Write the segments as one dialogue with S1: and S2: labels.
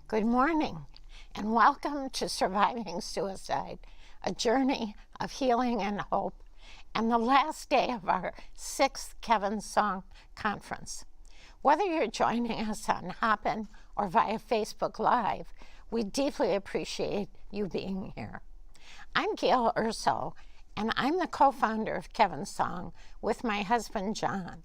S1: Good morning, and welcome to Surviving Suicide, a journey of healing and hope, and the last day of our 6th Kevin Song Conference. Whether you're joining us on Hopin or via Facebook Live, we deeply appreciate you being here. I'm Gail Urso, and I'm the co-founder of Kevin Song with my husband, John.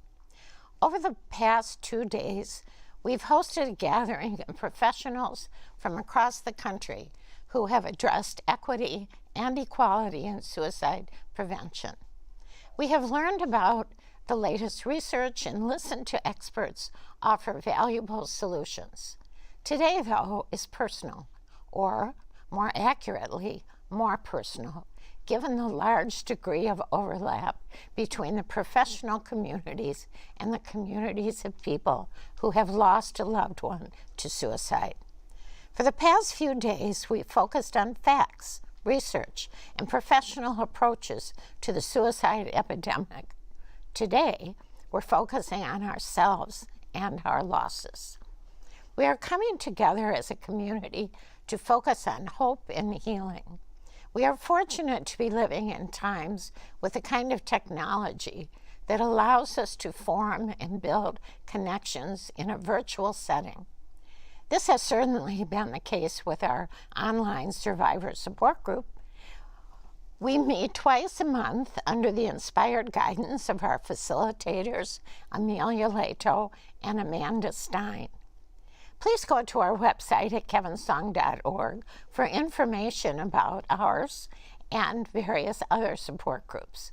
S1: Over the past 2 days, we've hosted a gathering of professionals from across the country who have addressed equity and equality in suicide prevention. We have learned about the latest research and listened to experts offer valuable solutions. Today, though, is personal, or more accurately, more personal, given the large degree of overlap between the professional communities and the communities of people who have lost a loved one to suicide. For the past few days, we focused on facts, research, and professional approaches to the suicide epidemic. Today, we're focusing on ourselves and our losses. We are coming together as a community to focus on hope and healing. We are fortunate to be living in times with the kind of technology that allows us to form and build connections in a virtual setting. This has certainly been the case with our online survivor support group. We meet twice a month under the inspired guidance of our facilitators, Amelia Leto and Amanda Stein. Please go to our website at kevinsong.org for information about ours and various other support groups.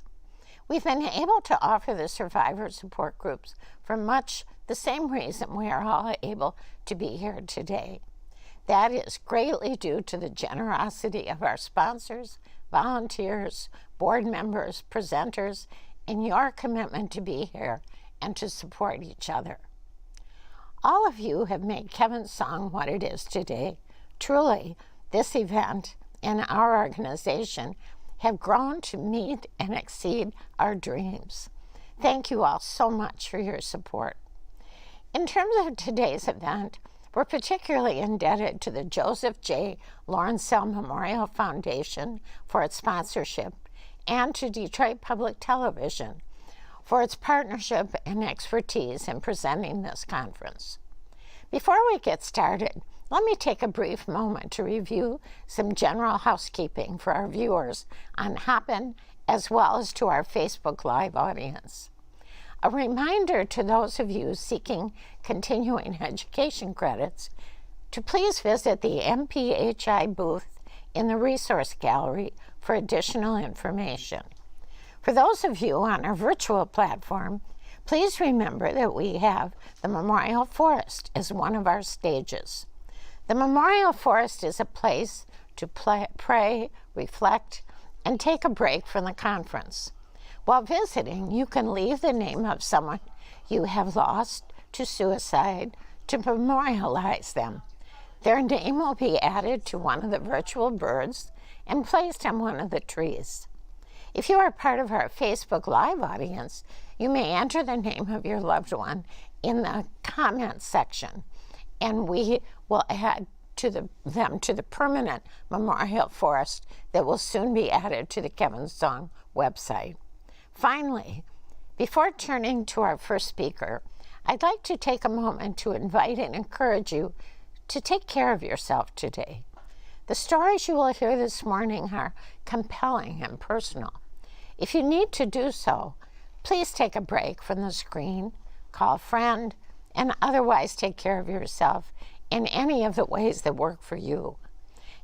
S1: We've been able to offer the survivor support groups for much the same reason we are all able to be here today. That is greatly due to the generosity of our sponsors, volunteers, board members, presenters, and your commitment to be here and to support each other. All of you have made Kevin Song what it is today. Truly, this event and our organization have grown to meet and exceed our dreams. Thank you all so much for your support. In terms of today's event, we're particularly indebted to the Joseph J. Lawrencell Memorial Foundation for its sponsorship and to Detroit Public Television for its partnership and expertise in presenting this conference. Before we get started, let me take a brief moment to review some general housekeeping for our viewers on Hopin as well as to our Facebook Live audience. A reminder to those of you seeking continuing education credits to please visit the MPHI booth in the Resource Gallery for additional information. For those of you on our virtual platform, please remember that we have the Memorial Forest as one of our stages. The Memorial Forest is a place to pray, reflect, and take a break from the conference. While visiting, you can leave the name of someone you have lost to suicide to memorialize them. Their name will be added to one of the virtual birds and placed on one of the trees. If you are part of our Facebook Live audience, you may enter the name of your loved one in the comments section, and we will add them to the permanent Memorial Forest that will soon be added to the Kevin Song website. Finally, before turning to our first speaker, I'd like to take a moment to invite and encourage you to take care of yourself today. The stories you will hear this morning are compelling and personal. If you need to do so, please take a break from the screen, call a friend, and otherwise take care of yourself in any of the ways that work for you.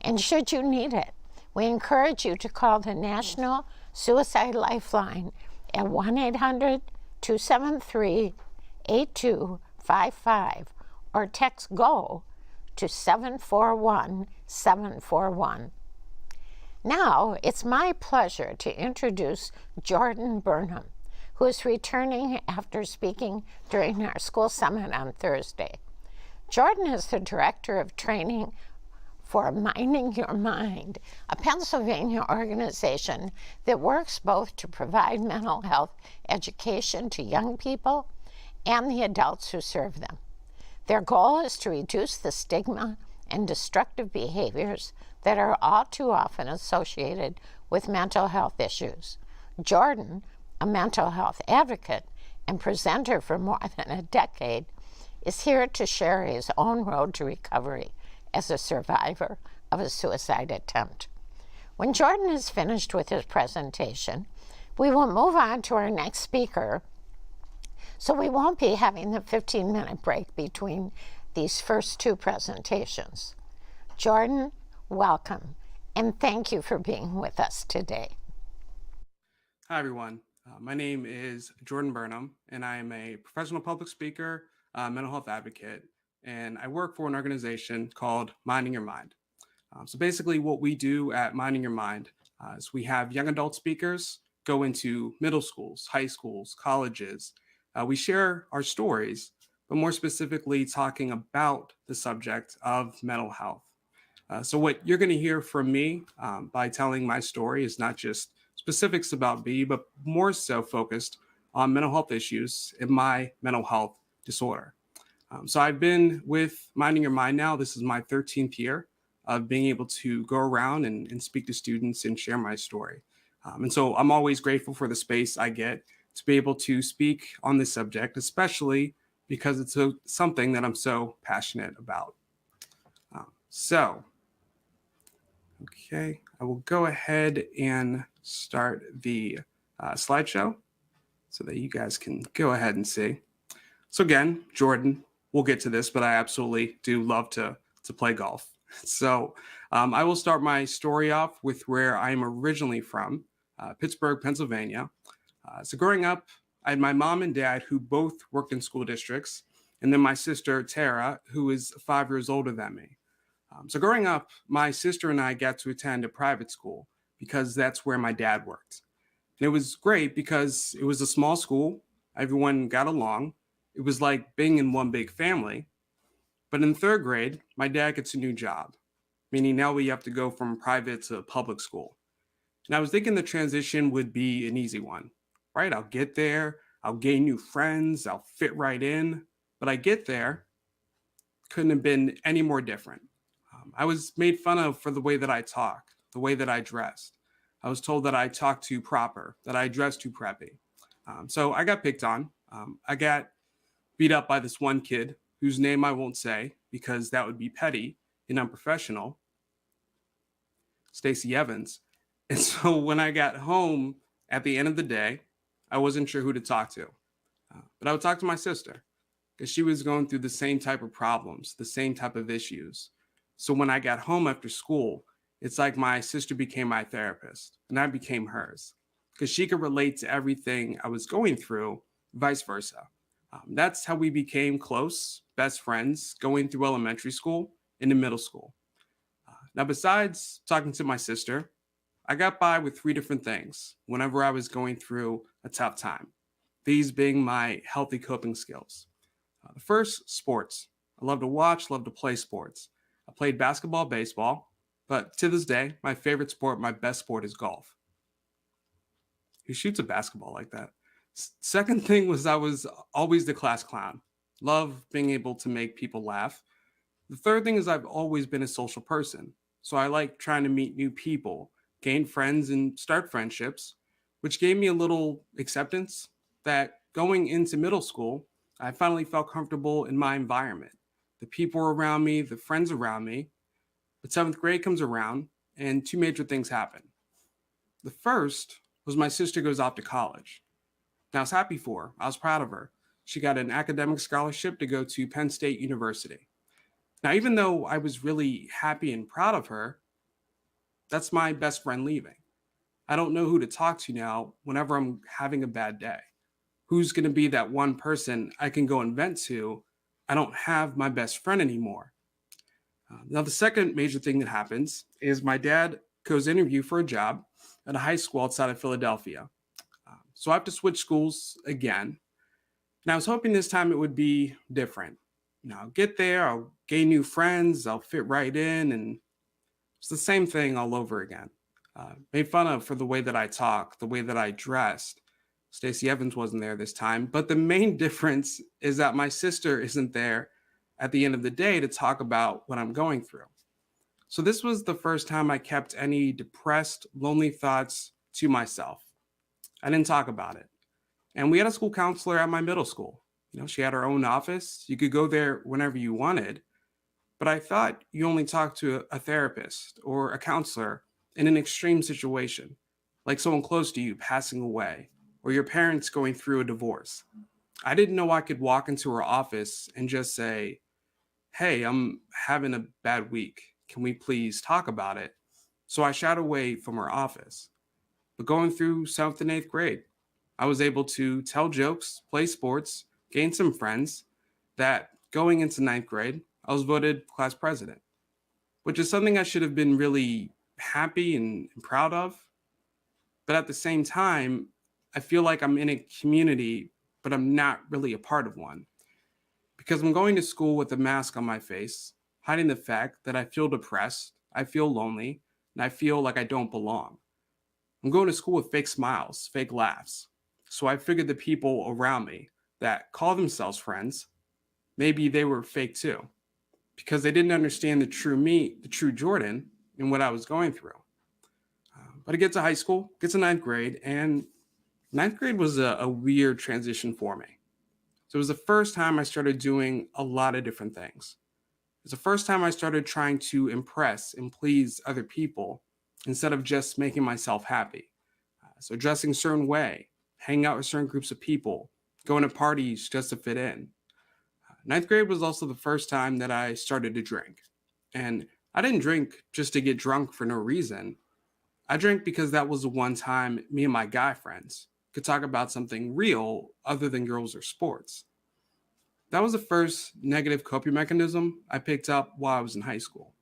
S1: And should you need it, we encourage you to call the National Suicide Lifeline at 1-800-273-8255 or text GO to 741-741. Now, it's my pleasure to introduce Jordan Burnham, who is returning after speaking during our school summit on Thursday. Jordan is the Director of Training for Minding Your Mind, a Pennsylvania organization that works both to provide mental health education to young people and the adults who serve them. Their goal is to reduce the stigma and destructive behaviors that are all too often associated with mental health issues. Jordan, a mental health advocate and presenter for more than a decade, is here to share his own road to recovery as a survivor of a suicide attempt. When Jordan is finished with his presentation, we will move on to our next speaker, so we won't be having the 15-minute break between these first two presentations. Jordan, welcome, and thank you for being with us today.
S2: Hi, everyone. My name is Jordan Burnham, and I am a professional public speaker, mental health advocate, and I work for an organization called Minding Your Mind. So basically what we do at Minding Your Mind is we have young adult speakers go into middle schools, high schools, colleges. We share our stories, but more specifically talking about the subject of mental health. So what you're going to hear from me by telling my story is not just specifics about me, but more so focused on mental health issues and my mental health disorder. So I've been with Minding Your Mind now. This is my 13th year of being able to go around and speak to students and share my story. And so I'm always grateful for the space I get to be able to speak on this subject, especially because it's something that I'm so passionate about. Okay, I will go ahead and start the slideshow so that you guys can go ahead and see. So again, Jordan, we'll get to this, but I absolutely do love to play golf. So I will start my story off with where I'm originally from, Pittsburgh, Pennsylvania. So growing up, I had my mom and dad who both worked in school districts, and then my sister, Tara, who is 5 years older than me. So growing up, my sister and I got to attend a private school because that's where my dad worked. And it was great because it was a small school. Everyone got along. It was like being in one big family. But in third grade, my dad gets a new job, meaning now we have to go from private to public school. And I was thinking the transition would be an easy one, right? I'll get there, I'll gain new friends, I'll fit right in. But I get there, couldn't have been any more different. I was made fun of for the way that I talk, the way that I dressed. I was told that I talked too proper, that I dressed too preppy. So I got picked on. I got beat up by this one kid whose name I won't say because that would be petty and unprofessional, Stacey Evans. And so when I got home at the end of the day, I wasn't sure who to talk to. But I would talk to my sister because she was going through the same type of problems, the same type of issues. So when I got home after school, it's like my sister became my therapist and I became hers because she could relate to everything I was going through, vice versa. That's how we became close, best friends, going through elementary school into middle school. Now, besides talking to my sister, I got by with 3 different things whenever I was going through a tough time, these being my healthy coping skills. The first, sports. I love to watch, love to play sports. I played basketball, baseball, but to this day, my favorite sport, my best sport is golf. Who shoots a basketball like that? Second thing was I was always the class clown. Love being able to make people laugh. The third thing is I've always been a social person. So I like trying to meet new people, gain friends, and start friendships, which gave me a little acceptance that going into middle school, I finally felt comfortable in my environment. The people around me, the friends around me. But 7th grade comes around and 2 major things happen. The first was my sister goes off to college. Now I was happy for her. I was proud of her. She got an academic scholarship to go to Penn State University. Now, even though I was really happy and proud of her, that's my best friend leaving. I don't know who to talk to now whenever I'm having a bad day. Who's going to be that one person I can go and vent to? I don't have my best friend anymore. Now, the second major thing that happens is my dad goes interview for a job at a high school outside of Philadelphia. So I have to switch schools again. And I was hoping this time it would be different. I'll get there, I'll gain new friends, I'll fit right in, and it's the same thing all over again. Made fun of for the way that I talk, the way that I dressed. Stacey Evans wasn't there this time, but the main difference is that my sister isn't there at the end of the day to talk about what I'm going through. So this was the first time I kept any depressed, lonely thoughts to myself. I didn't talk about it. And we had a school counselor at my middle school. She had her own office. You could go there whenever you wanted. But I thought you only talked to a therapist or a counselor in an extreme situation, like someone close to you passing away or your parents going through a divorce. I didn't know I could walk into her office and just say, "Hey, I'm having a bad week. Can we please talk about it?" So I shied away from her office. But going through 7th and 8th grade, I was able to tell jokes, play sports, gain some friends. That going into 9th grade, I was voted class president, which is something I should have been really happy and proud of. But at the same time, I feel like I'm in a community, but I'm not really a part of one because I'm going to school with a mask on my face, hiding the fact that I feel depressed, I feel lonely, and I feel like I don't belong. I'm going to school with fake smiles, fake laughs. So I figured the people around me that call themselves friends, maybe they were fake too, because they didn't understand the true me, the true Jordan, and what I was going through. But I get to high school, get to 9th grade, and 9th grade was a weird transition for me. So it was the first time I started doing a lot of different things. It was the first time I started trying to impress and please other people instead of just making myself happy. So dressing a certain way, hanging out with certain groups of people, going to parties just to fit in. 9th grade was also the first time that I started to drink. And I didn't drink just to get drunk for no reason. I drank because that was the one time me and my guy friends could talk about something real other than girls or sports. That was the first negative coping mechanism I picked up while I was in high school.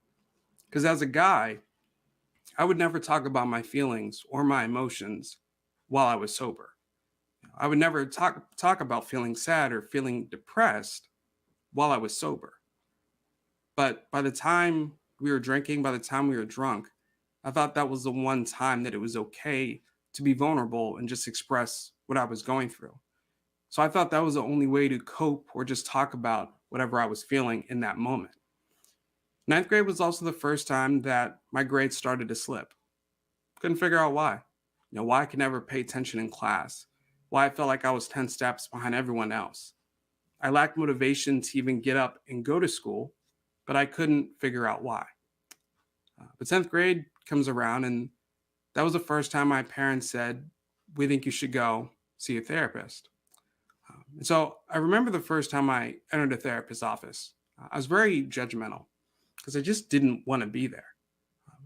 S2: Because as a guy, I would never talk about my feelings or my emotions while I was sober. I would never talk about feeling sad or feeling depressed while I was sober. But by the time we were drinking, by the time we were drunk, I thought that was the one time that it was okay to be vulnerable and just express what I was going through. So I thought that was the only way to cope or just talk about whatever I was feeling in that moment. 9th grade was also the first time that my grades started to slip. Couldn't figure out why. Why I could never pay attention in class, why I felt like I was 10 steps behind everyone else. I lacked motivation to even get up and go to school, but I couldn't figure out why. But 10th grade comes around, and that was the first time my parents said, "We think you should go see a therapist." And so I remember the first time I entered a therapist's office. I was very judgmental because I just didn't want to be there.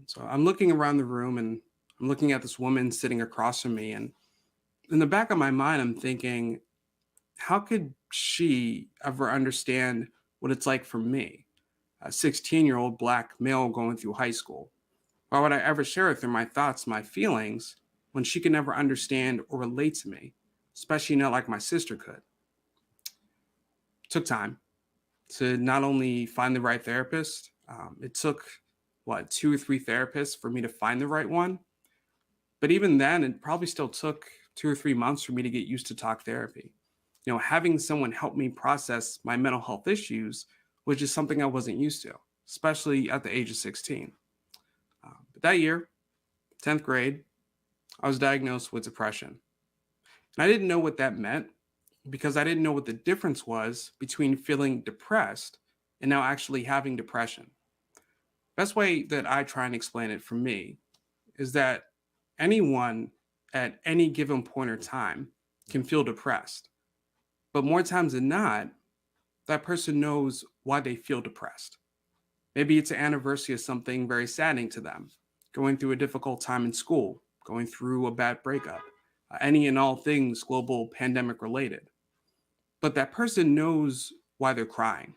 S2: So I'm looking around the room and I'm looking at this woman sitting across from me. And in the back of my mind, I'm thinking, how could she ever understand what it's like for me, a 16-year-old Black male going through high school? Why would I ever share with her my thoughts, my feelings, when she could never understand or relate to me, especially not like my sister could? It took time to not only find the right therapist, it took, 2 or 3 therapists for me to find the right one. But even then, it probably still took 2 or 3 months for me to get used to talk therapy. Having someone help me process my mental health issues was just something I wasn't used to, especially at the age of 16. But that year, 10th grade, I was diagnosed with depression. And I didn't know what that meant because I didn't know what the difference was between feeling depressed and now actually having depression. Best way that I try and explain it for me is that anyone at any given point or time can feel depressed. But more times than not, that person knows why they feel depressed. Maybe it's an anniversary of something very saddening to them, going through a difficult time in school, going through a bad breakup, any and all things global pandemic related. But that person knows why they're crying.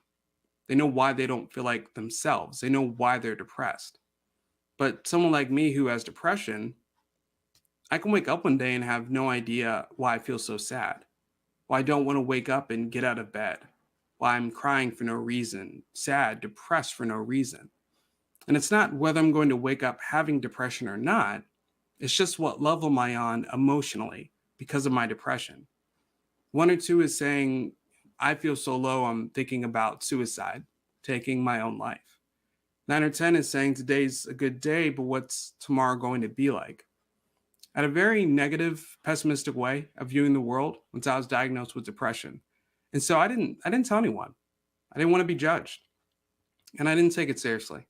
S2: They know why they don't feel like themselves. They know why they're depressed. But someone like me who has depression, I can wake up one day and have no idea why I feel so sad, why I don't want to wake up and get out of bed, why I'm crying for no reason, sad, depressed for no reason. And it's not whether I'm going to wake up having depression or not, it's just what level am I on emotionally because of my depression. One or two is saying, I feel so low, I'm thinking about suicide, taking my own life. 9 or 10 is saying today's a good day, but what's tomorrow going to be like? I had a very negative, pessimistic way of viewing the world once I was diagnosed with depression. And so I didn't tell anyone. I didn't want to be judged, and I didn't take it seriously.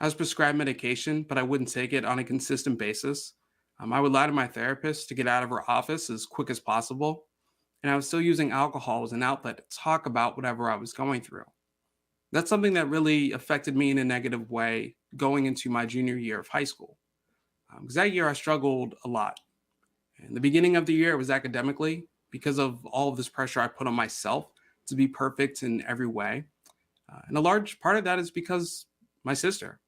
S2: I was prescribed medication, but I wouldn't take it on a consistent basis. I would lie to my therapist to get out of her office as quick as possible, and I was still using alcohol as an outlet to talk about whatever I was going through. That's something that really affected me in a negative way going into my junior year of high school. Because that year I struggled a lot. In the beginning of the year, it was academically because of all of this pressure I put on myself to be perfect in every way. And a large part of that is because my sister,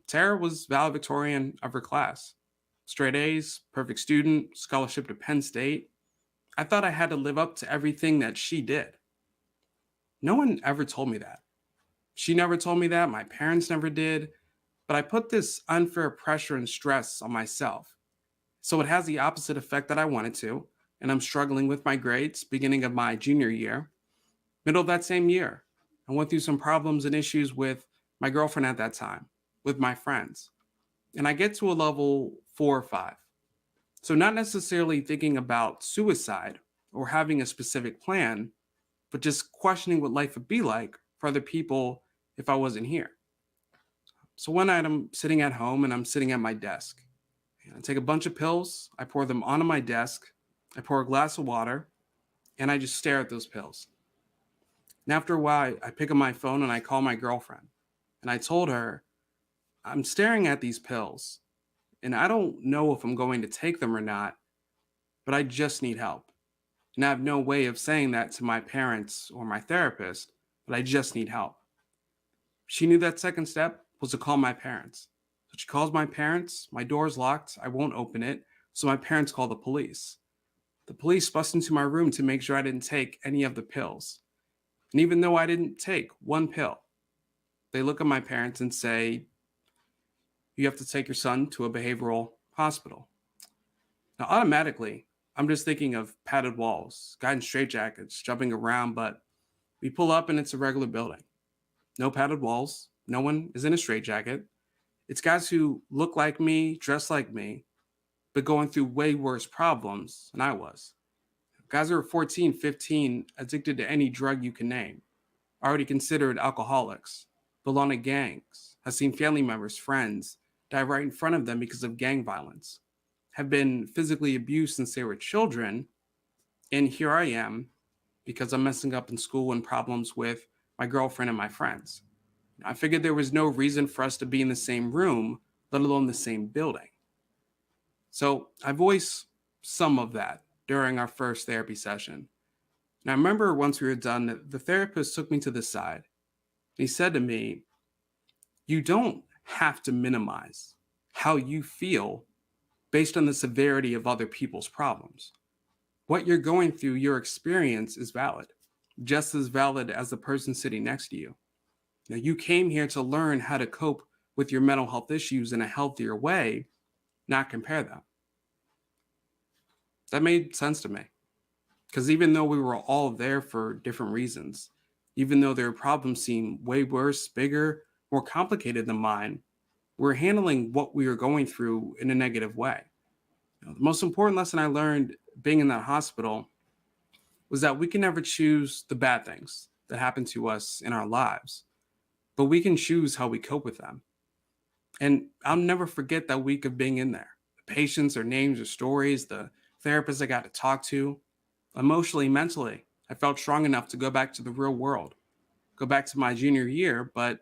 S2: Tara, was valedictorian of her class. Straight A's, perfect student, scholarship to Penn State. I thought I had to live up to everything that she did. No one ever told me that. She never told me that. My parents never did. But I put this unfair pressure and stress on myself. So it has the opposite effect that I wanted to. And I'm struggling with my grades beginning of my junior year. Middle of that same year, I went through some problems and issues with my girlfriend at that time, with my friends. And I get to a level 4 or 5. So not necessarily thinking about suicide or having a specific plan, but just questioning what life would be like for other people if I wasn't here. So one night I'm sitting at home and I'm sitting at my desk. And I take a bunch of pills, I pour them onto my desk, I pour a glass of water, and I just stare at those pills. And after a while, I pick up my phone and I call my girlfriend. And I told her, I'm staring at these pills and I don't know if I'm going to take them or not, but I just need help. And I have no way of saying that to my parents or my therapist, but I just need help. She knew that second step was to call my parents. So she calls my parents, my door's locked, I won't open it, so my parents call the police. The police bust into my room to make sure I didn't take any of the pills. And even though I didn't take one pill, they look at my parents and say, you have to take your son to a behavioral hospital. Now, automatically, I'm just thinking of padded walls, guys in straitjackets, jumping around, but we pull up and it's a regular building. No padded walls, no one is in a straitjacket. It's guys who look like me, dress like me, but going through way worse problems than I was. Guys who are 14, 15, addicted to any drug you can name, already considered alcoholics, belong to gangs, have seen family members, friends die right in front of them because of gang violence, have been physically abused since they were children, and here I am because I'm messing up in school and problems with my girlfriend and my friends. I figured there was no reason for us to be in the same room, let alone the same building. So I voiced some of that during our first therapy session. And I remember once we were done, the therapist took me to the side. He said to me, you don't have to minimize how you feel based on the severity of other people's problems. What you're going through, your experience is valid, just as valid as the person sitting next to you. Now, you came here to learn how to cope with your mental health issues in a healthier way, not compare them. That made sense to me. Because even though we were all there for different reasons, even though their problems seemed way worse, bigger, more complicated than mine, we're handling what we were going through in a negative way. The most important lesson I learned being in that hospital was that we can never choose the bad things that happen to us in our lives, but we can choose how we cope with them. And I'll never forget that week of being in there. The patients, their names, their stories, the therapists I got to talk to, emotionally, mentally, I felt strong enough to go back to the real world, go back to my junior year, but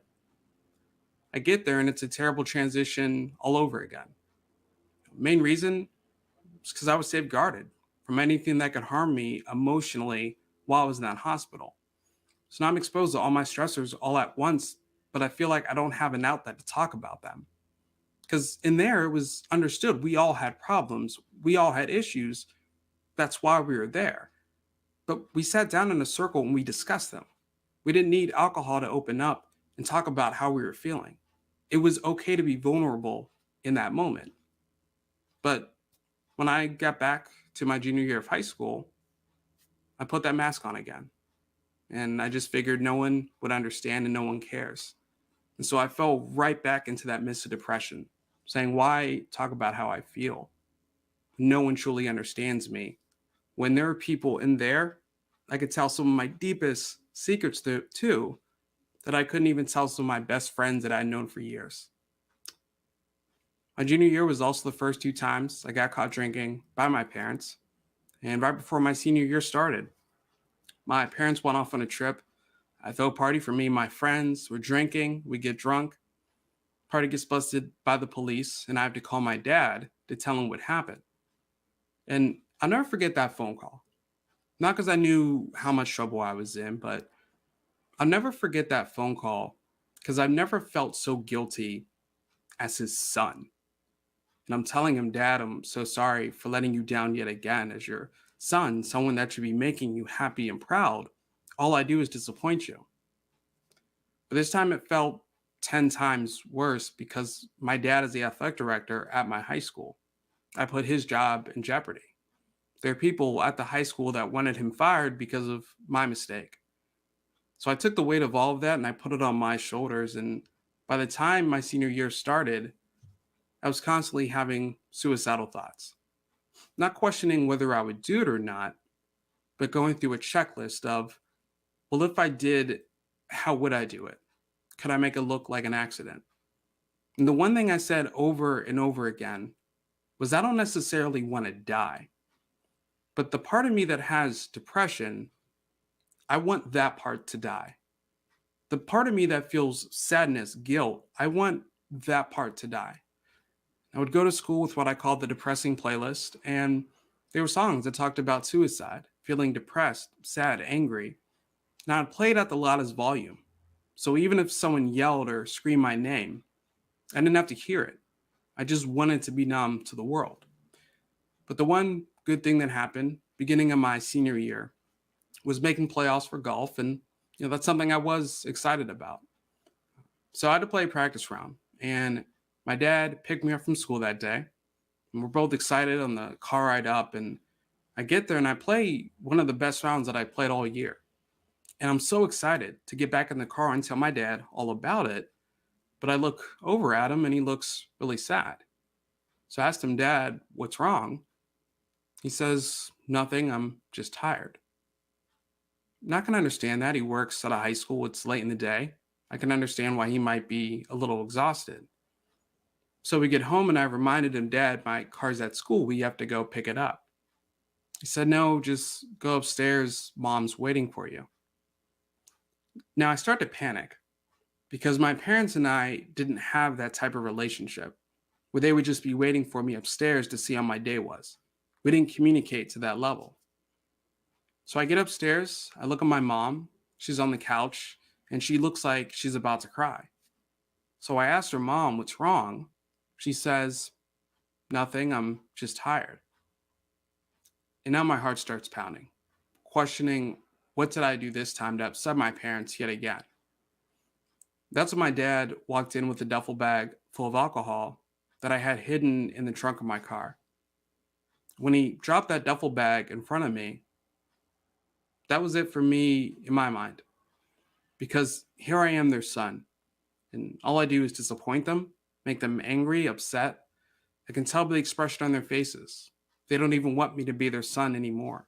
S2: I get there and it's a terrible transition all over again. Main reason is because I was safeguarded from anything that could harm me emotionally while I was in that hospital. So now I'm exposed to all my stressors all at once, but I feel like I don't have an outlet to talk about them. Because in there, it was understood we all had problems, we all had issues. That's why we were there. But we sat down in a circle and we discussed them. We didn't need alcohol to open up and talk about how we were feeling. It was okay to be vulnerable in that moment. But when I got back to my junior year of high school, I put that mask on again. And I just figured no one would understand and no one cares. And so I fell right back into that mist of depression, saying, why talk about how I feel? No one truly understands me. When there are people in there, I could tell some of my deepest secrets too, that I couldn't even tell some of my best friends that I'd known for years. My junior year was also the first two times I got caught drinking by my parents. And right before my senior year started, my parents went off on a trip. I throw a party for me and my friends. We're drinking, we get drunk. Party gets busted by the police, and I have to call my dad to tell him what happened. And I'll never forget that phone call. Not because I knew how much trouble I was in, but I'll never forget that phone call because I've never felt so guilty as his son. And I'm telling him, Dad, I'm so sorry for letting you down yet again as your son, someone that should be making you happy and proud. All I do is disappoint you. But this time it felt 10 times worse because my dad is the athletic director at my high school. I put his job in jeopardy. There are people at the high school that wanted him fired because of my mistake. So I took the weight of all of that and I put it on my shoulders. And by the time my senior year started, I was constantly having suicidal thoughts. Not questioning whether I would do it or not, but going through a checklist of, well, if I did, how would I do it? Could I make it look like an accident? And the one thing I said over and over again was I don't necessarily want to die, but the part of me that has depression, I want that part to die. The part of me that feels sadness, guilt, I want that part to die. I would go to school with what I called the depressing playlist, and there were songs that talked about suicide, feeling depressed, sad, angry. Now I'd play it at the loudest volume. So even if someone yelled or screamed my name, I didn't have to hear it. I just wanted to be numb to the world. But the one good thing that happened beginning of my senior year was making playoffs for golf, and that's something I was excited about. So I had to play a practice round, and my dad picked me up from school that day, and we're both excited on the car ride up. And I get there and I play one of the best rounds that I played all year. And I'm so excited to get back in the car and tell my dad all about it. But I look over at him and he looks really sad. So I asked him, Dad, what's wrong? He says, nothing, I'm just tired. Not gonna understand that. He works at a high school, it's late in the day. I can understand why he might be a little exhausted. So we get home and I reminded him, Dad, my car's at school. We have to go pick it up. He said, no, just go upstairs. Mom's waiting for you. Now I start to panic because my parents and I didn't have that type of relationship where they would just be waiting for me upstairs to see how my day was. We didn't communicate to that level. So I get upstairs, I look at my mom, she's on the couch, and she looks like she's about to cry. So I asked her, Mom, what's wrong? She says, nothing, I'm just tired. And now my heart starts pounding, questioning what did I do this time to upset my parents yet again? That's when my dad walked in with a duffel bag full of alcohol that I had hidden in the trunk of my car. When he dropped that duffel bag in front of me, that was it for me in my mind. Because here I am, their son, and all I do is disappoint them, make them angry, upset. I can tell by the expression on their faces. They don't even want me to be their son anymore.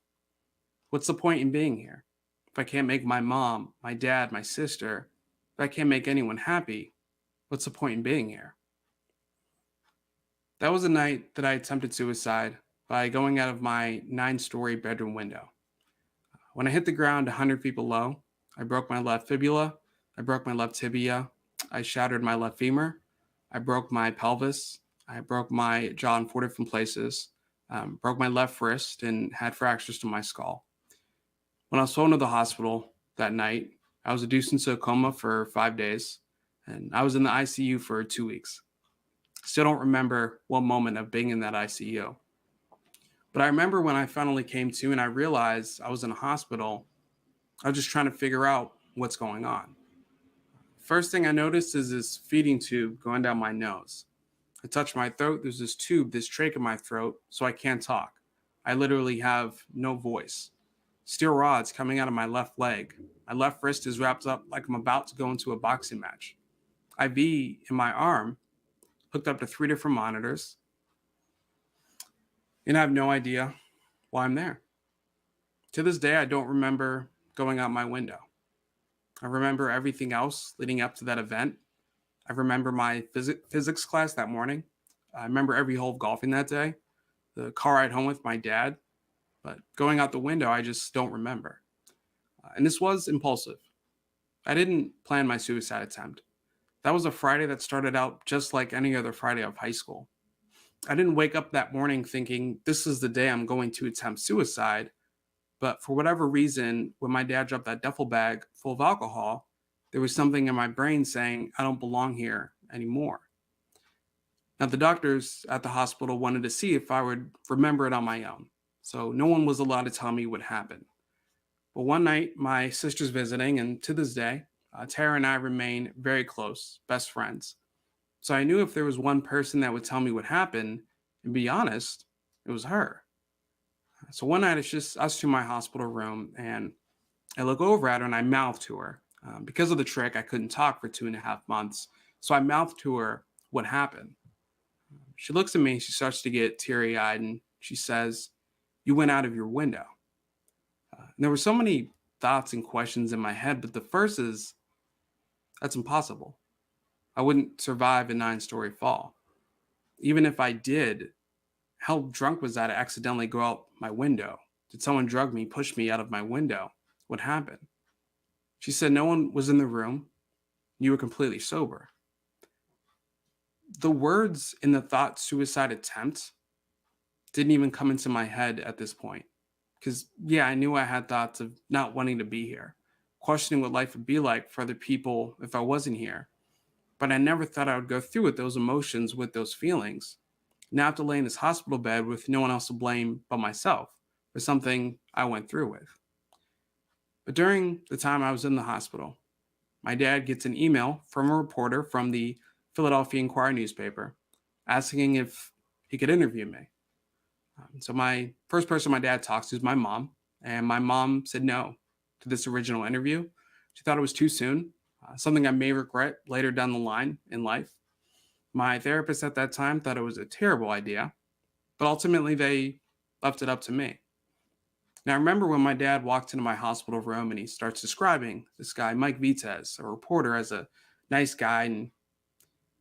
S2: What's the point in being here? If I can't make my mom, my dad, my sister, if I can't make anyone happy, what's the point in being here? That was the night that I attempted suicide by going out of my 9-story bedroom window. When I hit the ground 100 feet below, I broke my left fibula, I broke my left tibia, I shattered my left femur, I broke my pelvis, I broke my jaw in 4 different places, broke my left wrist, and had fractures to my skull. When I was flown to the hospital that night, I was reduced into a coma for 5 days, and I was in the ICU for 2 weeks. Still don't remember one moment of being in that ICU. But I remember when I finally came to and I realized I was in a hospital, I was just trying to figure out what's going on. First thing I noticed is this feeding tube going down my nose. I touch my throat, there's this tube, this trach in my throat, so I can't talk. I literally have no voice. steel rods coming out of my left leg. My left wrist is wrapped up like I'm about to go into a boxing match. IV in my arm, hooked up to 3 different monitors, and I have no idea why I'm there. To this day, I don't remember going out my window. I remember everything else leading up to that event. I remember my physics class that morning. I remember every hole of golfing that day, the car ride home with my dad, but going out the window, I just don't remember. And this was impulsive. I didn't plan my suicide attempt. That was a Friday that started out just like any other Friday of high school. I didn't wake up that morning thinking, this is the day I'm going to attempt suicide. But for whatever reason, when my dad dropped that duffel bag full of alcohol, there was something in my brain saying, I don't belong here anymore. Now, the doctors at the hospital wanted to see if I would remember it on my own. So no one was allowed to tell me what happened. But one night, my sister's visiting, and to this day, Tara and I remain very close, best friends. So I knew if there was one person that would tell me what happened, and be honest, it was her. So one night, it's just us to my hospital room, and I look over at her and I mouth to her. Because of the trick, I couldn't talk for 2.5 months. So I mouthed to her what happened. She looks at me, she starts to get teary eyed, and she says, "You went out of your window." And there were so many thoughts and questions in my head, but the first is, that's impossible. I wouldn't survive a 9-story fall. Even if I did, how drunk was I to accidentally go out my window? Did someone drug me, push me out of my window? What happened? She said no one was in the room. You were completely sober. The words in the thought suicide attempt didn't even come into my head at this point. Because, yeah, I knew I had thoughts of not wanting to be here, questioning what life would be like for other people if I wasn't here. But I never thought I would go through with those emotions, with those feelings. Now I have to lay in this hospital bed with no one else to blame but myself for something I went through with. But during the time I was in the hospital, my dad gets an email from a reporter from the Philadelphia Inquirer newspaper asking if he could interview me. So my first person my dad talks to is my mom, and my mom said no to this original interview. She thought it was too soon, something I may regret later down the line in life. My therapist at that time thought it was a terrible idea, but ultimately they left it up to me. Now, I remember when my dad walked into my hospital room and he starts describing this guy, Mike Vitez, a reporter, as a nice guy. And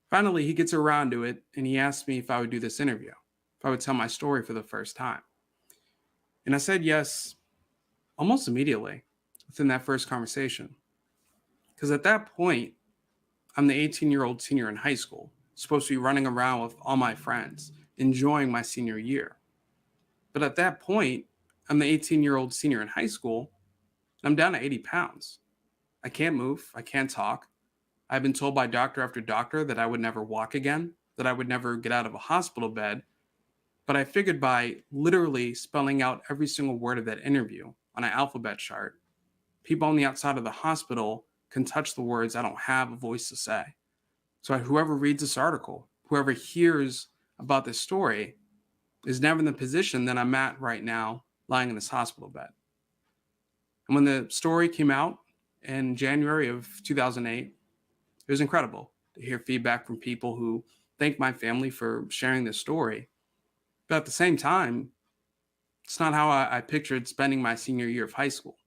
S2: finally, he gets around to it and he asked me if I would do this interview, if I would tell my story for the first time. And I said yes almost immediately within that first conversation. Because at that point, I'm the 18-year-old senior in high school, supposed to be running around with all my friends, enjoying my senior year. But at that point, I'm the 18-year-old senior in high school, and I'm down to 80 pounds. I can't move. I can't talk. I've been told by doctor after doctor that I would never walk again, that I would never get out of a hospital bed. But I figured by literally spelling out every single word of that interview on an alphabet chart, people on the outside of the hospital can touch the words I don't have a voice to say. So whoever reads this article, whoever hears about this story, is never in the position that I'm at right now, lying in this hospital bed. And when the story came out in January of 2008, it was incredible to hear feedback from people who thanked my family for sharing this story. But at the same time, it's not how I pictured spending my senior year of high school.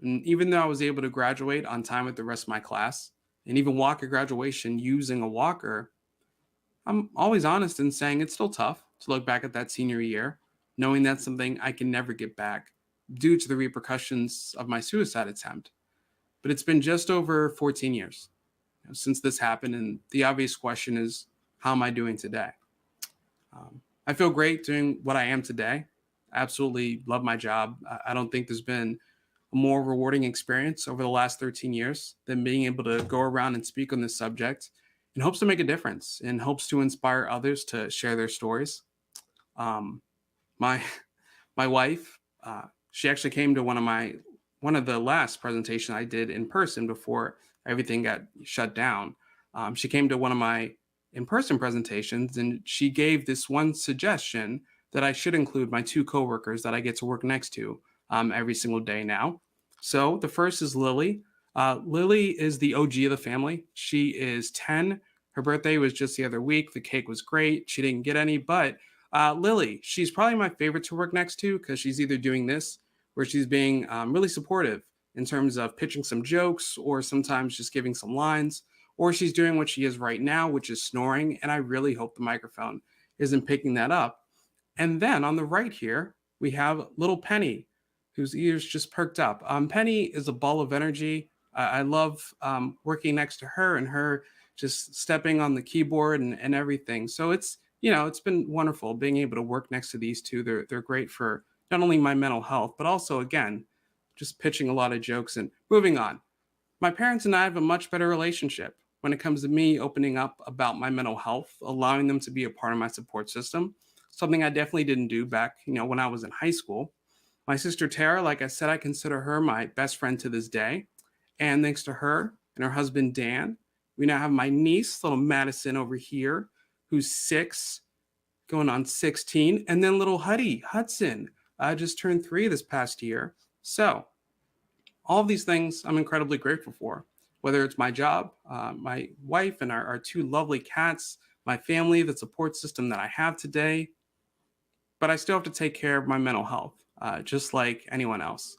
S2: And even though I was able to graduate on time with the rest of my class and even walk at graduation using a walker, I'm always honest in saying it's still tough to look back at that senior year, knowing that's something I can never get back due to the repercussions of my suicide attempt. But it's been just over 14 years since this happened, and the obvious question is, how am I doing today? I feel great doing what I am today. I absolutely love my job. I don't think there's been a more rewarding experience over the last 13 years than being able to go around and speak on this subject in hopes to make a difference, in hopes to inspire others to share their stories. My my wife, she actually came to one of the last presentations I did in person before everything got shut down. She came to one of my in-person presentations, and she gave this one suggestion that I should include my 2 coworkers that I get to work next to every single day now. So the first is Lily. Lily is the OG of the family. She is 10. Her birthday was just the other week. The cake was great. She didn't get any, but Lily, she's probably my favorite to work next to because she's either doing this where she's being really supportive in terms of pitching some jokes or sometimes just giving some lines, or she's doing what she is right now, which is snoring. And I really hope the microphone isn't picking that up. And then on the right here, we have little Penny, whose ears just perked up. Penny is a ball of energy. I love working next to her and her just stepping on the keyboard and everything. So it's been wonderful being able to work next to these two. They're great for not only my mental health, but also, again, just pitching a lot of jokes and moving on. My parents and I have a much better relationship when it comes to me opening up about my mental health, allowing them to be a part of my support system. Something I definitely didn't do back, when I was in high school. My sister Tara, like I said, I consider her my best friend to this day. And thanks to her and her husband Dan, we now have my niece, little Madison over here, who's 6, going on 16, and then little Hudson, just turned 3 this past year. So all of these things I'm incredibly grateful for, whether it's my job, my wife, and our 2 lovely cats, my family, the support system that I have today. But I still have to take care of my mental health, just like anyone else.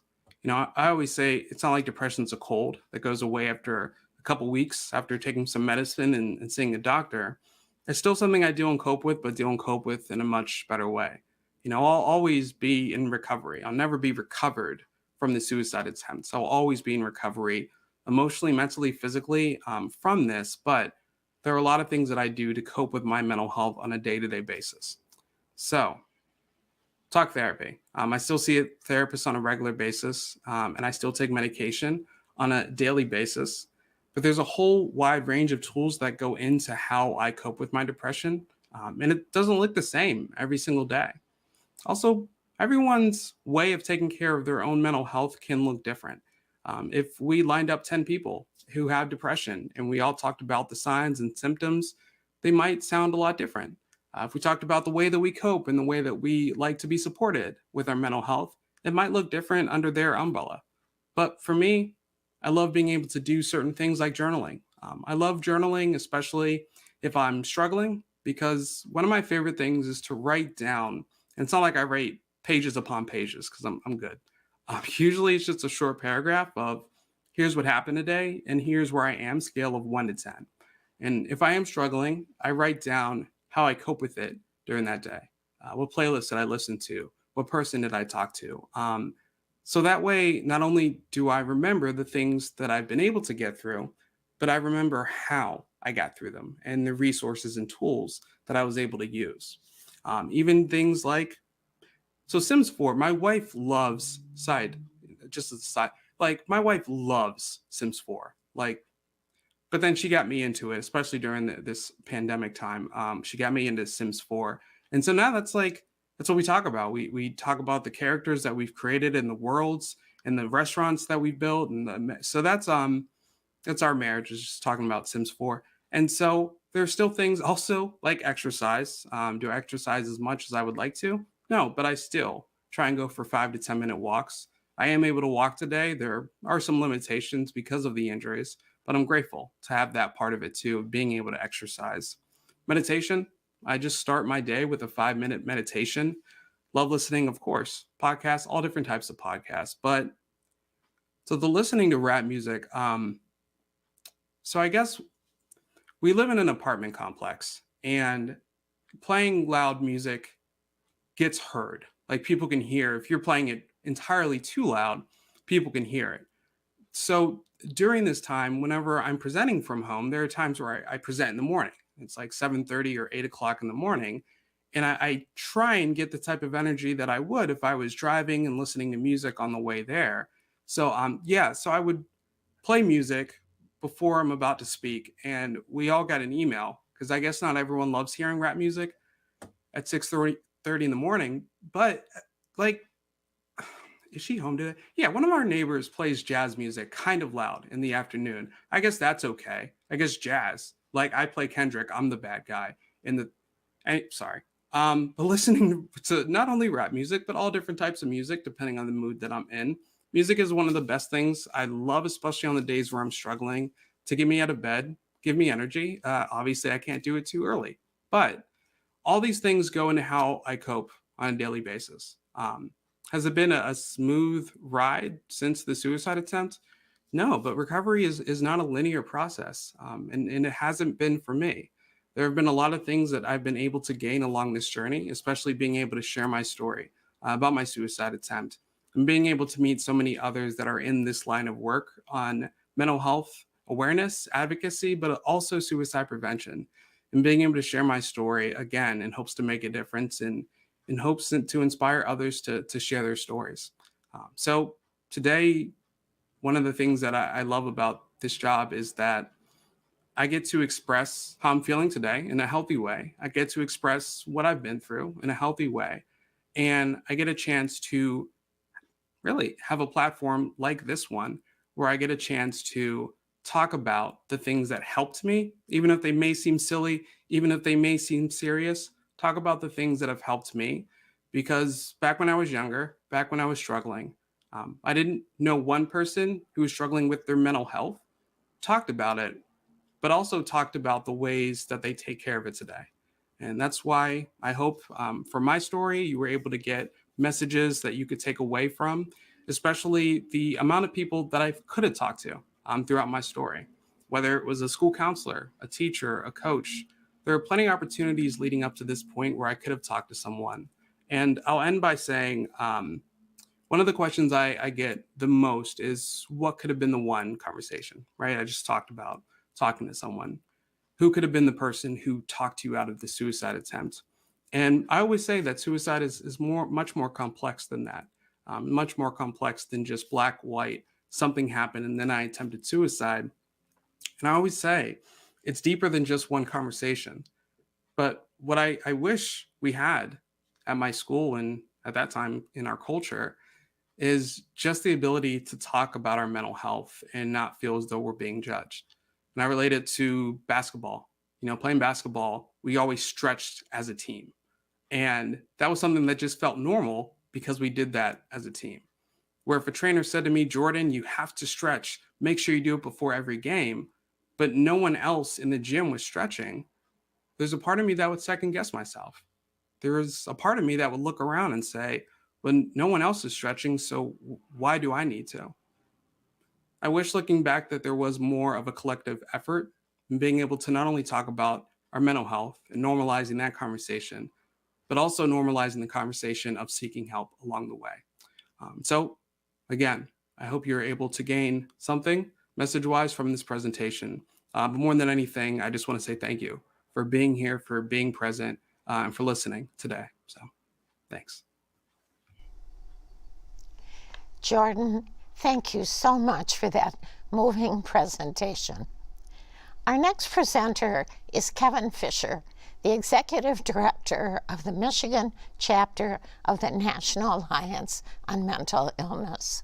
S2: I always say it's not like depression's a cold that goes away after a couple weeks after taking some medicine and seeing a doctor. It's still something I deal and cope with, but deal and cope with in a much better way. I'll always be in recovery. I'll never be recovered from the suicide attempts. I'll always be in recovery emotionally, mentally, physically from this. But there are a lot of things that I do to cope with my mental health on a day-to-day basis. So, talk therapy. I still see a therapist on a regular basis, and I still take medication on a daily basis. But there's a whole wide range of tools that go into how I cope with my depression, and it doesn't look the same every single day. Also, everyone's way of taking care of their own mental health can look different. If we lined up 10 people who have depression and we all talked about the signs and symptoms, they might sound a lot different. If we talked about the way that we cope and the way that we like to be supported with our mental health, it might look different under their umbrella. But for me, I love being able to do certain things like journaling. I love journaling, especially if I'm struggling, because one of my favorite things is to write down. And it's not like I write pages upon pages because I'm good. Usually it's just a short paragraph of here's what happened today and here's where I am, scale of 1 to 10. And if I am struggling, I write down how I cope with it during that day. What playlist did I listen to? What person did I talk to? So that way, not only do I remember the things that I've been able to get through, but I remember how I got through them and the resources and tools that I was able to use. Even things like, so Sims 4, my wife loves just as a side, like my wife loves Sims 4. But then she got me into it, especially during this pandemic time. She got me into Sims 4. And so now that's what we talk about. We talk about the characters that we've created in the worlds and the restaurants that we built. So that's our marriage, is just talking about Sims 4. And so there's still things also like exercise. Do I exercise as much as I would like to? No, but I still try and go for 5 to 10 minute walks. I am able to walk today. There are some limitations because of the injuries, but I'm grateful to have that part of it too, being able to exercise. Meditation, I just start my day with a 5-minute meditation. Love listening, of course, podcasts, all different types of podcasts. But so the listening to rap music, so I guess we live in an apartment complex and playing loud music gets heard. Like people can hear, if you're playing it entirely too loud, people can hear it. So during this time, whenever I'm presenting from home, there are times where I present in the morning. It's like 7:30 or 8 o'clock in the morning. And I try and get the type of energy that I would if I was driving and listening to music on the way there. So so I would play music before I'm about to speak. And we all got an email because I guess not everyone loves hearing rap music at 6:30 in the morning. But like, is she home today? Yeah, one of our neighbors plays jazz music kind of loud in the afternoon. I guess that's okay. I guess jazz. Like I play Kendrick, I'm the bad guy. Sorry. But listening to not only rap music, but all different types of music, depending on the mood that I'm in. Music is one of the best things I love, especially on the days where I'm struggling, to get me out of bed, give me energy. Obviously, I can't do it too early, but all these things go into how I cope on a daily basis. Has it been a smooth ride since the suicide attempt? No, but recovery is not a linear process, and it hasn't been for me. There have been a lot of things that I've been able to gain along this journey, especially being able to share my story about my suicide attempt and being able to meet so many others that are in this line of work on mental health awareness, advocacy, but also suicide prevention. And being able to share my story again in hopes to make a difference and in hopes to inspire others to share their stories. So today, one of the things that I love about this job is that I get to express how I'm feeling today in a healthy way. I get to express what I've been through in a healthy way. And I get a chance to really have a platform like this one where I get a chance to talk about the things that helped me, even if they may seem silly, even if they may seem serious, talk about the things that have helped me. Because back when I was younger, back when I was struggling, I didn't know one person who was struggling with their mental health, talked about it, but also talked about the ways that they take care of it today. And that's why I hope from my story, you were able to get messages that you could take away from, especially the amount of people that I could have talked to throughout my story, whether it was a school counselor, a teacher, a coach. There are plenty of opportunities leading up to this point where I could have talked to someone. And I'll end by saying one of the questions I get the most is what could have been the one conversation, right? I just talked about talking to someone. Who could have been the person who talked you out of the suicide attempt? And I always say that suicide is much more complex than that, much more complex than just black, white, something happened and then I attempted suicide. And I always say it's deeper than just one conversation. But what I wish we had at my school and at that time in our culture is just the ability to talk about our mental health and not feel as though we're being judged. And I relate it to basketball. You know, playing basketball, we always stretched as a team. And that was something that just felt normal because we did that as a team. Where if a trainer said to me, Jordan, you have to stretch, make sure you do it before every game, but no one else in the gym was stretching, there's a part of me that would second guess myself. There is a part of me that would look around and say, well, no one else is stretching, so why do I need to? I wish looking back that there was more of a collective effort in being able to not only talk about our mental health and normalizing that conversation, but also normalizing the conversation of seeking help along the way. So again, I hope you're able to gain something message-wise from this presentation. But more than anything, I just want to say thank you for being here, for being present, and for listening today. So thanks.
S1: Jordan, thank you so much for that moving presentation. Our next presenter is Kevin Fisher, the Executive Director of the Michigan chapter of the National Alliance on Mental Illness.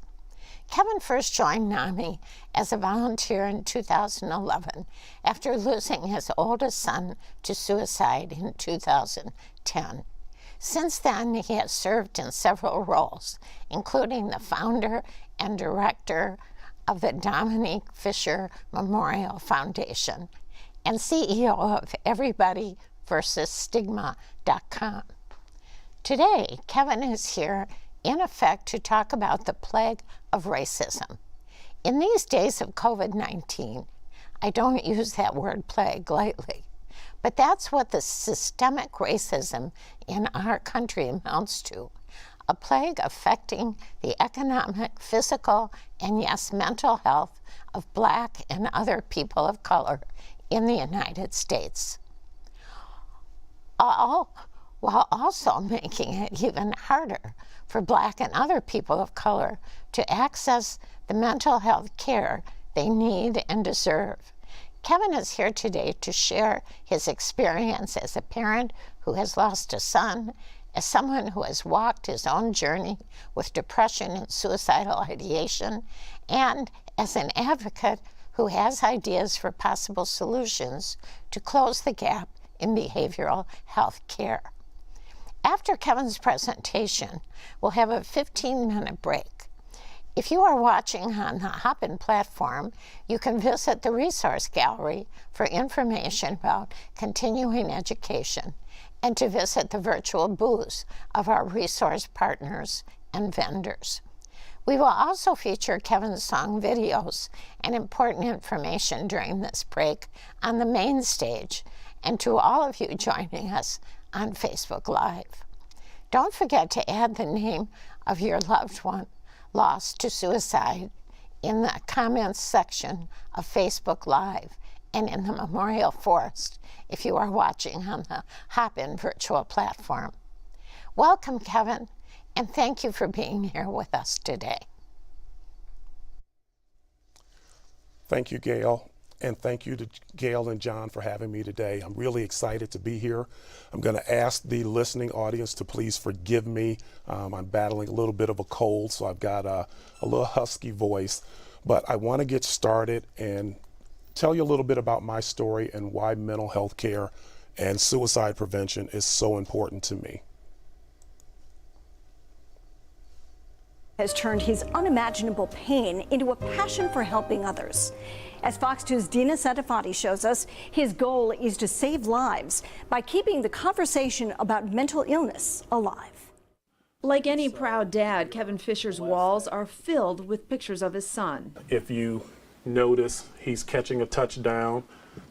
S1: Kevin first joined NAMI as a volunteer in 2011 after losing his oldest son to suicide in 2010. Since then, he has served in several roles, including the founder and director of the Dominique Fisher Memorial Foundation and CEO of Everybody vs. Stigma.com. Today, Kevin is here in effect to talk about the plague of racism. In these days of COVID-19, I don't use that word plague lightly, but that's what the systemic racism in our country amounts to, a plague affecting the economic, physical, and yes, mental health of Black and other people of color in the United States, all while also making it even harder for Black and other people of color to access the mental health care they need and deserve. Kevin is here today to share his experience as a parent who has lost a son, as someone who has walked his own journey with depression and suicidal ideation, and as an advocate who has ideas for possible solutions to close the gap in behavioral health care. After Kevin's presentation, we'll have a 15-minute break. If you are watching on the Hopin platform, you can visit the Resource Gallery for information about continuing education and to visit the virtual booths of our resource partners and vendors. We will also feature Kevin's song videos and important information during this break on the main stage, and to all of you joining us on Facebook Live. Don't forget to add the name of your loved one lost to suicide in the comments section of Facebook Live and in the Memorial Forest if you are watching on the Hopin virtual platform. Welcome, Kevin, and thank you for being here with us today.
S3: Thank you, Gail, and thank you to Gail and John for having me today. I'm really excited to be here. I'm going to ask the listening audience to please forgive me. I'm battling a little bit of a cold, so I've got a little husky voice, but I want to get started and tell you a little bit about my story and why mental health care and suicide prevention is so important to me.
S4: Has turned his unimaginable pain into a passion for helping others. As Fox 2's Dina Satafati shows us, his goal is to save lives by keeping the conversation about mental illness alive.
S5: Like any proud dad, Kevin Fisher's walls are filled with pictures of his son.
S3: If you notice, he's catching a touchdown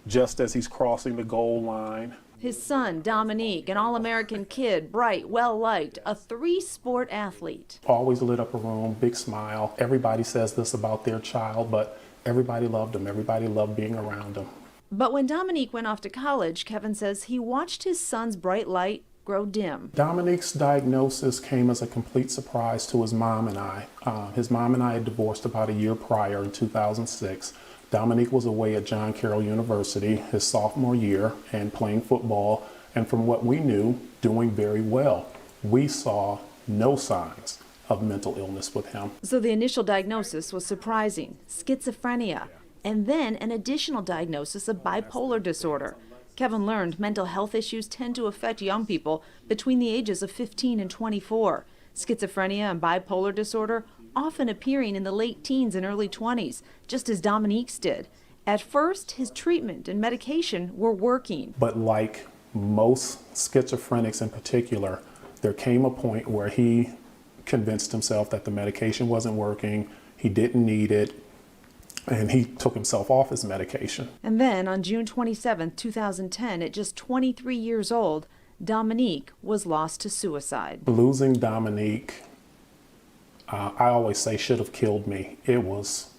S3: just as he's crossing the goal line.
S5: His son, Dominique, an All-American kid, bright, well-liked, a three-sport athlete.
S3: Always lit up a room, big smile. Everybody says this about their child, but everybody loved him. Everybody loved being around him.
S5: But when Dominique went off to college, Kevin says he watched his son's bright light grow dim.
S3: Dominique's diagnosis came as a complete surprise to his mom and I. His mom and I had divorced about a year prior in 2006. Dominique was away at John Carroll University his sophomore year and playing football, and from what we knew, doing very well. We saw no signs of mental illness with him.
S5: So the initial diagnosis was surprising, schizophrenia, and then an additional diagnosis of bipolar disorder. Kevin learned mental health issues tend to affect young people between the ages of 15 and 24. Schizophrenia and bipolar disorder often appearing in the late teens and early 20s, just as Dominique's did. At first, his treatment and medication were working.
S3: But like most schizophrenics in particular, there came a point where he convinced himself that the medication wasn't working, he didn't need it, and he took himself off his medication.
S5: And then on June 27, 2010, at just 23 years old, Dominique was lost to suicide.
S3: Losing Dominique, I always say, should have killed me. It was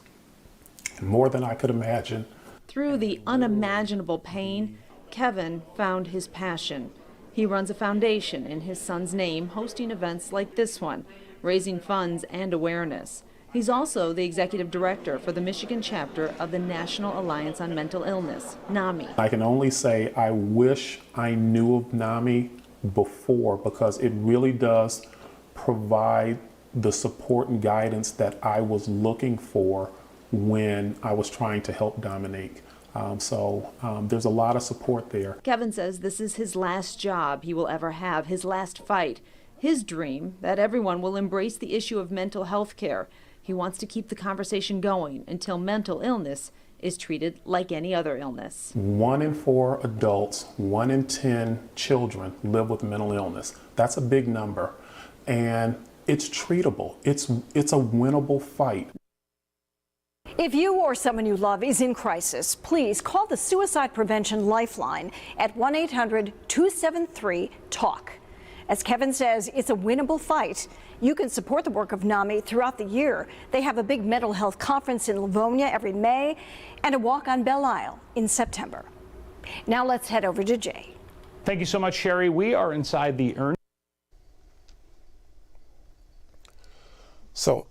S3: more than I could imagine.
S5: Through the unimaginable pain, Kevin found his passion. He runs a foundation in his son's name, hosting events like this one, raising funds and awareness. He's also the executive director for the Michigan chapter of the National Alliance on Mental Illness, NAMI.
S3: I can only say I wish I knew of NAMI before, because it really does provide the support and guidance that I was looking for when I was trying to help Dominique. So there's a lot of support there.
S5: Kevin says this is his last job he will ever have, his last fight. His dream that everyone will embrace the issue of mental health care. He wants to keep the conversation going until mental illness is treated like any other illness.
S3: 1 in 4 adults, 1 in 10 children live with mental illness. That's a big number, and it's treatable. It's a winnable fight.
S4: If you or someone you love is in crisis, please call the Suicide Prevention Lifeline at 1-800-273-TALK. As Kevin says, it's a winnable fight. You can support the work of NAMI throughout the year. They have a big mental health conference in Livonia every May and a walk on Belle Isle in September. Now let's head over to Jay.
S6: Thank you so much, Sherry. We are inside the
S3: So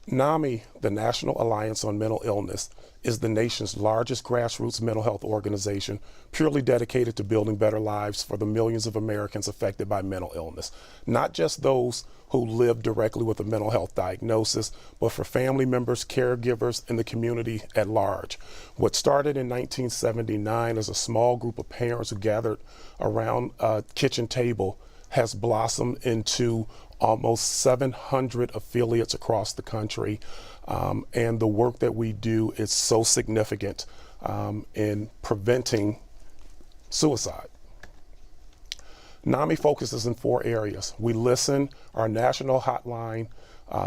S3: NAMI, the National Alliance on Mental Illness, is the nation's largest grassroots mental health organization, purely dedicated to building better lives for the millions of Americans affected by mental illness. Not just those who live directly with a mental health diagnosis, but for family members, caregivers, and the community at large. What started in 1979 as a small group of parents who gathered around a kitchen table has blossomed into almost 700 affiliates across the country. And the work that we do is so significant in preventing suicide. NAMI focuses in 4 areas. We listen. Our national hotline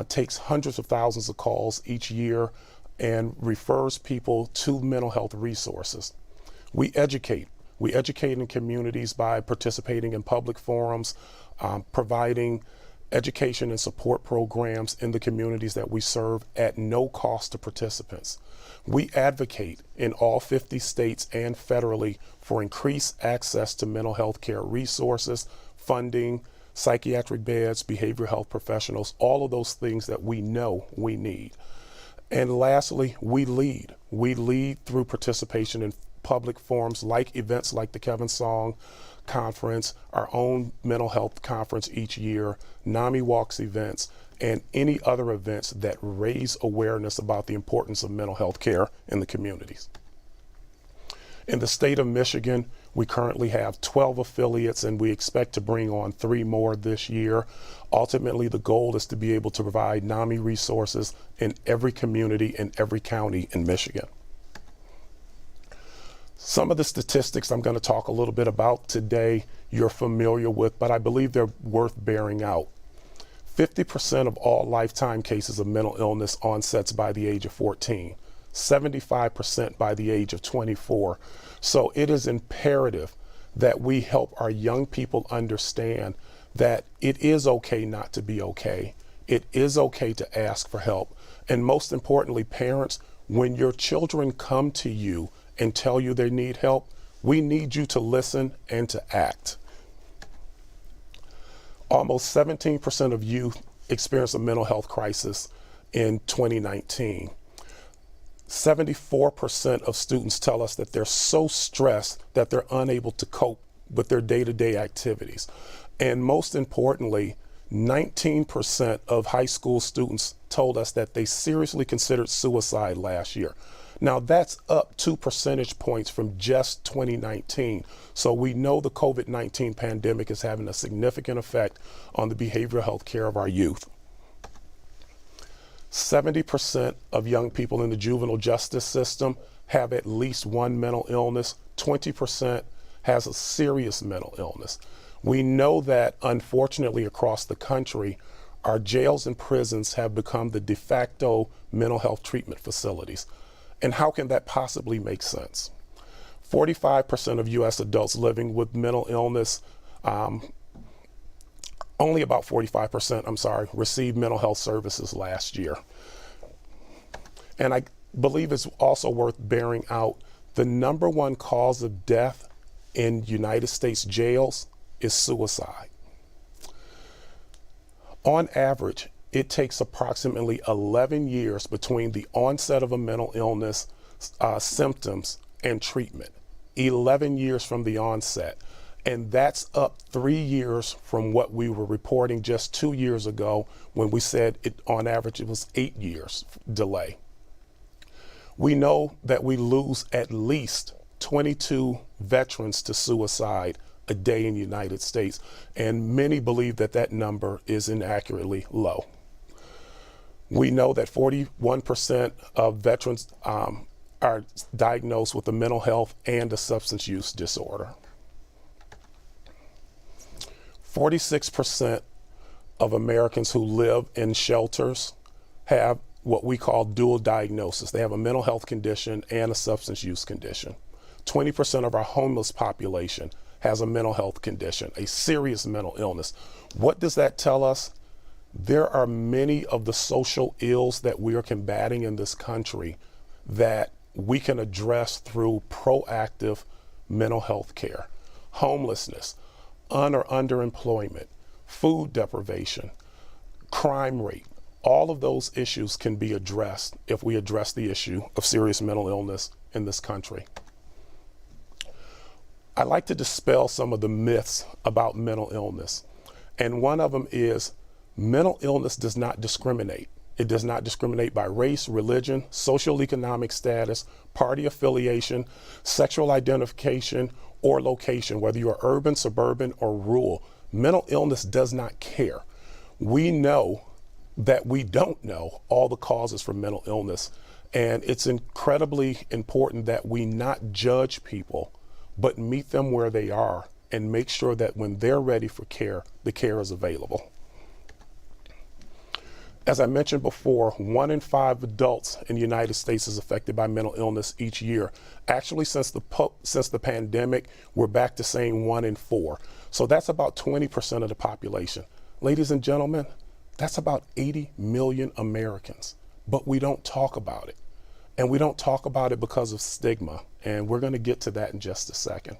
S3: takes hundreds of thousands of calls each year and refers people to mental health resources. We educate. We educate in communities by participating in public forums, providing education and support programs in the communities that we serve at no cost to participants. We advocate in all 50 states and federally for increased access to mental health care resources, funding, psychiatric beds, behavioral health professionals, all of those things that we know we need. And lastly, we lead. We lead through participation in public forums like events like the Kevin Song Conference, our own mental health conference each year, NAMI Walks events, and any other events that raise awareness about the importance of mental health care in the communities. In the state of Michigan, we currently have 12 affiliates and we expect to bring on 3 more this year. Ultimately, the goal is to be able to provide NAMI resources in every community in every county in Michigan. Some of the statistics I'm going to talk a little bit about today you're familiar with, but I believe they're worth bearing out. 50% of all lifetime cases of mental illness onsets by the age of 14, 75% by the age of 24. So it is imperative that we help our young people understand that it is okay not to be okay. It is okay to ask for help. And most importantly, parents, when your children come to you and tell you they need help, we need you to listen and to act. Almost 17% of youth experienced a mental health crisis in 2019. 74% of students tell us that they're so stressed that they're unable to cope with their day-to-day activities. And most importantly, 19% of high school students told us that they seriously considered suicide last year. Now that's up 2 percentage points from just 2019. So we know the COVID-19 pandemic is having a significant effect on the behavioral health care of our youth. 70% of young people in the juvenile justice system have at least one mental illness. 20% has a serious mental illness. We know that unfortunately across the country, our jails and prisons have become the de facto mental health treatment facilities. And how can that possibly make sense? 45% of US adults living with mental illness, only about 45%, received mental health services last year. And I believe it's also worth bearing out the #1 cause of death in United States jails is suicide. On average, it takes approximately 11 years between the onset of a mental illness symptoms and treatment. 11 years from the onset. And that's up 3 years from what we were reporting just 2 years ago when we said on average it was 8 years delay. We know that we lose at least 22 veterans to suicide a day in the United States, and many believe that that number is inaccurately low. We know that 41% of veterans are diagnosed with a mental health and a substance use disorder. 46% of Americans who live in shelters have what we call dual diagnosis. They have a mental health condition and a substance use condition. 20% of our homeless population has a mental health condition, a serious mental illness. What does that tell us? There are many of the social ills that we are combating in this country that we can address through proactive mental health care. Homelessness, or underemployment, food deprivation, crime rate, all of those issues can be addressed if we address the issue of serious mental illness in this country. I like to dispel some of the myths about mental illness. And one of them is mental illness does not discriminate. It does not discriminate by race, religion, social economic status, party affiliation, sexual identification, or location, whether you are urban, suburban, or rural. Mental illness does not care. We know that we don't know all the causes for mental illness, and it's incredibly important that we not judge people, but meet them where they are and make sure that when they're ready for care, the care is available. As I mentioned before, 1 in 5 adults in the United States is affected by mental illness each year. Actually, since the pandemic, we're back to saying 1 in 4. So that's about 20% of the population. Ladies and gentlemen, that's about 80 million Americans, but we don't talk about it. And we don't talk about it because of stigma, and we're going to get to that in just a second.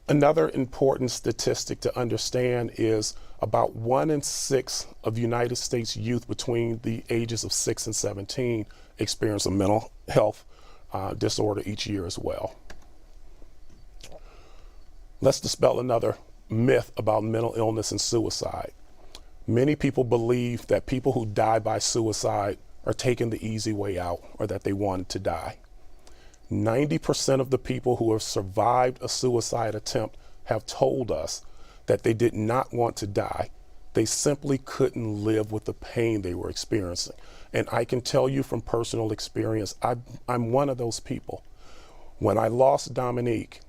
S3: Another important statistic to understand is about 1 in 6 of United States youth between the ages of 6 and 17 experience a mental health disorder each year as well. Let's dispel another myth about mental illness and suicide. Many people believe that people who die by suicide are taking the easy way out, or that they wanted to die. 90% of the people who have survived a suicide attempt have told us that they did not want to die. They simply couldn't live with the pain they were experiencing. And I can tell you from personal experience, I'm one of those people. When I lost Dominique,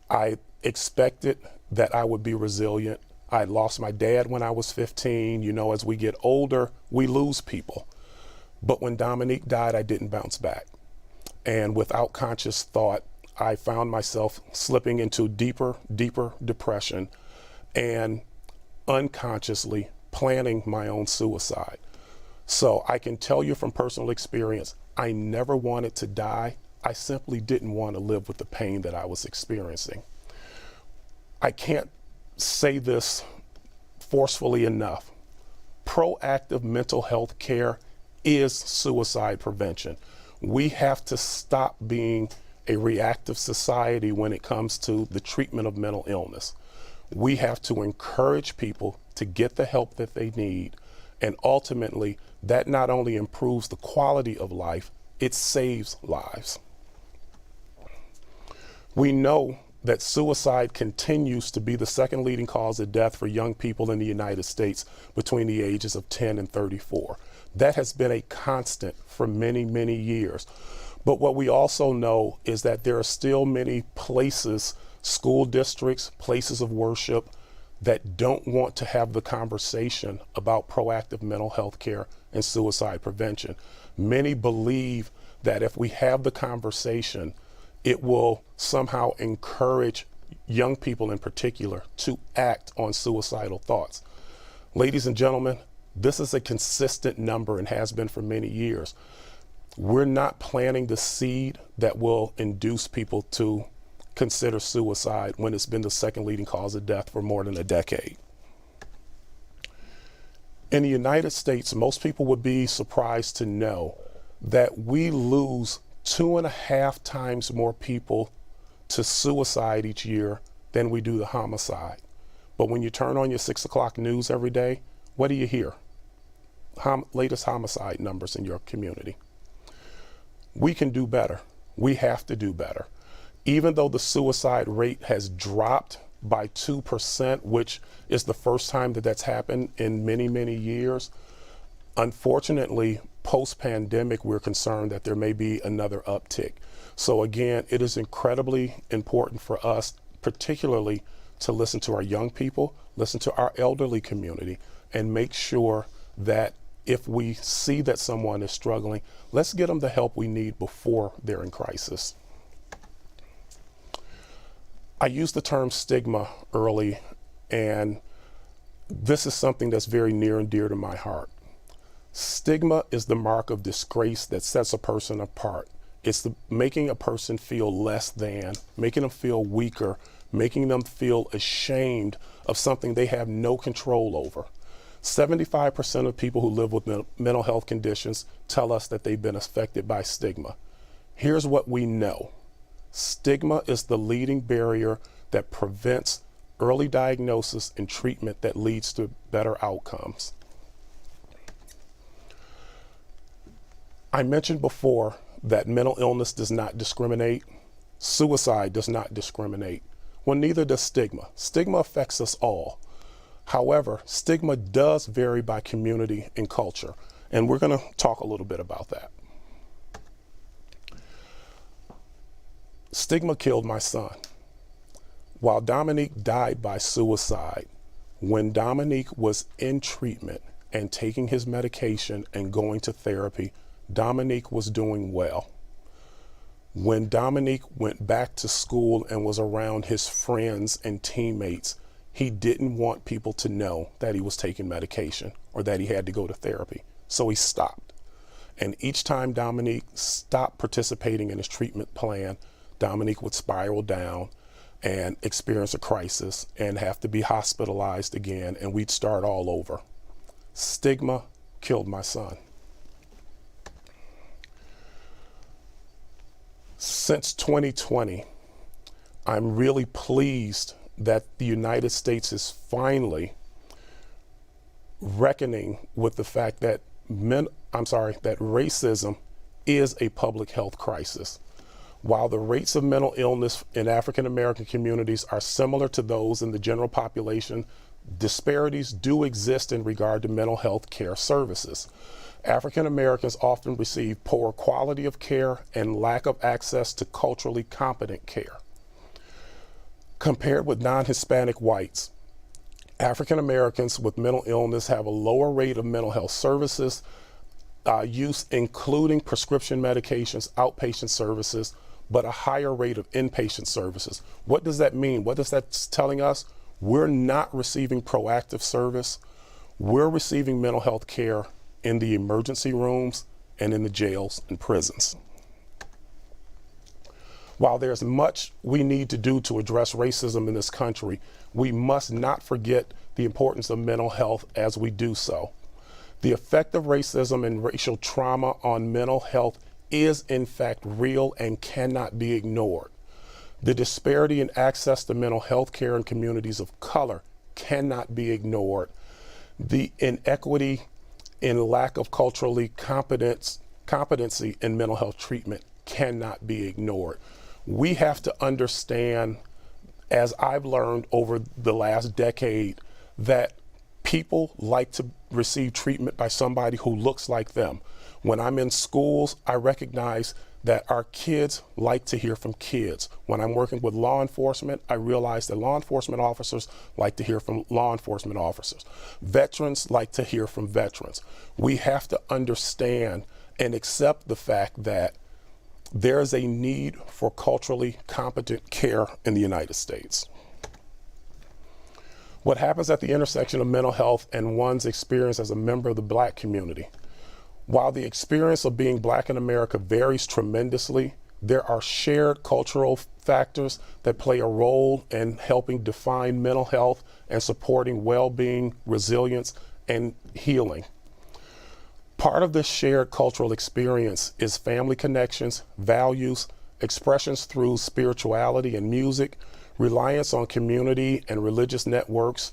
S3: I expected that I would be resilient. I lost my dad when I was 15. You know, as we get older, we lose people. But when Dominique died, I didn't bounce back. And without conscious thought, I found myself slipping into deeper depression and unconsciously planning my own suicide. So I can tell you from personal experience, I never wanted to die. I simply didn't want to live with the pain that I was experiencing. I can't say this forcefully enough. Proactive mental health care is suicide prevention. We have to stop being a reactive society when it comes to the treatment of mental illness. We have to encourage people to get the help that they need. And ultimately, that not only improves the quality of life, it saves lives. We know that suicide continues to be the second leading cause of death for young people in the United States between the ages of 10 and 34. That has been a constant for many, many years. But what we also know is that there are still many places, school districts, places of worship, that don't want to have the conversation about proactive mental health care and suicide prevention. Many believe that if we have the conversation, it will somehow encourage young people in particular to act on suicidal thoughts. Ladies and gentlemen, this is a consistent number and has been for many years. We're not planting the seed that will induce people to consider suicide when it's been the second leading cause of death for more than a decade. In the United States, most people would be surprised to know that we lose 2.5 times more people to suicide each year than we do the homicide. But when you turn on your 6 o'clock news every day, what do you hear? Latest homicide numbers in your community. We can do better. We have to do better. Even though the suicide rate has dropped by 2%, which is the first time that that's happened in many, many years, unfortunately, post-pandemic, we're concerned that there may be another uptick. So again, it is incredibly important for us, particularly to listen to our young people, listen to our elderly community, and make sure that if we see that someone is struggling, let's get them the help we need before they're in crisis. I used the term stigma early, and this is something that's very near and dear to my heart. Stigma is the mark of disgrace that sets a person apart. It's making a person feel less than, making them feel weaker, making them feel ashamed of something they have no control over. 75% of people who live with mental health conditions tell us that they've been affected by stigma. Here's what we know. Stigma is the leading barrier that prevents early diagnosis and treatment that leads to better outcomes. I mentioned before that mental illness does not discriminate. Suicide does not discriminate. Well, neither does stigma. Stigma affects us all. However, stigma does vary by community and culture, and we're going to talk a little bit about that. Stigma killed my son. While Dominique died by suicide, when Dominique was in treatment and taking his medication and going to therapy, Dominique was doing well. When Dominique went back to school and was around his friends and teammates, he didn't want people to know that he was taking medication or that he had to go to therapy. So he stopped. And each time Dominique stopped participating in his treatment plan, Dominique would spiral down and experience a crisis and have to be hospitalized again, and we'd start all over. Stigma killed my son. Since 2020, I'm really pleased that the United States is finally reckoning with the fact that that racism is a public health crisis. While the rates of mental illness in African American communities are similar to those in the general population, disparities do exist in regard to mental health care services. African Americans often receive poor quality of care and lack of access to culturally competent care. Compared with non-Hispanic whites, African Americans with mental illness have a lower rate of mental health services use, including prescription medications, outpatient services, but a higher rate of inpatient services. What does that mean? What is that telling us? We're not receiving proactive service. We're receiving mental health care in the emergency rooms and in the jails and prisons. While there's much we need to do to address racism in this country, we must not forget the importance of mental health as we do so. The effect of racism and racial trauma on mental health is in fact real and cannot be ignored. The disparity in access to mental health care in communities of color cannot be ignored. The inequity in lack of culturally competency in mental health treatment cannot be ignored. We have to understand, as I've learned over the last decade, that people like to receive treatment by somebody who looks like them. When I'm in schools, I recognize that our kids like to hear from kids. When I'm working with law enforcement, I realize that law enforcement officers like to hear from law enforcement officers. Veterans like to hear from veterans. We have to understand and accept the fact that there is a need for culturally competent care in the United States. What happens at the intersection of mental health and one's experience as a member of the Black community? While the experience of being Black in America varies tremendously, there are shared cultural factors that play a role in helping define mental health and supporting well-being, resilience, and healing. Part of this shared cultural experience is family connections, values, expressions through spirituality and music, reliance on community and religious networks.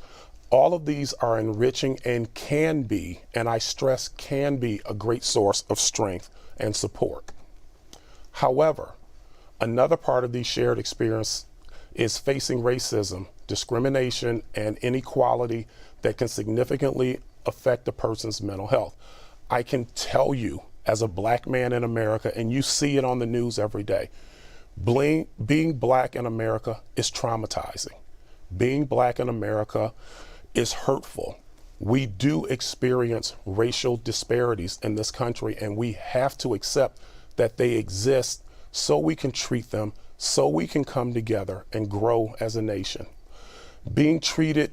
S3: All of these are enriching and can be, and I stress can be, a great source of strength and support. However, another part of these shared experience is facing racism, discrimination, and inequality that can significantly affect a person's mental health. I can tell you, as a Black man in America, and you see it on the news every day, being Black in America is traumatizing. Being Black in America is hurtful. We do experience racial disparities in this country, and we have to accept that they exist so we can treat them, so we can come together and grow as a nation. Being treated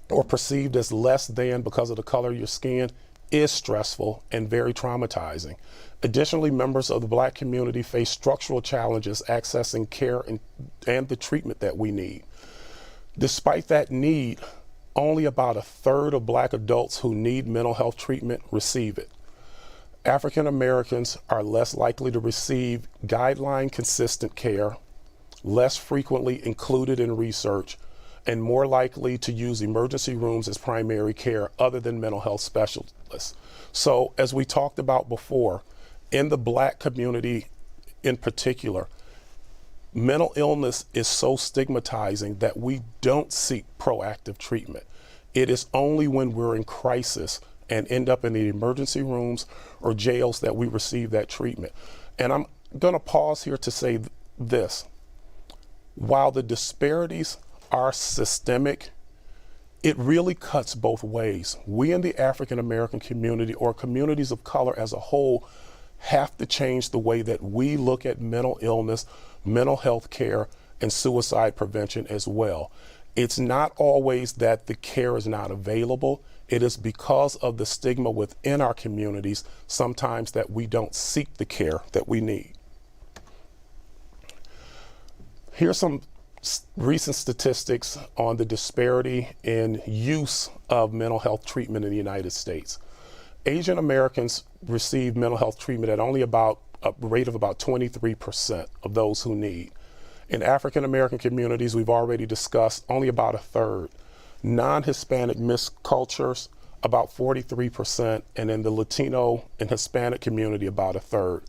S3: or perceived as less than because of the color of your skin is stressful and very traumatizing. Additionally, members of the Black community face structural challenges accessing care and the treatment that we need. Despite that need, only about a third of Black adults who need mental health treatment receive it. African Americans are less likely to receive guideline consistent care, less frequently included in research, and more likely to use emergency rooms as primary care other than mental health specialists. So, as we talked about before, in the Black community in particular, mental illness is so stigmatizing that we don't seek proactive treatment. It is only when we're in crisis and end up in the emergency rooms or jails that we receive that treatment. And I'm going to pause here to say this. While the disparities are systemic, it really cuts both ways. We in the African American community, or communities of color as a whole, have to change the way that we look at mental illness, mental health care, and suicide prevention as well. It's not always that the care is not available. It is because of the stigma within our communities sometimes that we don't seek the care that we need. Here's some recent statistics on the disparity in use of mental health treatment in the United States. Asian Americans receive mental health treatment at only about a rate of about 23% of those who need. In African American communities, we've already discussed, only about a third. Non-Hispanic mixed cultures, about 43%, and in the Latino and Hispanic community, about a third.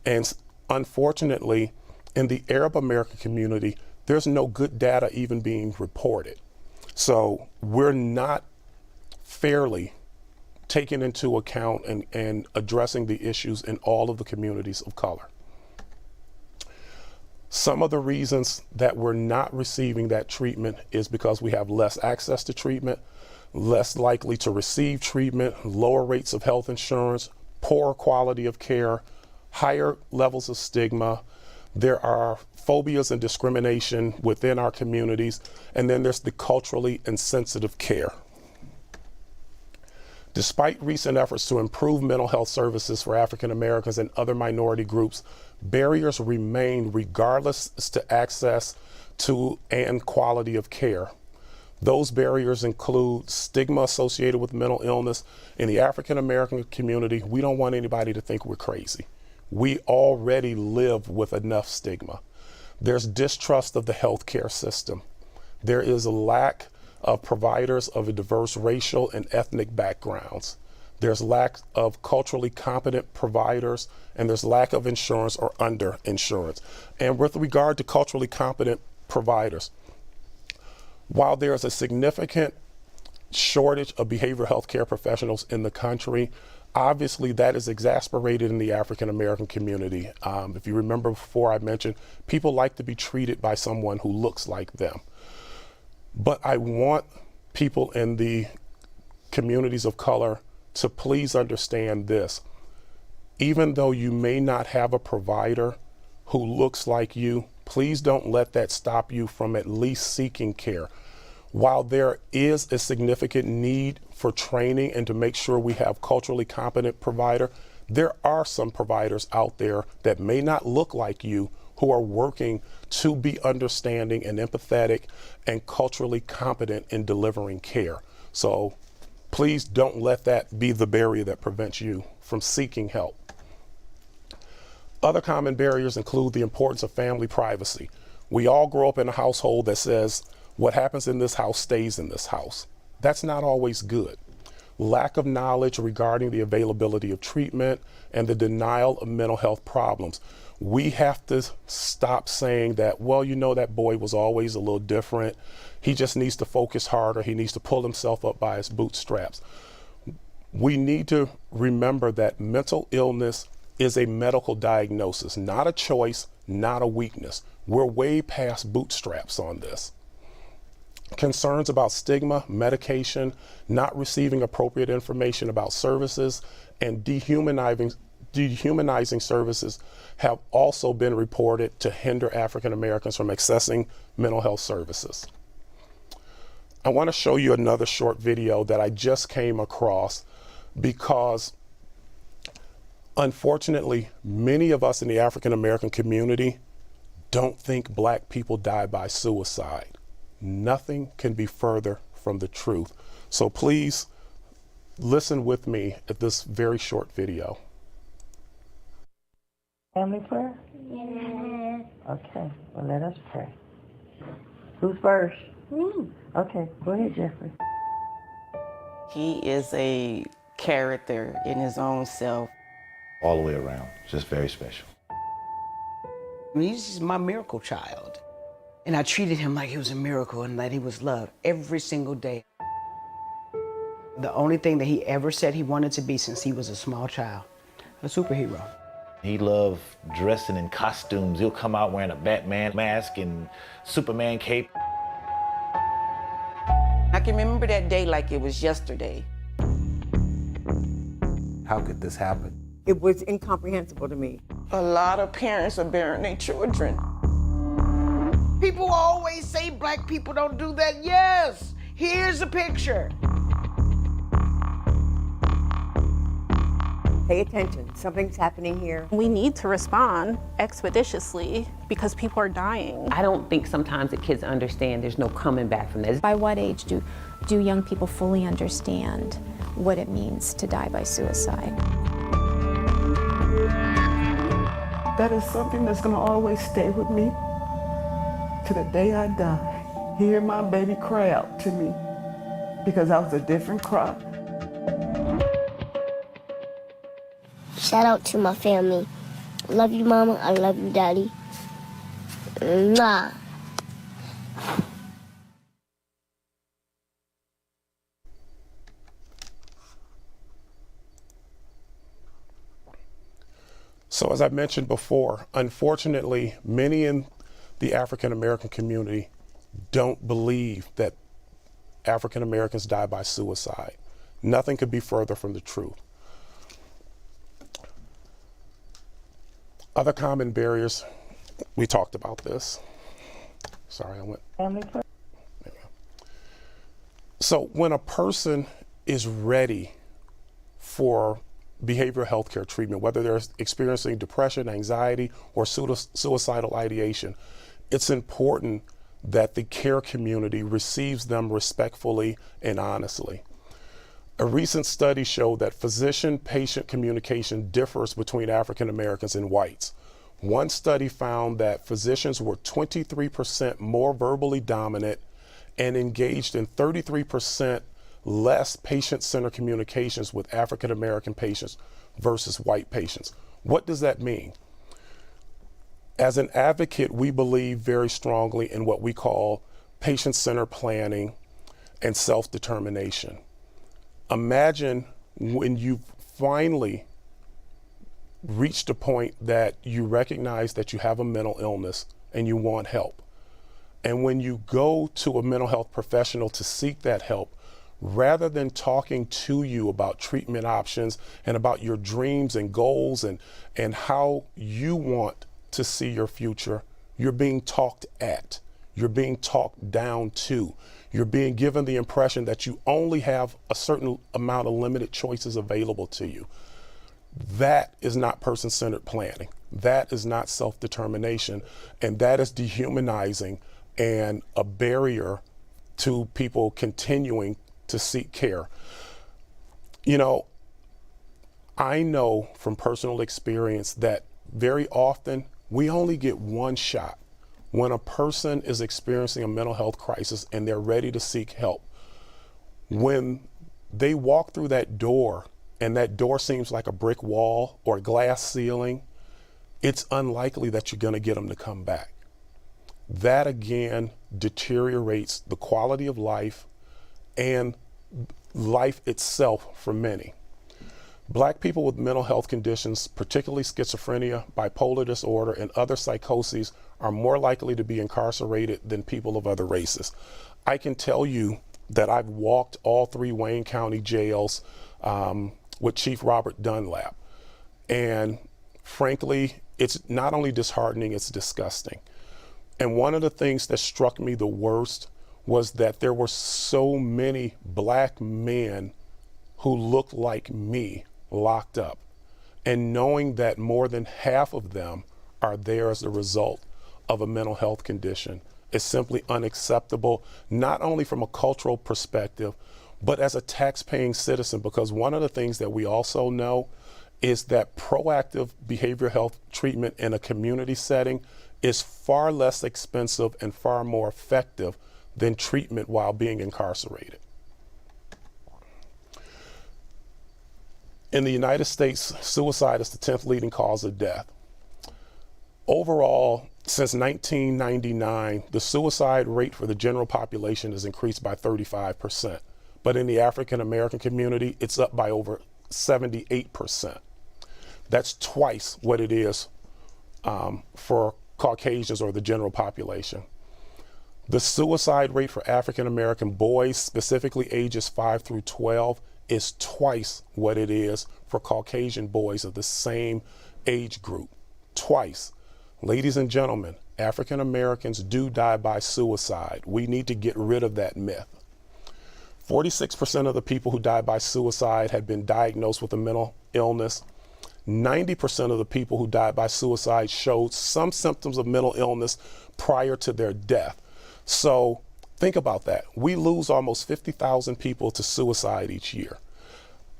S3: And unfortunately, in the Arab American community, there's no good data even being reported. So we're not fairly taking into account and addressing the issues in all of the communities of color. Some of the reasons that we're not receiving that treatment is because we have less access to treatment, less likely to receive treatment, lower rates of health insurance, poor quality of care, higher levels of stigma. There are phobias and discrimination within our communities, and then there's the culturally insensitive care. Despite recent efforts to improve mental health services for African Americans and other minority groups, barriers remain regardless to access to and quality of care. Those barriers include stigma associated with mental illness. In the African American community, we don't want anybody to think we're crazy. We already live with enough stigma. There's distrust of the healthcare system. There is a lack of providers of a diverse racial and ethnic backgrounds. There's lack of culturally competent providers, and there's lack of insurance or underinsurance. And with regard to culturally competent providers, while there's a significant shortage of behavioral health care professionals in the country, obviously that is exacerbated in the African American community. If you remember before, I mentioned people like to be treated by someone who looks like them. But I want people in the communities of color to please understand this. Even though you may not have a provider who looks like you, please don't let that stop you from at least seeking care. While there is a significant need for training and to make sure we have culturally competent provider, there are some providers out there that may not look like you who are working to be understanding and empathetic and culturally competent in delivering care. So please don't let that be the barrier that prevents you from seeking help. Other common barriers include the importance of family privacy. We all grow up in a household that says, what happens in this house stays in this house. That's not always good. Lack of knowledge regarding the availability of treatment and the denial of mental health problems. We have to stop saying that, well, you know, that boy was always a little different. He just needs to focus harder. He needs to pull himself up by his bootstraps. We need to remember that mental illness is a medical diagnosis, not a choice, not a weakness. We're way past bootstraps on this. Concerns about stigma, medication, not receiving appropriate information about services, and dehumanizing services have also been reported to hinder African Americans from accessing mental health services. I want to show you another short video that I just came across because unfortunately, many of us in the African American community don't think Black people die by suicide. Nothing can be further from the truth. So please listen with me at this very short video.
S7: Family prayer? Yeah. Okay, well, let us pray. Who's first? Me. Okay, go ahead, Jeffrey.
S8: He is a character in his own self.
S9: All the way around, just very special. He's just my miracle child. And I treated him like he was a miracle and that he was loved every single day. The only thing that he ever said he wanted to be since he was a small child, a superhero.
S10: He loved dressing in costumes. He'll come out wearing a Batman mask and Superman cape.
S8: I can remember that day like it was yesterday.
S10: How could this happen?
S7: It was incomprehensible to me.
S8: A lot of parents are burying their children.
S9: People always say black people don't do that. Yes, here's a picture.
S7: Pay attention, something's happening here.
S11: We need to respond expeditiously because people are dying.
S12: I don't think sometimes the kids understand there's no coming back from this.
S13: By what age do young people fully understand what it means to die by suicide?
S9: That is something that's gonna always stay with me to the day I die. Hear my baby cry out to me because I was a different cry.
S14: Shout out to my family. Love you, Mama. I love you, Daddy. Mwah.
S3: So as I mentioned before, unfortunately, many in the African American community don't believe that African Americans die by suicide. Nothing could be further from the truth. Other common barriers, we talked about this. Sorry, I went. So when a person is ready for behavioral health care treatment, whether they're experiencing depression, anxiety, or suicidal ideation, it's important that the care community receives them respectfully and honestly. A recent study showed that physician-patient communication differs between African Americans and whites. One study found that physicians were 23% more verbally dominant and engaged in 33% less patient-centered communications with African American patients versus white patients. What does that mean? As an advocate, we believe very strongly in what we call patient-centered planning and self-determination. Imagine when you finally reached a point that you recognize that you have a mental illness and you want help. And when you go to a mental health professional to seek that help, rather than talking to you about treatment options and about your dreams and goals and how you want to see your future, you're being talked at. You're being talked down to. You're being given the impression that you only have a certain amount of limited choices available to you. That is not person-centered planning. That is not self-determination. And that is dehumanizing and a barrier to people continuing to seek care. You know, I know from personal experience that very often we only get one shot when a person is experiencing a mental health crisis and they're ready to seek help. When they walk through that door and that door seems like a brick wall or a glass ceiling, it's unlikely that you're going to get them to come back. That again deteriorates the quality of life and life itself for many. Black people with mental health conditions, particularly schizophrenia, bipolar disorder, and other psychoses, are more likely to be incarcerated than people of other races. I can tell you that I've walked all 3 Wayne County jails with Chief Robert Dunlap. And frankly, it's not only disheartening, it's disgusting. And one of the things that struck me the worst was that there were so many black men who looked like me locked up. And knowing that more than half of them are there as a result of a mental health condition is simply unacceptable, not only from a cultural perspective, but as a tax-paying citizen, because one of the things that we also know is that proactive behavioral health treatment in a community setting is far less expensive and far more effective than treatment while being incarcerated. In the United States, suicide is the 10th leading cause of death. Overall, since 1999, the suicide rate for the general population has increased by 35%. But in the African American community, it's up by over 78%. That's twice what it is for Caucasians or the general population. The suicide rate for African American boys, specifically ages 5 through 12, is twice what it is for Caucasian boys of the same age group. Twice. Ladies and gentlemen, African Americans do die by suicide. We need to get rid of that myth. 46% of the people who die by suicide had been diagnosed with a mental illness. 90% of the people who died by suicide showed some symptoms of mental illness prior to their death. So think about that. We lose almost 50,000 people to suicide each year.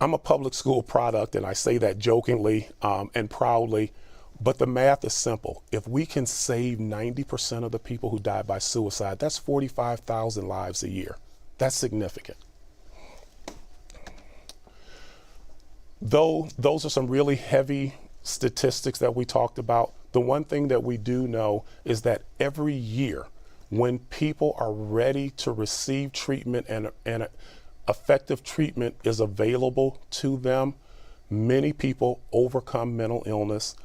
S3: I'm a public school product, and I say that jokingly and proudly, but the math is simple. If we can save 90% of the people who die by suicide, that's 45,000 lives a year. That's significant. Though those are some really heavy statistics that we talked about, the one thing that we do know is that every year when people are ready to receive treatment and effective treatment is available to them, many people overcome mental illness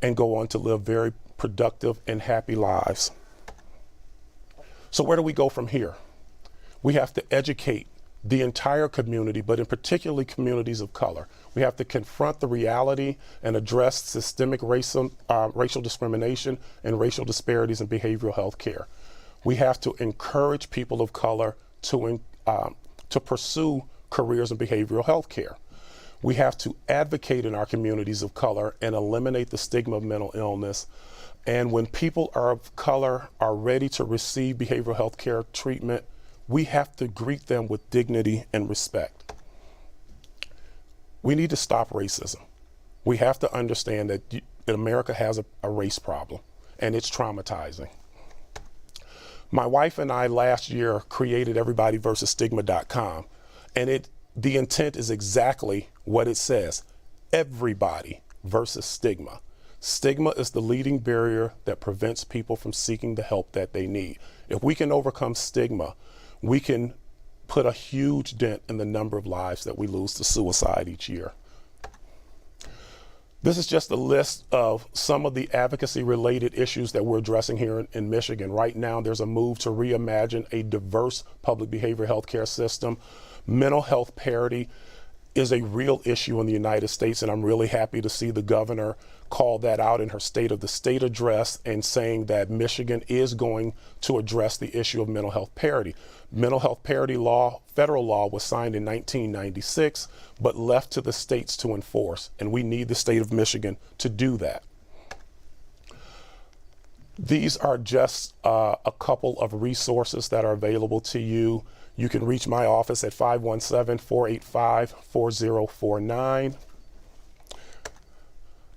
S3: and go on to live very productive and happy lives. So where do we go from here? We have to educate the entire community, but in particularly communities of color. We have to confront the reality and address systemic racial discrimination and racial disparities in behavioral health care. We have to encourage people of color to pursue careers in behavioral health care. We have to advocate in our communities of color and eliminate the stigma of mental illness. And when people of color are ready to receive behavioral health care treatment, we have to greet them with dignity and respect. We need to stop racism. We have to understand that America has a race problem, and it's traumatizing. My wife and I last year created everybodyversesstigma.com, and the intent is exactly what it says: everybody versus stigma. Stigma is the leading barrier that prevents people from seeking the help that they need. If we can overcome stigma, we can put a huge dent in the number of lives that we lose to suicide each year. This is just a list of some of the advocacy-related issues that we're addressing here in Michigan. Right now, there's a move to reimagine a diverse public behavioral health care system. Mental health parity is a real issue in the United States, and I'm really happy to see the governor call that out in her State of the State address and saying that Michigan is going to address the issue of mental health parity. Mental health parity law, federal law, was signed in 1996, but left to the states to enforce, and we need the state of Michigan to do that. These are just a couple of resources that are available to you. You can reach my office at 517-485-4049.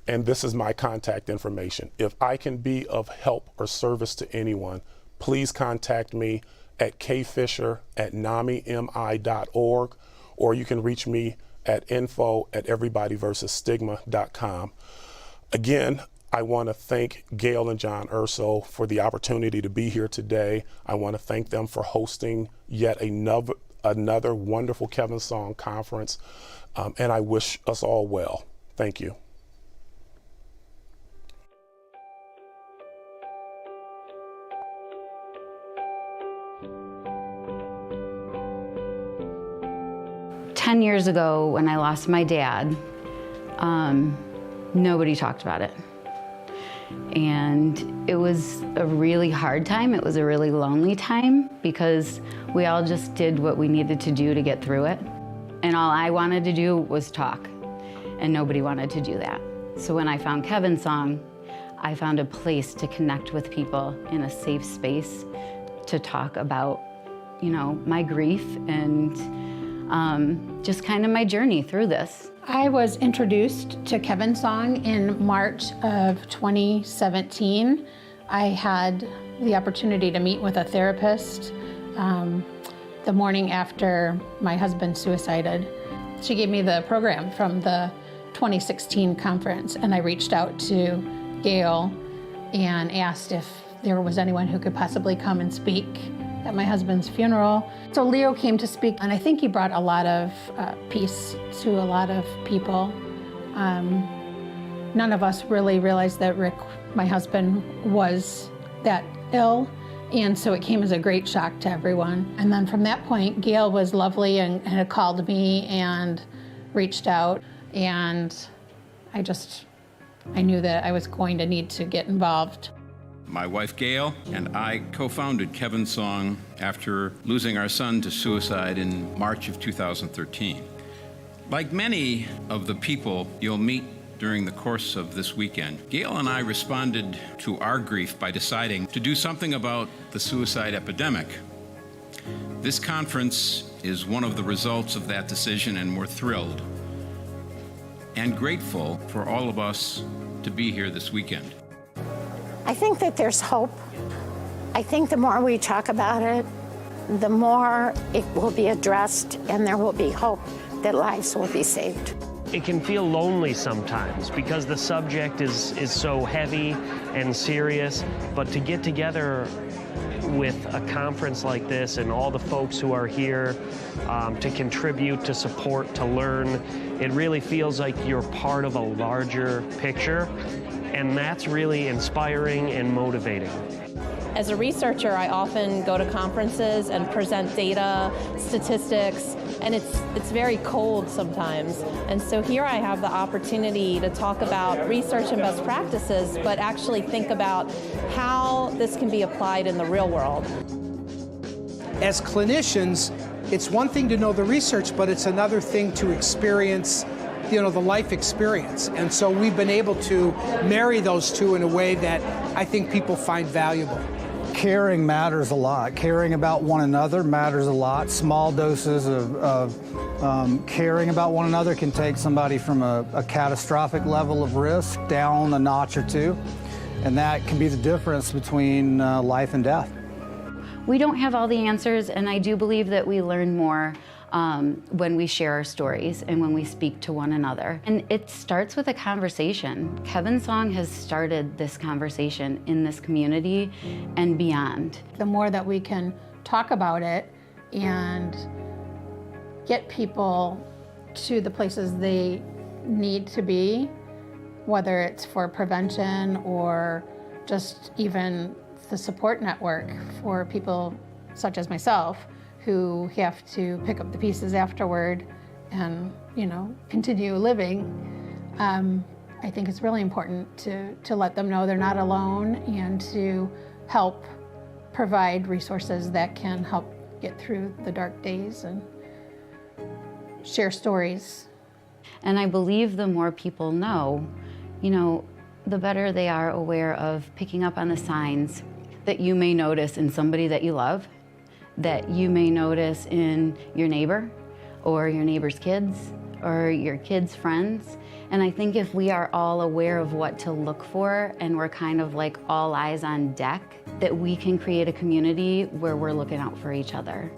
S3: And this is my contact information. If I can be of help or service to anyone, please contact me at kfisher@nami.org, or you can reach me at info@everybodyversesstigma.com. Again, I want to thank Gail and John Urso for the opportunity to be here today. I want to thank them for hosting yet another wonderful Kevin Song conference, and I wish us all well. Thank you.
S15: Ten years ago, when I lost my dad, nobody talked about it. And it was a really hard time. It was a really lonely time because we all just did what we needed to do to get through it. And all I wanted to do was talk, and nobody wanted to do that. So when I found Kevin's Song, I found a place to connect with people in a safe space to talk about, my grief and just kind of my journey through this.
S16: I was introduced to Kevin's Song in March of 2017. I had the opportunity to meet with a therapist the morning after my husband suicided. She gave me the program from the 2016 conference, and I reached out to Gail and asked if there was anyone who could possibly come and speak at my husband's funeral. So Leo came to speak, and I think he brought a lot of peace to a lot of people. None of us really realized that Rick, my husband, was that ill, and so it came as a great shock to everyone. And then from that point, Gail was lovely and had called me and reached out, and I knew that I was going to need to get involved.
S17: My wife Gail and I co-founded Kevin's Song after losing our son to suicide in March of 2013. Like many of the people you'll meet during the course of this weekend, Gail and I responded to our grief by deciding to do something about the suicide epidemic. This conference is one of the results of that decision, and we're thrilled and grateful for all of us to be here this weekend.
S1: I think that there's hope. I think the more we talk about it, the more it will be addressed, and there will be hope that lives will be saved.
S18: It can feel lonely sometimes because the subject is so heavy and serious, but to get together with a conference like this and all the folks who are here to contribute, to support, to learn, it really feels like you're part of a larger picture, and that's really inspiring and motivating.
S11: As a researcher, I often go to conferences and present data, statistics, and it's very cold sometimes. And so here I have the opportunity to talk about research and best practices, but actually think about how this can be applied in the real world.
S19: As clinicians, it's one thing to know the research, but it's another thing to experience the life experience. And so we've been able to marry those two in a way that I think people find valuable.
S20: Caring matters a lot. Caring about one another matters a lot. Small doses of caring about one another can take somebody from a catastrophic level of risk down a notch or two. And that can be the difference between life and death.
S15: We don't have all the answers, and I do believe that we learn more when we share our stories and when we speak to one another. And it starts with a conversation. Kevin's Song has started this conversation in this community and beyond.
S16: The more that we can talk about it and get people to the places they need to be, whether it's for prevention or just even the support network for people such as myself who have to pick up the pieces afterward and, continue living. I think it's really important to let them know they're not alone and to help provide resources that can help get through the dark days and share stories.
S15: And I believe the more people know, the better they are aware of picking up on the signs that you may notice in somebody that you love, that you may notice in your neighbor or your neighbor's kids or your kids' friends. And I think if we are all aware of what to look for and we're kind of like all eyes on deck, that we can create a community where we're looking out for each other.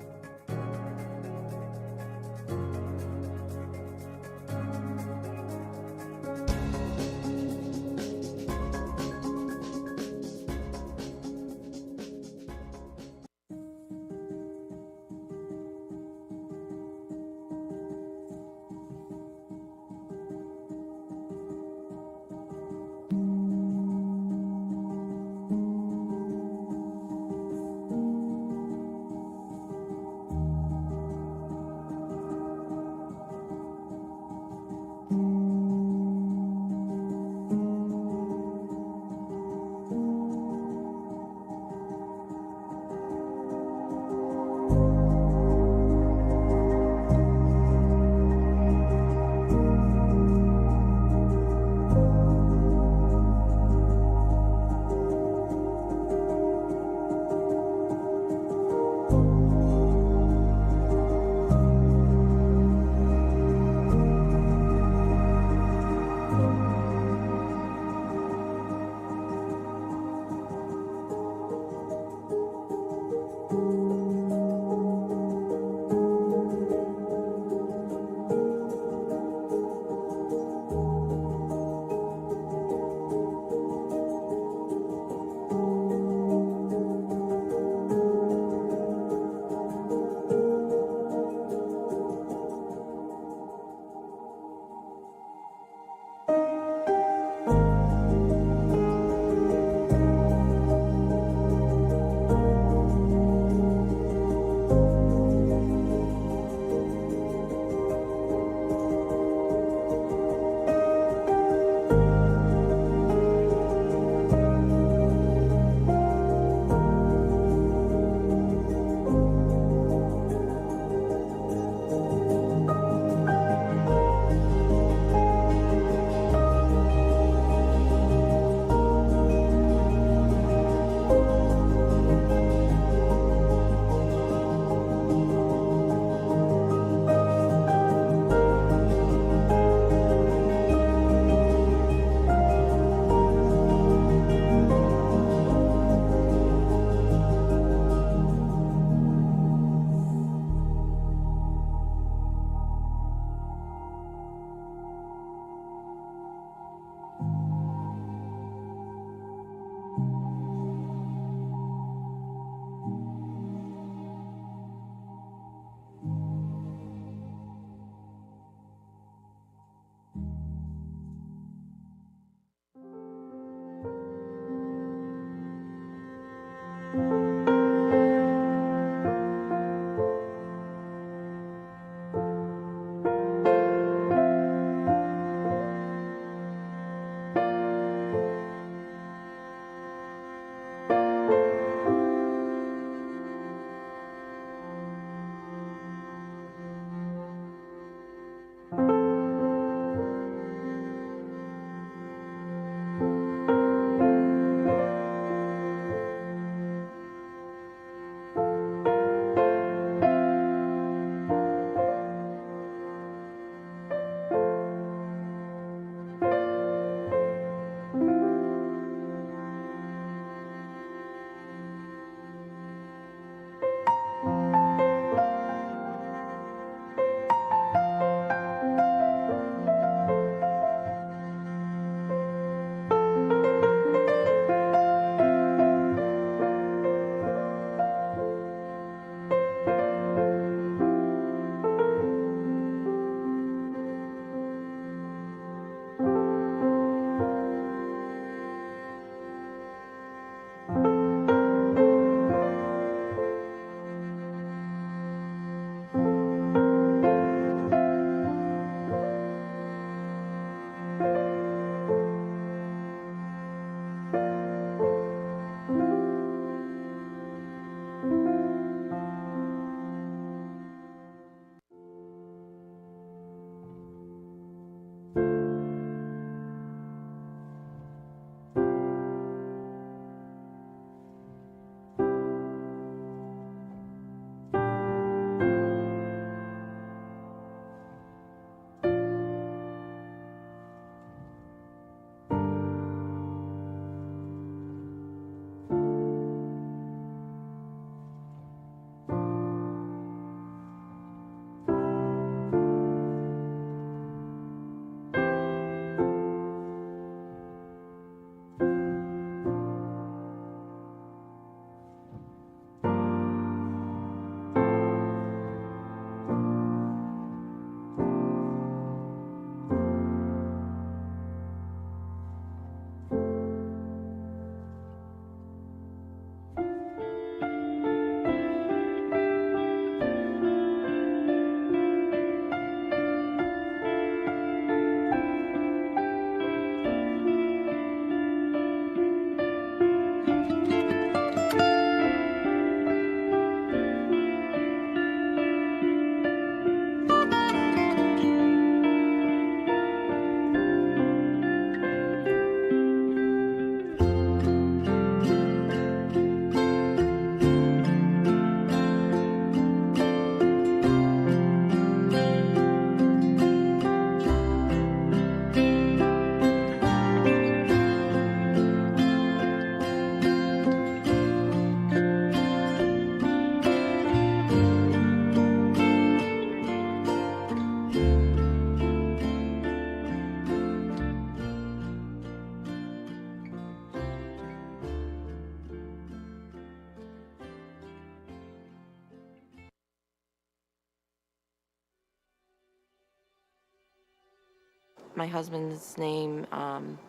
S21: My husband's name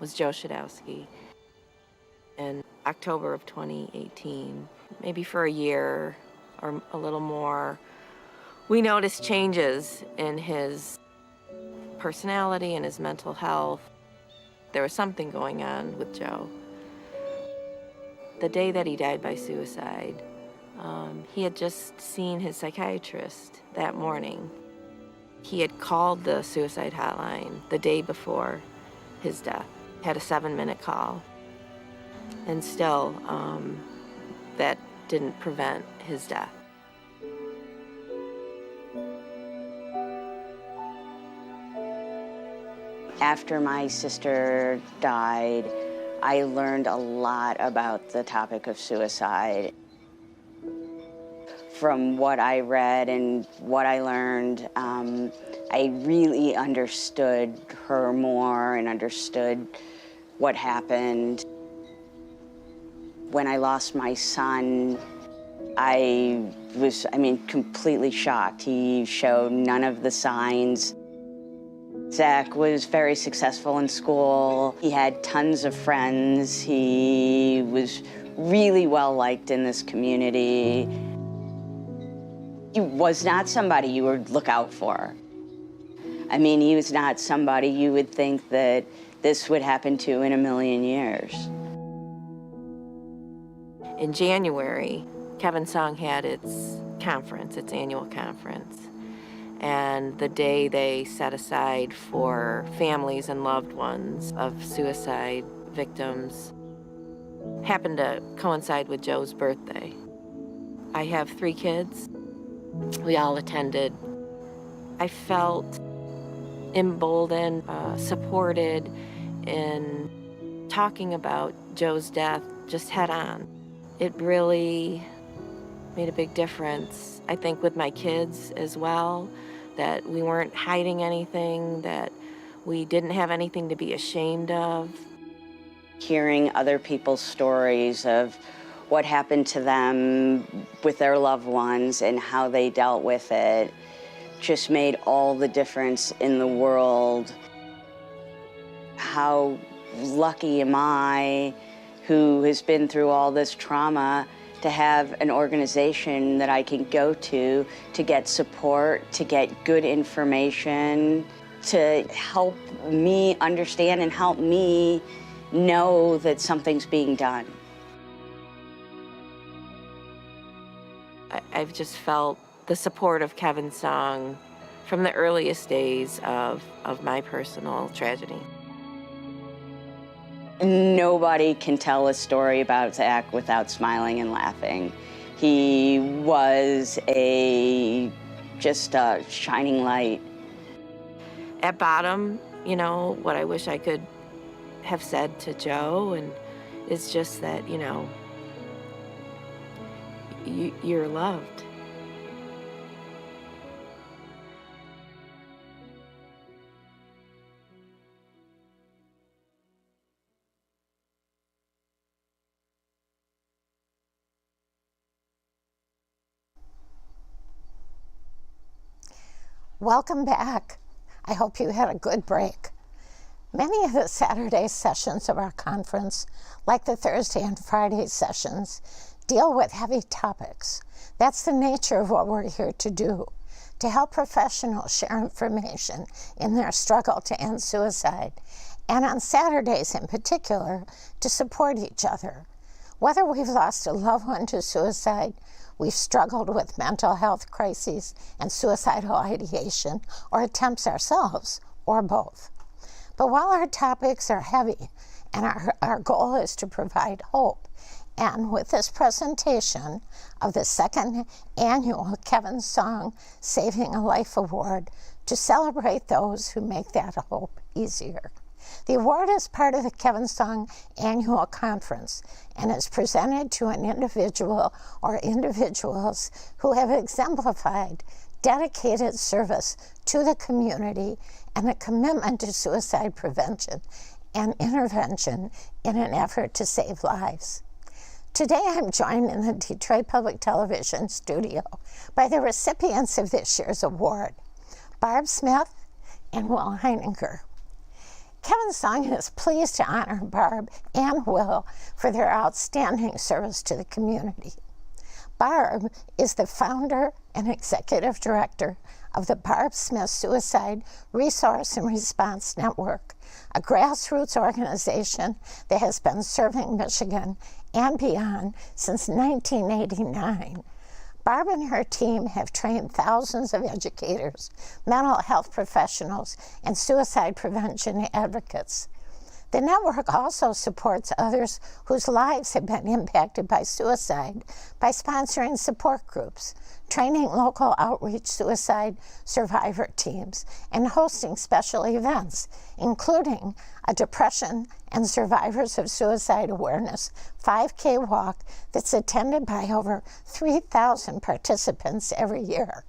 S21: was Joe Shadowski. In October of 2018, maybe for a year or a little more, we noticed changes in his personality and his mental health. There was something going on with Joe. The day that he died by suicide, he had just seen his psychiatrist that morning. He had called the suicide hotline the day before his death, had a 7-minute call. And still, that didn't prevent his death.
S22: After my sister died, I learned a lot about the topic of suicide. From what I read and what I learned, I really understood her more and understood what happened. When I lost my son, I was, completely shocked. He showed none of the signs. Zach was very successful in school. He had tons of friends. He was really well liked in this community. He was not somebody you would look out for. He was not somebody you would think that this would happen to in a million years.
S21: In January, Kevin Song had its conference, its annual conference. And the day they set aside for families and loved ones of suicide victims happened to coincide with Joe's birthday. I have 3 kids. We all attended. I felt emboldened, supported in talking about Joe's death just head on. It really made a big difference, I think, with my kids as well, that we weren't hiding anything, that we didn't have anything to be ashamed of.
S22: Hearing other people's stories of what happened to them with their loved ones and how they dealt with it just made all the difference in the world. How lucky am I, who has been through all this trauma, to have an organization that I can go to get support, to get good information, to help me understand and help me know that something's being done.
S21: I've just felt the support of Kevin Song from the earliest days of my personal tragedy.
S22: Nobody can tell a story about Zach without smiling and laughing. He was just a shining light.
S21: At bottom, what I wish I could have said to Joe, and it's just that, you're loved.
S1: Welcome back. I hope you had a good break. Many of the Saturday sessions of our conference, like the Thursday and Friday sessions, deal with heavy topics. That's the nature of what we're here to do, to help professionals share information in their struggle to end suicide, and on Saturdays in particular, to support each other. Whether we've lost a loved one to suicide, we've struggled with mental health crises and suicidal ideation, or attempts ourselves, or both. But while our topics are heavy, and our goal is to provide hope, and with this presentation of the 2nd annual Kevin Song Saving a Life Award to celebrate those who make that hope easier. The award is part of the Kevin Song Annual Conference and is presented to an individual or individuals who have exemplified dedicated service to the community and a commitment to suicide prevention and intervention in an effort to save lives. Today I'm joined in the Detroit Public Television studio by the recipients of this year's award, Barb Smith and Will Heininger. Kevin Song is pleased to honor Barb and Will for their outstanding service to the community. Barb is the founder and executive director of the Barb Smith Suicide Resource and Response Network, a grassroots organization that has been serving Michigan and beyond since 1989. Barb and her team have trained thousands of educators, mental health professionals, and suicide prevention advocates. The network also supports others whose lives have been impacted by suicide by sponsoring support groups, training local outreach suicide survivor teams, and hosting special events, including a Depression and Survivors of Suicide Awareness 5K walk that's attended by over 3,000 participants every year.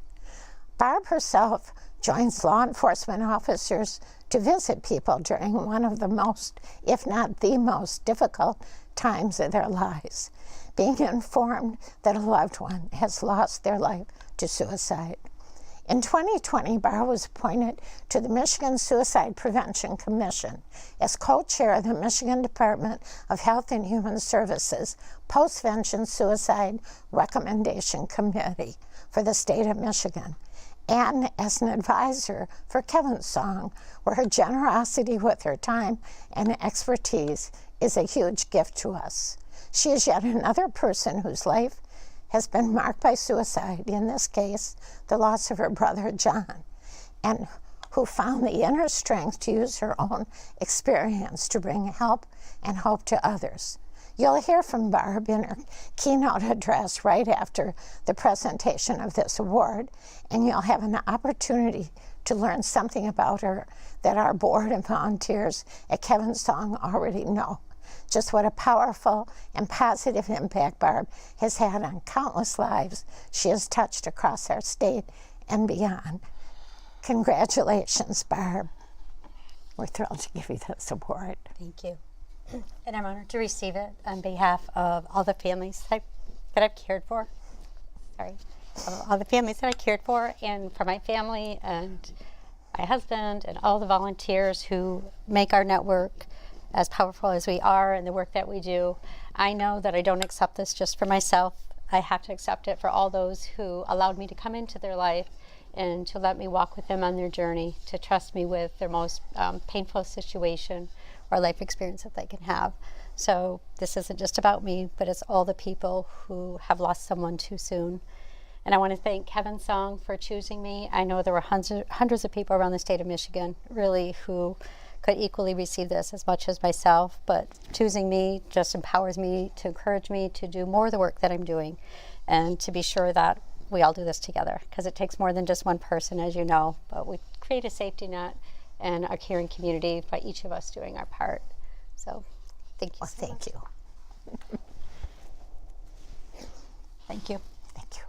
S1: Barb herself joins law enforcement officers to visit people during one of the most, if not the most, difficult times of their lives, being informed that a loved one has lost their life to suicide. In 2020, Barb was appointed to the Michigan Suicide Prevention Commission as co-chair of the Michigan Department of Health and Human Services Postvention Suicide Recommendation Committee for the state of Michigan, and as an advisor for Kevin Song, where her generosity with her time and expertise is a huge gift to us. She is yet another person whose life has been marked by suicide, in this case, the loss of her brother, John, and who found the inner strength to use her own experience to bring help and hope to others. You'll hear from Barb in her keynote address right after the presentation of this award, and you'll have an opportunity to learn something about her that our board and volunteers at Kevin Song already know. Just what a powerful and positive impact Barb has had on countless lives she has touched across our state and beyond. Congratulations, Barb. We're thrilled to give you this award.
S2: Thank you. And I'm honored to receive it on behalf of all the families that I've cared for. All the families that I cared for, and for my family and my husband and all the volunteers who make our network as powerful as we are and the work that we do. I know that I don't accept this just for myself. I have to accept it for all those who allowed me to come into their life and to let me walk with them on their journey, to trust me with their most painful situation or life experience that they can have. So this isn't just about me, but it's all the people who have lost someone too soon. And I want to thank Kevin Song for choosing me. I know there were hundreds of people around the state of Michigan, really, who could equally receive this as much as myself, but choosing me just empowers me to encourage me to do more of the work that I'm doing, and to be sure that we all do this together, because it takes more than just one person, as you know, but we create a safety net and a caring community by each of us doing our part. So thank you.
S1: Thank you.
S2: Thank you.
S1: Thank you.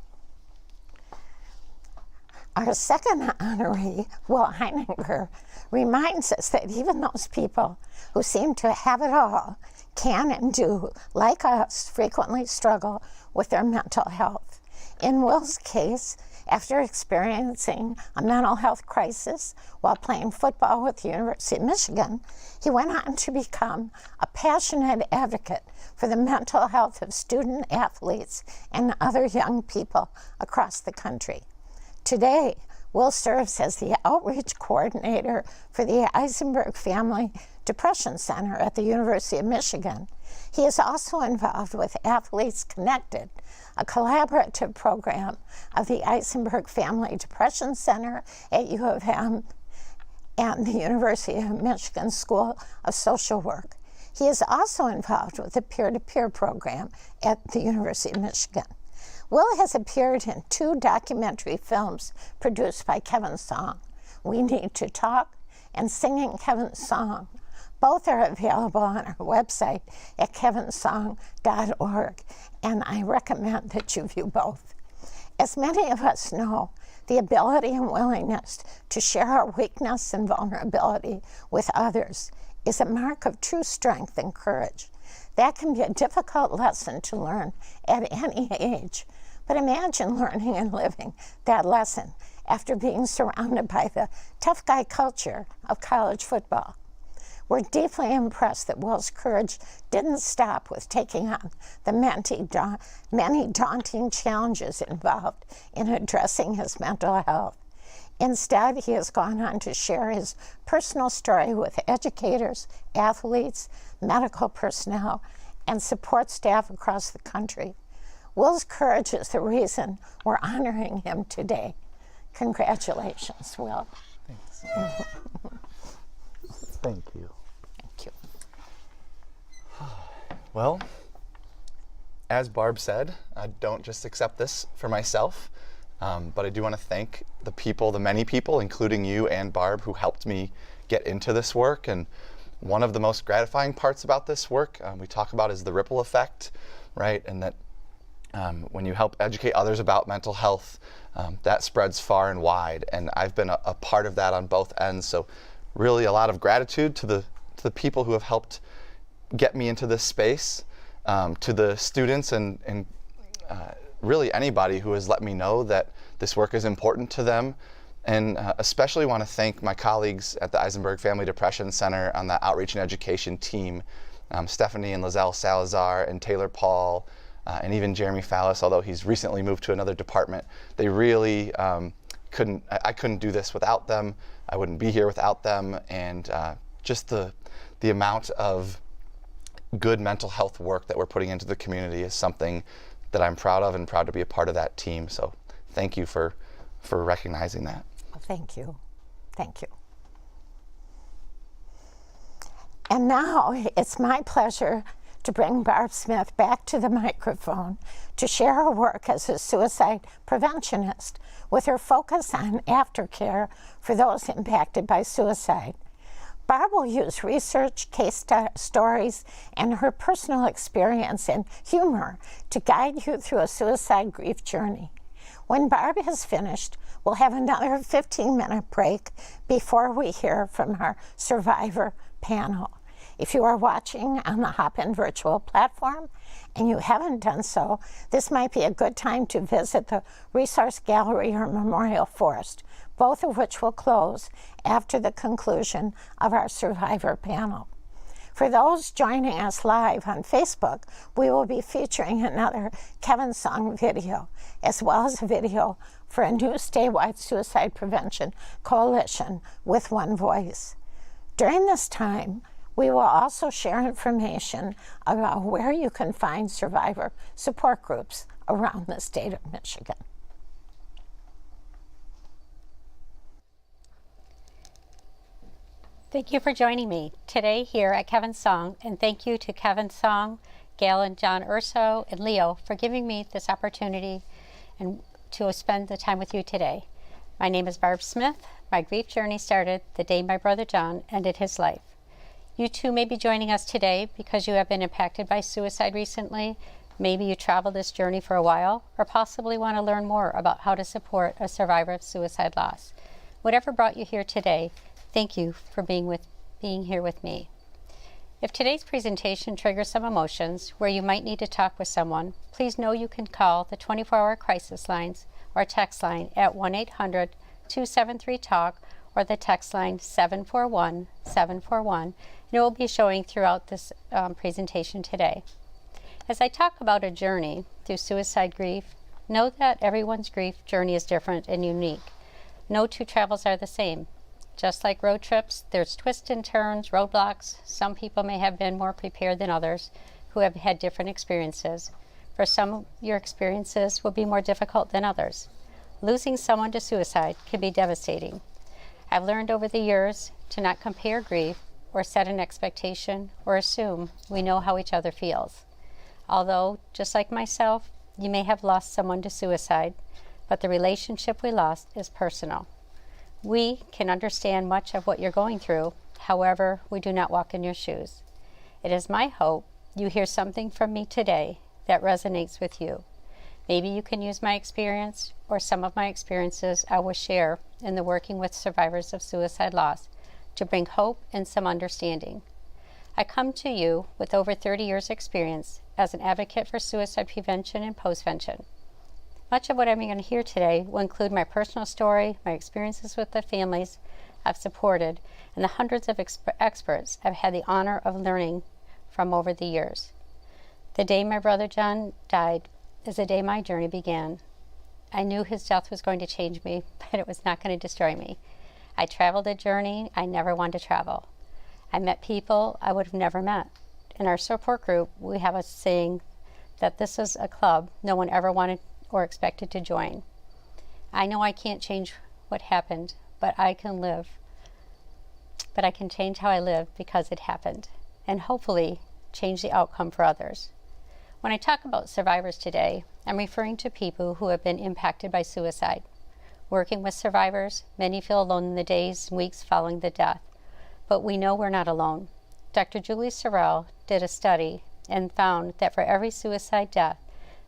S1: Our second honoree, Will Heininger, reminds us that even those people who seem to have it all can and do, like us, frequently struggle with their mental health. In Will's case, after experiencing a mental health crisis while playing football with the University of Michigan, he went on to become a passionate advocate for the mental health of student athletes and other young people across the country. Today, Will serves as the outreach coordinator for the Eisenberg Family Depression Center at the University of Michigan. He is also involved with Athletes Connected, a collaborative program of the Eisenberg Family Depression Center at U of M and the University of Michigan School of Social Work. He is also involved with the peer-to-peer program at the University of Michigan. Will has appeared in 2 documentary films produced by Kevin Song, We Need to Talk and Singing Kevin's Song. Both are available on our website at kevinsong.org, and I recommend that you view both. As many of us know, the ability and willingness to share our weakness and vulnerability with others is a mark of true strength and courage. That can be a difficult lesson to learn at any age, but imagine learning and living that lesson after being surrounded by the tough guy culture of college football. We're deeply impressed that Will's courage didn't stop with taking on the many daunting challenges involved in addressing his mental health. Instead, he has gone on to share his personal story with educators, athletes, medical personnel, and support staff across the country. Will's courage is the reason we're honoring him today. Congratulations, Will.
S4: Thanks. Thank you.
S1: Thank you.
S4: Well, as Barb said, I don't just accept this for myself, but I do want to thank the people, the many people, including you and Barb, who helped me get into this work. And one of the most gratifying parts about this work we talk about is the ripple effect, right? And that when you help educate others about mental health, that spreads far and wide. And I've been a part of that on both ends. So really a lot of gratitude to the people who have helped get me into this space, to the students and really anybody who has let me know that this work is important to them. And especially want to thank my colleagues at the Eisenberg Family Depression Center on the outreach and education team, Stephanie and Lizelle Salazar and Taylor Paul, and even Jeremy Fallis, although he's recently moved to another department. They really I couldn't do this without them. I wouldn't be here without them. And just the amount of good mental health work that we're putting into the community is something that I'm proud of and proud to be a part of that team. So thank you for recognizing that.
S1: Well, thank you. Thank you. And now it's my pleasure to bring Barb Smith back to the microphone to share her work as a suicide preventionist with her focus on aftercare for those impacted by suicide. Barb will use research, case stories, and her personal experience and humor to guide you through a suicide grief journey. When Barb is finished, we'll have another 15-minute break before we hear from our survivor panel. If you are watching on the Hopin virtual platform and you haven't done so, this might be a good time to visit the Resource Gallery or Memorial Forest, both of which will close after the conclusion of our survivor panel. For those joining us live on Facebook, we will be featuring another Kevin Song video, as well as a video for a new statewide suicide prevention coalition with one voice. During this time, we will also share information about where you can find survivor support groups around the state of Michigan.
S2: Thank you for joining me today here at Kevin Song, and thank you to Kevin Song, Gail and John Urso, and Leo for giving me this opportunity and to spend the time with you today. My name is Barb Smith. My grief journey started the day my brother John ended his life. You too may be joining us today because you have been impacted by suicide recently. Maybe you traveled this journey for a while, or possibly want to learn more about how to support a survivor of suicide loss. Whatever brought you here today, thank you for being here with me. If today's presentation triggers some emotions where you might need to talk with someone, please know you can call the 24-hour crisis lines or text line at 1-800-273-TALK or the text line 741-741, and it will be showing throughout this presentation today. As I talk about a journey through suicide grief, know that everyone's grief journey is different and unique. No two travels are the same. Just like road trips, there's twists and turns, roadblocks. Some people may have been more prepared than others who have had different experiences. For some, your experiences will be more difficult than others. Losing someone to suicide can be devastating. I've learned over the years to not compare grief or set an expectation or assume we know how each other feels. Although, just like myself, you may have lost someone to suicide, but the relationship we lost is personal. We can understand much of what you're going through, however, we do not walk in your shoes. It is my hope you hear something from me today that resonates with you. Maybe you can use my experience or some of my experiences I will share in the working with survivors of suicide loss to bring hope and some understanding. I come to you with over 30 years experience as an advocate for suicide prevention and postvention. Much of what I'm going to hear today will include my personal story, my experiences with the families I've supported, and the hundreds of experts I've had the honor of learning from over the years. The day my brother John died is the day my journey began. I knew his death was going to change me, but it was not going to destroy me. I traveled a journey I never wanted to travel. I met people I would have never met. In our support group, we have a saying that this is a club no one ever wanted or expected to join. I know I can't change what happened, but I can change how I live because it happened, and hopefully change the outcome for others. When I talk about survivors today, I'm referring to people who have been impacted by suicide. Working with survivors, many feel alone in the days and weeks following the death, but we know we're not alone. Dr. Julie Sorrell did a study and found that for every suicide death,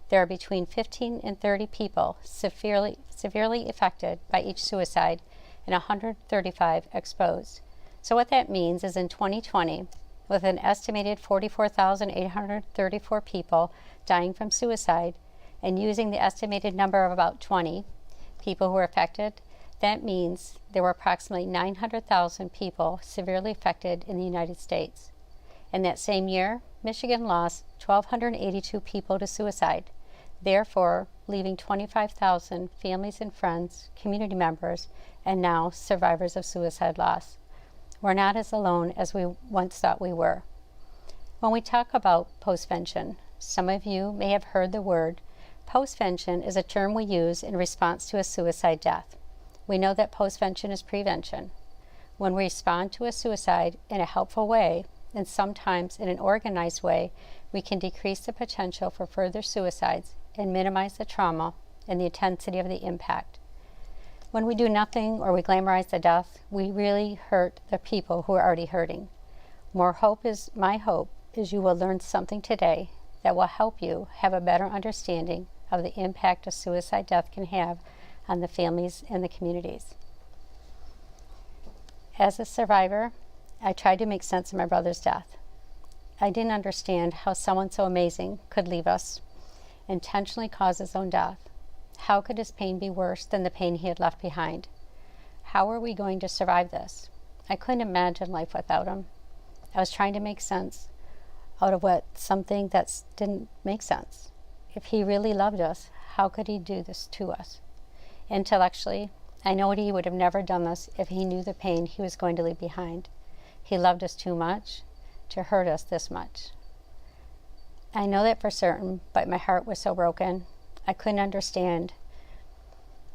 S2: there are between 15 and 30 people severely affected by each suicide and 135 exposed. So what that means is in 2020, with an estimated 44,834 people dying from suicide and using the estimated number of about 20 people who were affected, that means there were approximately 900,000 people severely affected in the United States. In that same year, Michigan lost 1,282 people to suicide, therefore leaving 25,000 families and friends, community members, and now survivors of suicide loss. We're not as alone as we once thought we were. When we talk about postvention, some of you may have heard the word. Postvention is a term we use in response to a suicide death. We know that postvention is prevention. When we respond to a suicide in a helpful way, and sometimes in an organized way, we can decrease the potential for further suicides and minimize the trauma and the intensity of the impact. When we do nothing or we glamorize the death, we really hurt the people who are already hurting. My hope is you will learn something today that will help you have a better understanding of the impact a suicide death can have on the families and the communities. As a survivor, I tried to make sense of my brother's death. I didn't understand how someone so amazing could leave us, intentionally cause his own death. How could his pain be worse than the pain he had left behind? How were we going to survive this? I couldn't imagine life without him. I was trying to make sense out of something that didn't make sense. If he really loved us, how could he do this to us? Intellectually, I know he would have never done this if he knew the pain he was going to leave behind. He loved us too much to hurt us this much. I know that for certain, but my heart was so broken. I couldn't understand.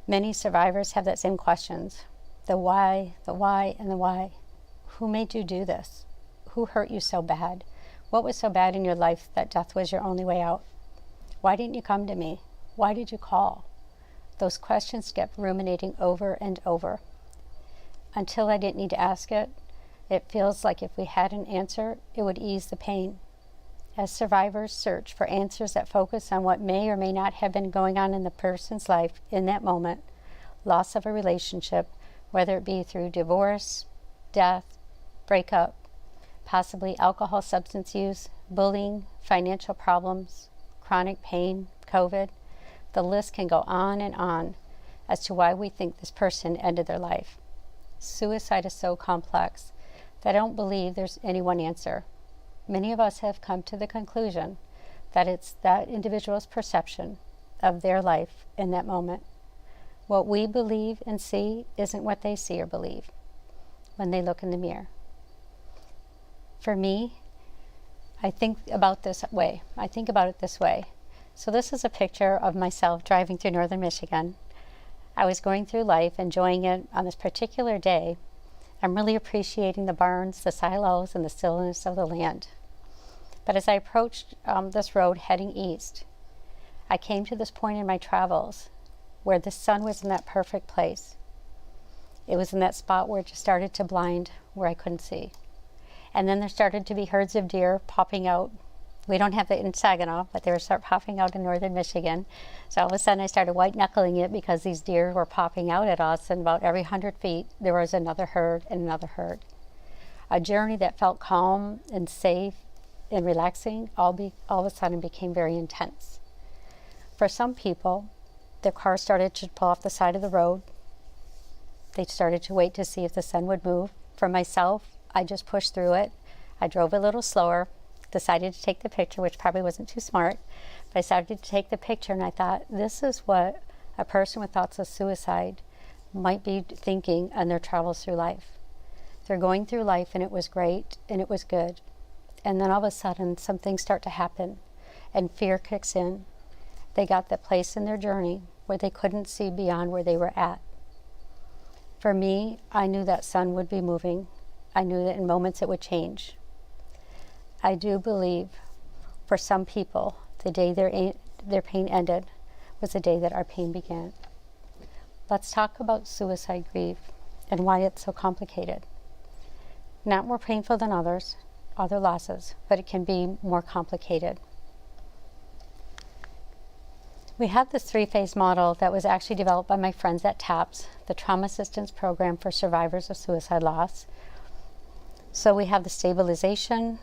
S2: Many survivors have that same questions. The why, and the why. Who made you do this? Who hurt you so bad? What was so bad in your life that death was your only way out? Why didn't you come to me? Why did you call? Those questions kept ruminating over and over. Until I didn't need to ask it, it feels like if we had an answer, it would ease the pain. As survivors search for answers that focus on what may or may not have been going on in the person's life in that moment, loss of a relationship, whether it be through divorce, death, breakup, possibly alcohol, substance use, bullying, financial problems, chronic pain, COVID, the list can go on and on as to why we think this person ended their life. Suicide is so complex that I don't believe there's any one answer. Many of us have come to the conclusion that it's that individual's perception of their life in that moment. What we believe and see isn't what they see or believe when they look in the mirror. For me, I think about it this way. So this is a picture of myself driving through northern Michigan. I was going through life, enjoying it on this particular day. I'm really appreciating the barns, the silos, and the stillness of the land. But as I approached this road heading east, I came to this point in my travels where the sun was in that perfect place. It was in that spot where it just started to blind, where I couldn't see. And then there started to be herds of deer popping out. We don't have it in Saginaw, but they were start popping out in northern Michigan. So all of a sudden I started white-knuckling it because these deer were popping out at us, and about every 100 feet there was another herd and another herd. A journey that felt calm and safe and relaxing all of a sudden became very intense. For some people, their car started to pull off the side of the road. They started to wait to see if the sun would move. For myself, I just pushed through it. I drove a little slower, decided to take the picture, which probably wasn't too smart. But I started to take the picture and I thought, this is what a person with thoughts of suicide might be thinking on their travels through life. They're going through life and it was great and it was good. And then all of a sudden, some things start to happen and fear kicks in. They got that place in their journey where they couldn't see beyond where they were at. For me, I knew that sun would be moving. I knew that in moments it would change. I do believe for some people, the day their pain ended was the day that our pain began. Let's talk about suicide grief and why it's so complicated. Not more painful than other losses, but it can be more complicated. We have this 3-phase model that was actually developed by my friends at TAPS, the Trauma Assistance Program for Survivors of Suicide Loss. So we have the stabilization,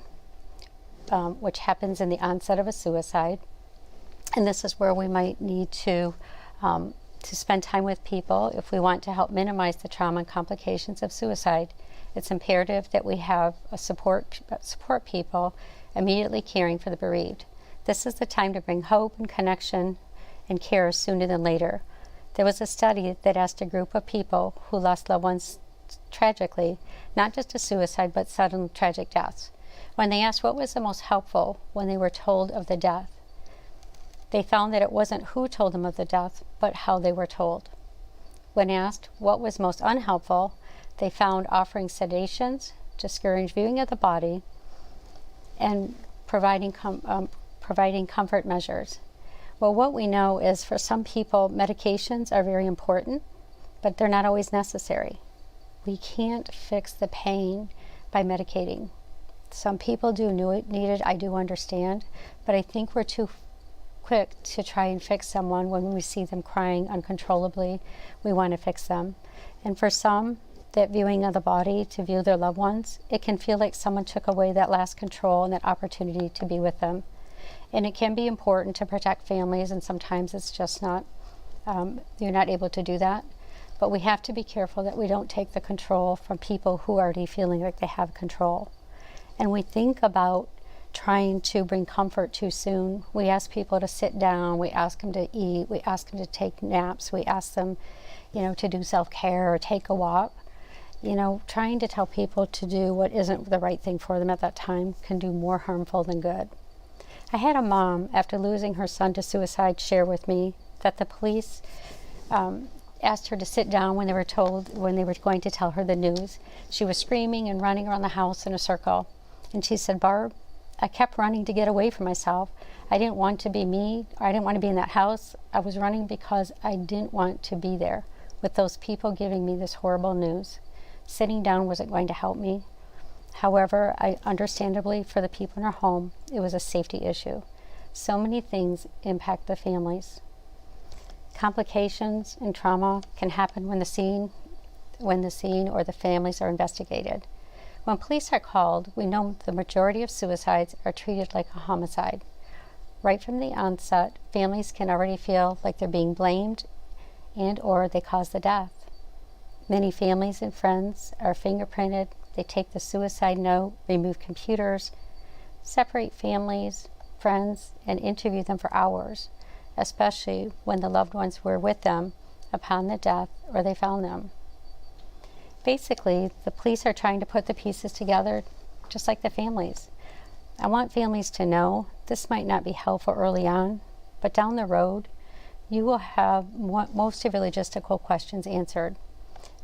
S2: which happens in the onset of a suicide. And this is where we might need to spend time with people if we want to help minimize the trauma and complications of suicide. It's imperative that we have a support people immediately caring for the bereaved. This is the time to bring hope and connection and care sooner than later. There was a study that asked a group of people who lost loved ones tragically, not just to suicide, but sudden tragic deaths. When they asked what was the most helpful when they were told of the death, they found that it wasn't who told them of the death, but how they were told. When asked what was most unhelpful, they found offering sedations, discouraged viewing of the body, and providing comfort measures. Well, what we know is for some people, medications are very important, but they're not always necessary. We can't fix the pain by medicating. Some people do need it, I do understand, but I think we're too quick to try and fix someone when we see them crying uncontrollably. We want to fix them. And for some, that viewing of the body to view their loved ones, it can feel like someone took away that last control and that opportunity to be with them. And it can be important to protect families, and sometimes it's just not, you're not able to do that. But we have to be careful that we don't take the control from people who are already feeling like they have control. And we think about trying to bring comfort too soon. We ask people to sit down, we ask them to eat, we ask them to take naps, we ask them, to do self-care or take a walk. Trying to tell people to do what isn't the right thing for them at that time can do more harmful than good. I had a mom, after losing her son to suicide, share with me that the police asked her to sit down when they were going to tell her the news. She was screaming and running around the house in a circle. And she said, "Barb, I kept running to get away from myself. I didn't want to be me. I didn't want to be in that house. I was running because I didn't want to be there with those people giving me this horrible news. Sitting down wasn't going to help me. However, understandably, for the people in her home, it was a safety issue. So many things impact the families. Complications and trauma can happen when the scene or the families are investigated. When police are called, we know the majority of suicides are treated like a homicide. Right from the onset, families can already feel like they're being blamed and/or they caused the death. Many families and friends are fingerprinted. They take the suicide note, remove computers, separate families, friends, and interview them for hours, especially when the loved ones were with them upon the death or they found them. Basically, the police are trying to put the pieces together just like the families. I want families to know this might not be helpful early on, but down the road, you will have most of your logistical questions answered,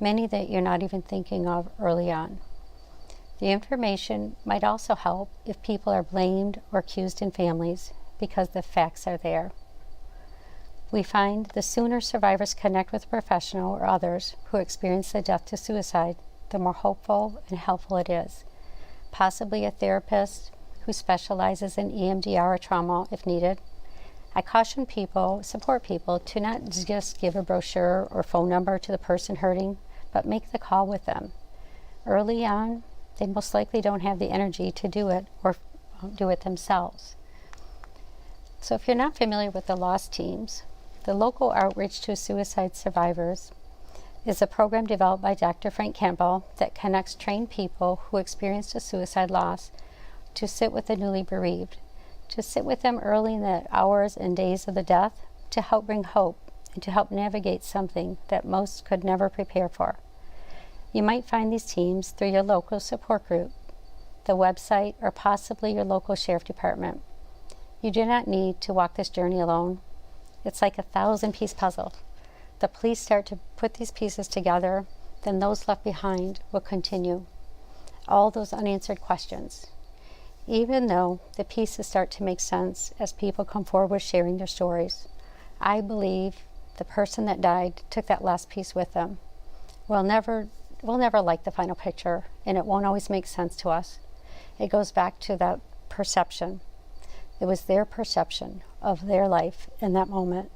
S2: many that you're not even thinking of early on. The information might also help if people are blamed or accused in families because the facts are there. We find the sooner survivors connect with a professional or others who experience the death to suicide, the more hopeful and helpful it is. Possibly a therapist who specializes in EMDR or trauma if needed. I caution people, support people, to not just give a brochure or phone number to the person hurting, but make the call with them. Early on, they most likely don't have the energy to do it or do it themselves. So if you're not familiar with the loss teams, the local outreach to suicide survivors, is a program developed by Dr. Frank Campbell that connects trained people who experienced a suicide loss to sit with the newly bereaved, to sit with them early in the hours and days of the death, to help bring hope and to help navigate something that most could never prepare for. You might find these teams through your local support group, the website, or possibly your local sheriff department. You do not need to walk this journey alone. It's like a 1,000-piece puzzle. The police start to put these pieces together, then those left behind will continue. All those unanswered questions. Even though the pieces start to make sense as people come forward sharing their stories, I believe the person that died took that last piece with them. We'll never like the final picture, and it won't always make sense to us. It goes back to that perception. It was their perception of their life in that moment.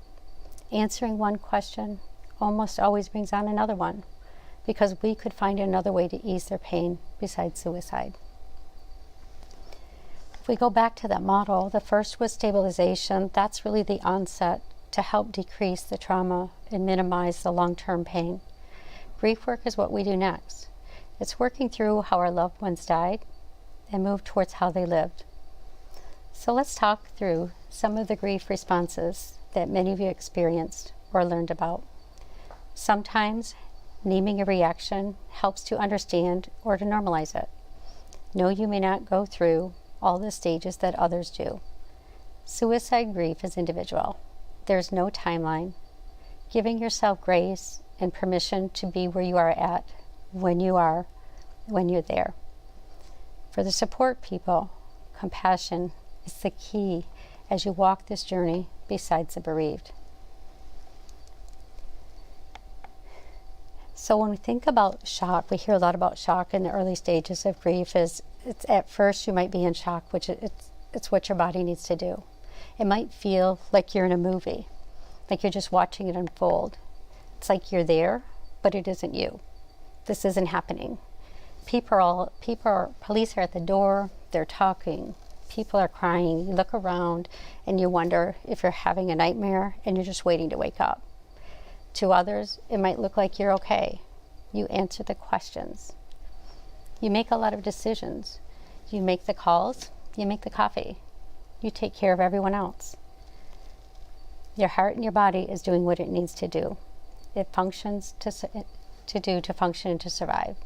S2: Answering one question almost always brings on another one, because we could find another way to ease their pain besides suicide. If we go back to that model, the first was stabilization. That's really the onset to help decrease the trauma and minimize the long-term pain. Grief work is what we do next. It's working through how our loved ones died and move towards how they lived. So let's talk through some of the grief responses that many of you experienced or learned about. Sometimes naming a reaction helps to understand or to normalize it. No, you may not go through all the stages that others do. Suicide grief is individual. There's no timeline. Giving yourself grace and permission to be where you are at when you're there. For the support people, compassion is the key as you walk this journey besides the bereaved. So when we think about shock, we hear a lot about shock in the early stages of grief. It's at first you might be in shock, which it's what your body needs to do. It might feel like you're in a movie, like you're just watching it unfold. It's like you're there, but it isn't you. This isn't happening. Police are at the door, they're talking, people are crying. You look around and you wonder if you're having a nightmare and you're just waiting to wake up. To others, it might look like you're okay. You answer the questions. You make a lot of decisions. You make the calls, you make the coffee. You take care of everyone else. Your heart and your body is doing what it needs to do. It functions to function and to survive.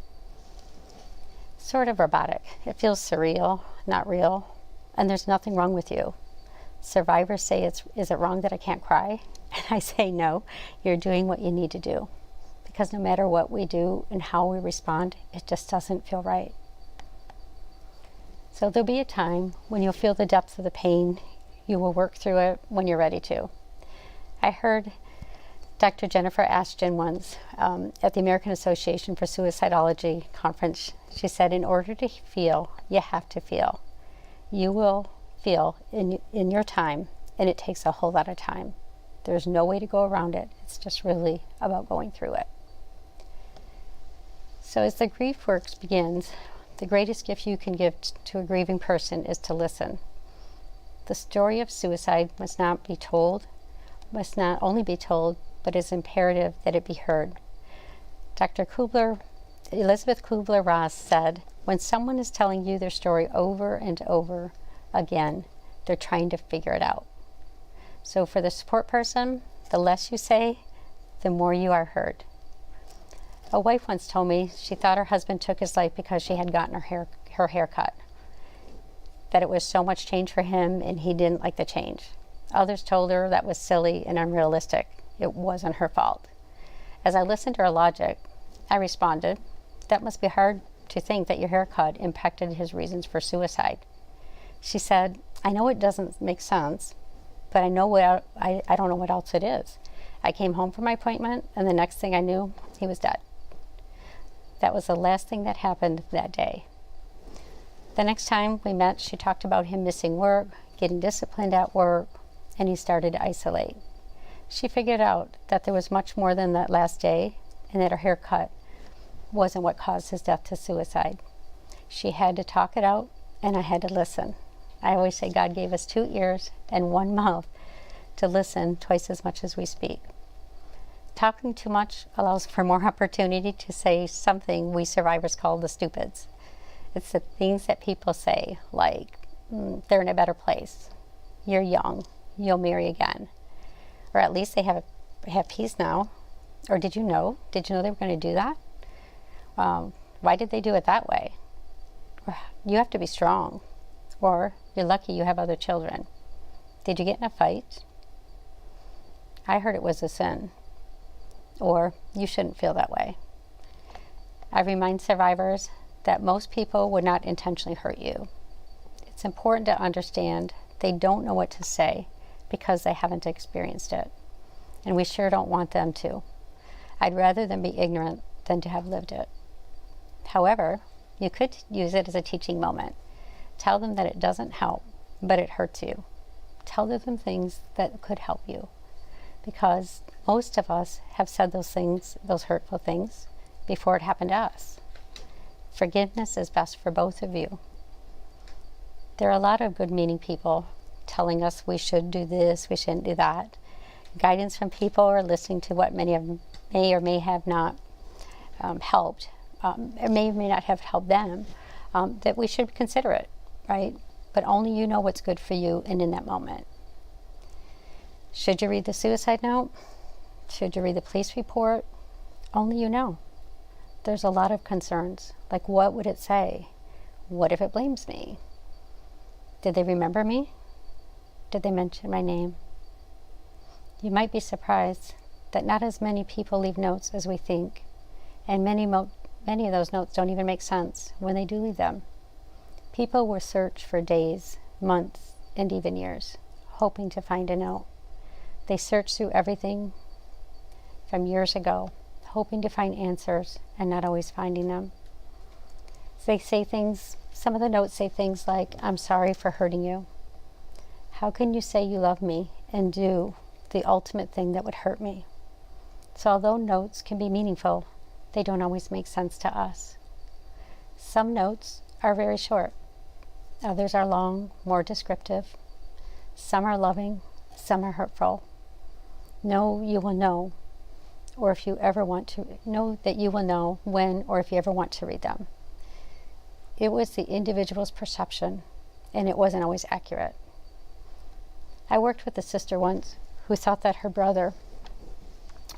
S2: Sort of robotic. It feels surreal, not real, and there's nothing wrong with you. Survivors say, is it wrong that I can't cry? And I say, no, you're doing what you need to do. Because no matter what we do and how we respond, it just doesn't feel right. So there'll be a time when you'll feel the depth of the pain. You will work through it when you're ready to. I heard Dr. Jennifer Ashton once at the American Association for Suicidology conference. She said, in order to feel, you have to feel. You will feel in your time, and it takes a whole lot of time. There's no way to go around it. It's just really about going through it. So as the grief work begins, the greatest gift you can give to a grieving person is to listen. The story of suicide must not only be told, but is imperative that it be heard. Elizabeth Kubler-Ross said, when someone is telling you their story over and over again, they're trying to figure it out. So for the support person, the less you say, the more you are heard. A wife once told me she thought her husband took his life because she had gotten her hair cut, that it was so much change for him and he didn't like the change. Others told her that was silly and unrealistic. It wasn't her fault. As I listened to her logic, I responded, that must be hard to think that your haircut impacted his reasons for suicide. She said, I know it doesn't make sense, but I don't know what else it is. I came home from my appointment, and the next thing I knew, he was dead. That was the last thing that happened that day. The next time we met, she talked about him missing work, getting disciplined at work, and he started to isolate. She figured out that there was much more than that last day, and that her haircut wasn't what caused his death to suicide. She had to talk it out, and I had to listen. I always say God gave us 2 ears and 1 mouth to listen twice as much as we speak. Talking too much allows for more opportunity to say something we survivors call the stupids. It's the things that people say, like, they're in a better place, you're young, you'll marry again. Or at least they have peace now. Or did you know they were going to do that? Why did they do it that way? You have to be strong. Or you're lucky you have other children. Did you get in a fight? I heard it was a sin. Or you shouldn't feel that way. I remind survivors that most people would not intentionally hurt you. It's important to understand they don't know what to say because they haven't experienced it. And we sure don't want them to. I'd rather them be ignorant than to have lived it. However, you could use it as a teaching moment. Tell them that it doesn't help, but it hurts you. Tell them things that could help you. Because most of us have said those things, those hurtful things, before it happened to us. Forgiveness is best for both of you. There are a lot of good-meaning people telling us we should do this, we shouldn't do that. Guidance from people or listening to what many of them may or may have not helped, or may or may not have helped them, that we should consider it, right? But only you know what's good for you and in that moment. Should you read the suicide note? Should you read the police report? Only you know. There's a lot of concerns, like what would it say? What if it blames me? Did they remember me? Did they mention my name? You might be surprised that not as many people leave notes as we think, and many of those notes don't even make sense when they do leave them. People will search for days, months, and even years, hoping to find a note. They search through everything from years ago, hoping to find answers and not always finding them. They say things, some of the notes say things like, I'm sorry for hurting you. How can you say you love me and do the ultimate thing that would hurt me? So although notes can be meaningful, they don't always make sense to us. Some notes are very short. Others are long, more descriptive. Some are loving, some are hurtful. Know you will know, or if you ever want to, know that you will know when or if you ever want to read them. It was the individual's perception, and it wasn't always accurate. I worked with a sister once who thought that her brother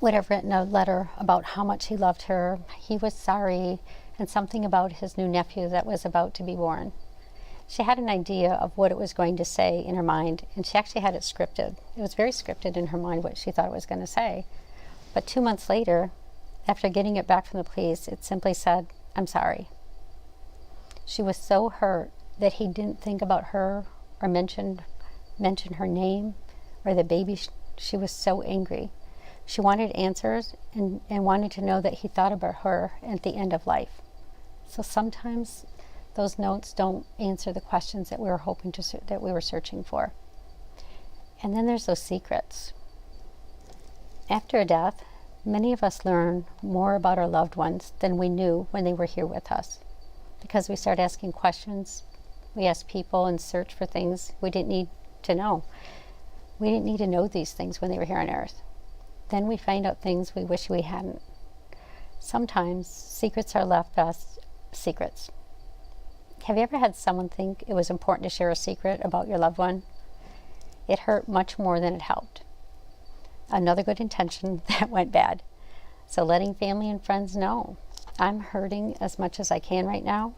S2: would have written a letter about how much he loved her, he was sorry, and something about his new nephew that was about to be born. She had an idea of what it was going to say in her mind, and she actually had it scripted. It was very scripted in her mind what she thought it was going to say. But 2 months later, after getting it back from the police, it simply said, I'm sorry. She was so hurt that he didn't think about her or mention her name or the baby. She was so angry. She wanted answers and wanted to know that he thought about her at the end of life. So sometimes those notes don't answer the questions that we were hoping to, that we were searching for. And then there's those secrets. After a death, many of us learn more about our loved ones than we knew when they were here with us, because we start asking questions. We ask people and search for things we didn't need to know. We didn't need to know these things when they were here on earth. Then we find out things we wish we hadn't. Sometimes secrets are left best secrets. Have you ever had someone think it was important to share a secret about your loved one? It hurt much more than it helped. Another good intention that went bad. So letting family and friends know, I'm hurting as much as I can right now.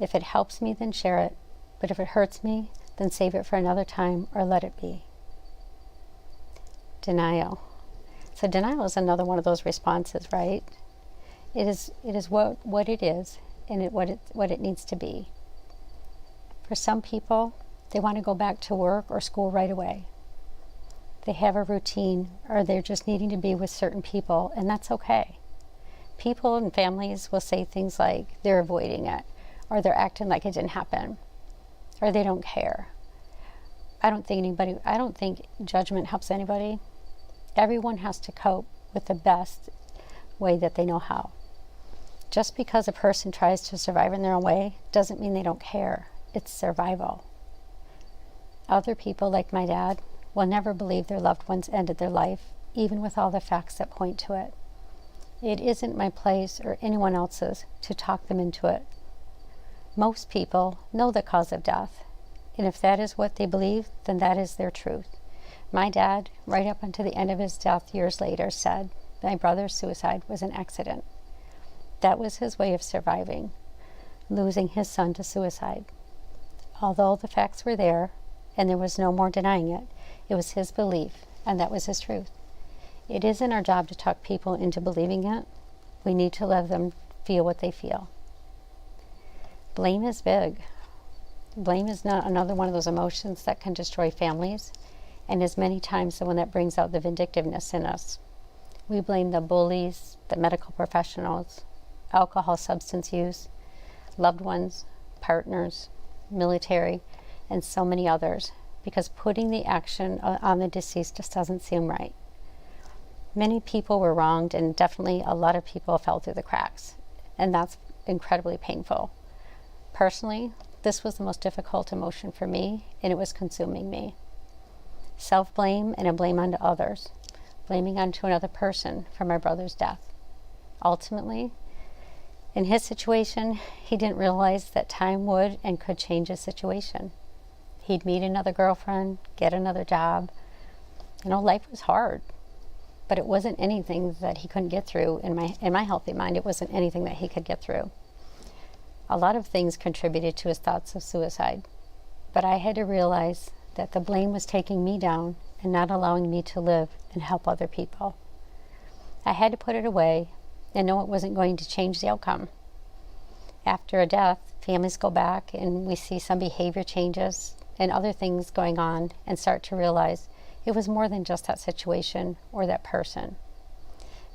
S2: If it helps me, then share it. But if it hurts me, then save it for another time or let it be. Denial. So denial is another one of those responses, right? It is what it is and what it needs to be. For some people, they want to go back to work or school right away. They have a routine, or they're just needing to be with certain people, and that's okay. People and families will say things like they're avoiding it, or they're acting like it didn't happen, or they don't care. I don't think judgment helps anybody. Everyone has to cope with the best way that they know how. Just because a person tries to survive in their own way doesn't mean they don't care. It's survival. Other people, like my dad, will never believe their loved ones ended their life even with all the facts that point to it. It isn't my place or anyone else's to talk them into it. Most people know the cause of death, and if that is what they believe, then that is their truth. My dad, right up until the end of his death years later, said my brother's suicide was an accident. That was his way of surviving, losing his son to suicide. Although the facts were there, and there was no more denying it, it was his belief, and that was his truth. It isn't our job to talk people into believing it. We need to let them feel what they feel. Blame is big. Blame is not another one of those emotions that can destroy families, and is many times the one that brings out the vindictiveness in us. We blame the bullies, the medical professionals, alcohol, substance use, loved ones, partners, military, and so many others, because putting the action on the deceased just doesn't seem right. Many people were wronged, and definitely a lot of people fell through the cracks, and that's incredibly painful. Personally, this was the most difficult emotion for me, and it was consuming me. Self-blame and a blame onto others, blaming onto another person for my brother's death. Ultimately, in his situation, he didn't realize that time would and could change his situation. He'd meet another girlfriend, get another job. Life was hard, but it wasn't anything that he couldn't get through. In my healthy mind, it wasn't anything that he could get through. A lot of things contributed to his thoughts of suicide, but I had to realize that the blame was taking me down and not allowing me to live and help other people. I had to put it away and know it wasn't going to change the outcome. After a death, families go back and we see some behavior changes and other things going on and start to realize it was more than just that situation or that person.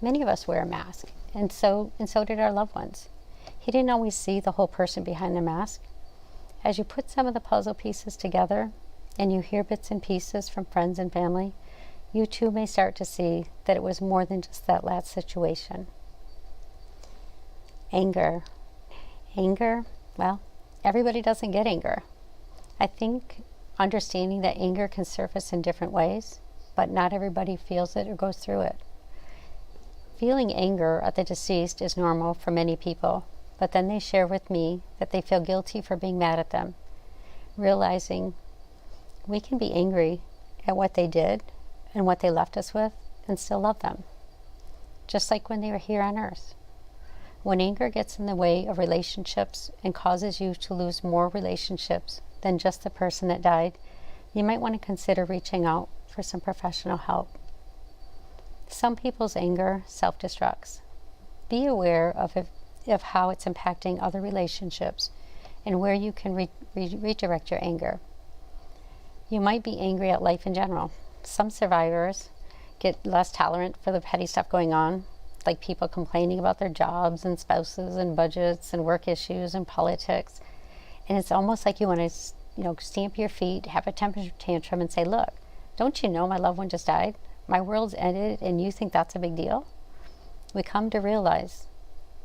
S2: Many of us wear a mask, and so did our loved ones. He didn't always see the whole person behind the mask. As you put some of the puzzle pieces together and you hear bits and pieces from friends and family, you too may start to see that it was more than just that last situation. Anger. Anger, well, everybody doesn't get anger. I think understanding that anger can surface in different ways, but not everybody feels it or goes through it. Feeling anger at the deceased is normal for many people, but then they share with me that they feel guilty for being mad at them, realizing we can be angry at what they did and what they left us with and still love them, just like when they were here on earth. When anger gets in the way of relationships and causes you to lose more relationships than just the person that died, you might want to consider reaching out for some professional help. Some people's anger self-destructs. Be aware of how it's impacting other relationships and where you can redirect your anger. You might be angry at life in general. Some survivors get less tolerant for the petty stuff going on, like people complaining about their jobs and spouses and budgets and work issues and politics. And it's almost like you want to, stamp your feet, have a temper tantrum and say, look, don't you know my loved one just died? My world's ended and you think that's a big deal? We come to realize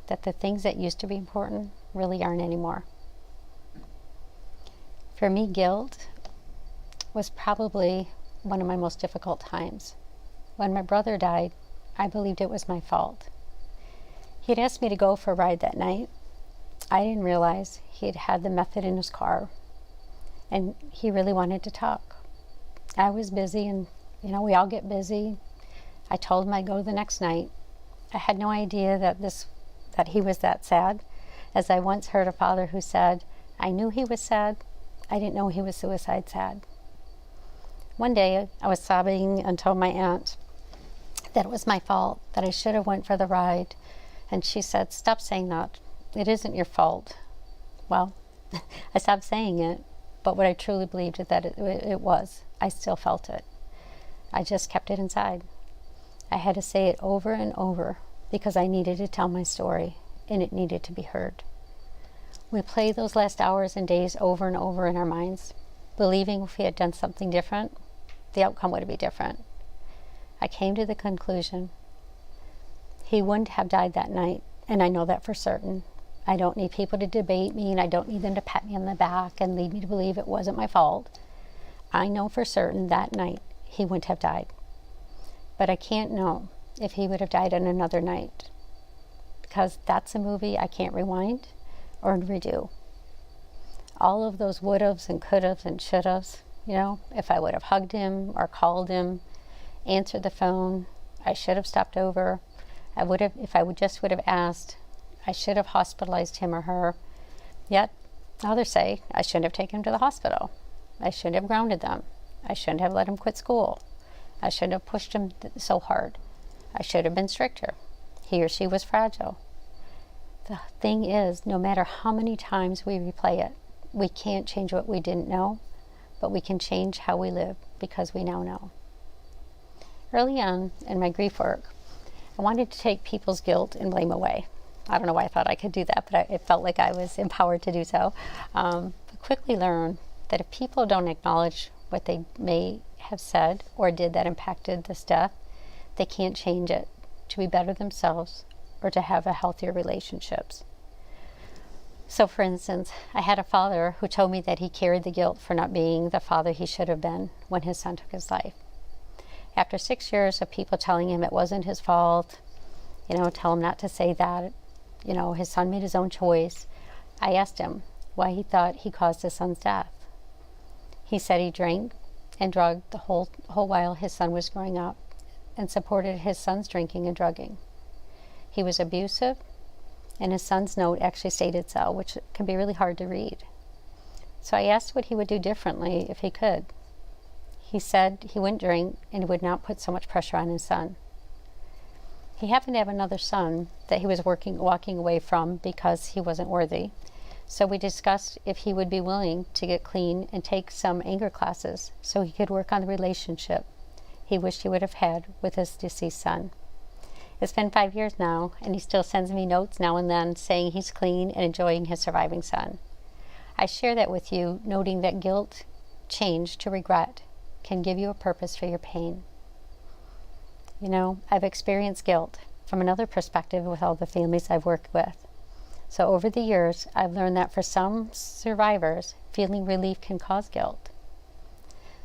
S2: that the things that used to be important really aren't anymore. For me, guilt was probably one of my most difficult times. When my brother died, I believed it was my fault. He had asked me to go for a ride that night. I didn't realize he had had the method in his car, and he really wanted to talk. I was busy, and we all get busy. I told him I'd go the next night. I had no idea that he was that sad, as I once heard a father who said, I knew he was sad, I didn't know he was suicide sad. One day, I was sobbing and told my aunt that it was my fault, that I should have went for the ride. And she said, stop saying that. It isn't your fault. Well, I stopped saying it, but what I truly believed is that it was. I still felt it. I just kept it inside. I had to say it over and over because I needed to tell my story, and it needed to be heard. We play those last hours and days over and over in our minds, believing if we had done something different, the outcome would be different. I came to the conclusion he wouldn't have died that night, and I know that for certain. I don't need people to debate me, and I don't need them to pat me on the back and lead me to believe it wasn't my fault. I know for certain that night he wouldn't have died. But I can't know if he would have died on another night, because that's a movie I can't rewind or redo. All of those would-haves and could-haves and should-haves, you know, if I would have hugged him or called him, answered the phone, I should have stopped over. I would have, if I would have asked, I should have hospitalized him or her. Yet others say I shouldn't have taken him to the hospital. I shouldn't have grounded them. I shouldn't have let him quit school. I shouldn't have pushed him so hard. I should have been stricter. He or she was fragile. The thing is, no matter how many times we replay it, we can't change what we didn't know, but we can change how we live because we now know. Early on in my grief work, I wanted to take people's guilt and blame away. I don't know why I thought I could do that, but it felt like I was empowered to do so. But quickly learned that if people don't acknowledge what they may have said or did that impacted this death, they can't change it to be better themselves or to have a healthier relationships. So for instance, I had a father who told me that he carried the guilt for not being the father he should have been when his son took his life. After 6 years of people telling him it wasn't his fault, you know, tell him not to say that, you know, his son made his own choice, I asked him why he thought he caused his son's death. He said he drank and drugged the whole while his son was growing up and supported his son's drinking and drugging. He was abusive, and his son's note actually stated so, which can be really hard to read. So I asked what he would do differently if he could. He said he wouldn't drink and he would not put so much pressure on his son. He happened to have another son that he was walking away from because he wasn't worthy. So we discussed if he would be willing to get clean and take some anger classes so he could work on the relationship he wished he would have had with his deceased son. It's been 5 years now, and he still sends me notes now and then saying he's clean and enjoying his surviving son. I share that with you, noting that guilt changed to regret can give you a purpose for your pain. You know, I've experienced guilt from another perspective with all the families I've worked with. So over the years, I've learned that for some survivors, feeling relief can cause guilt.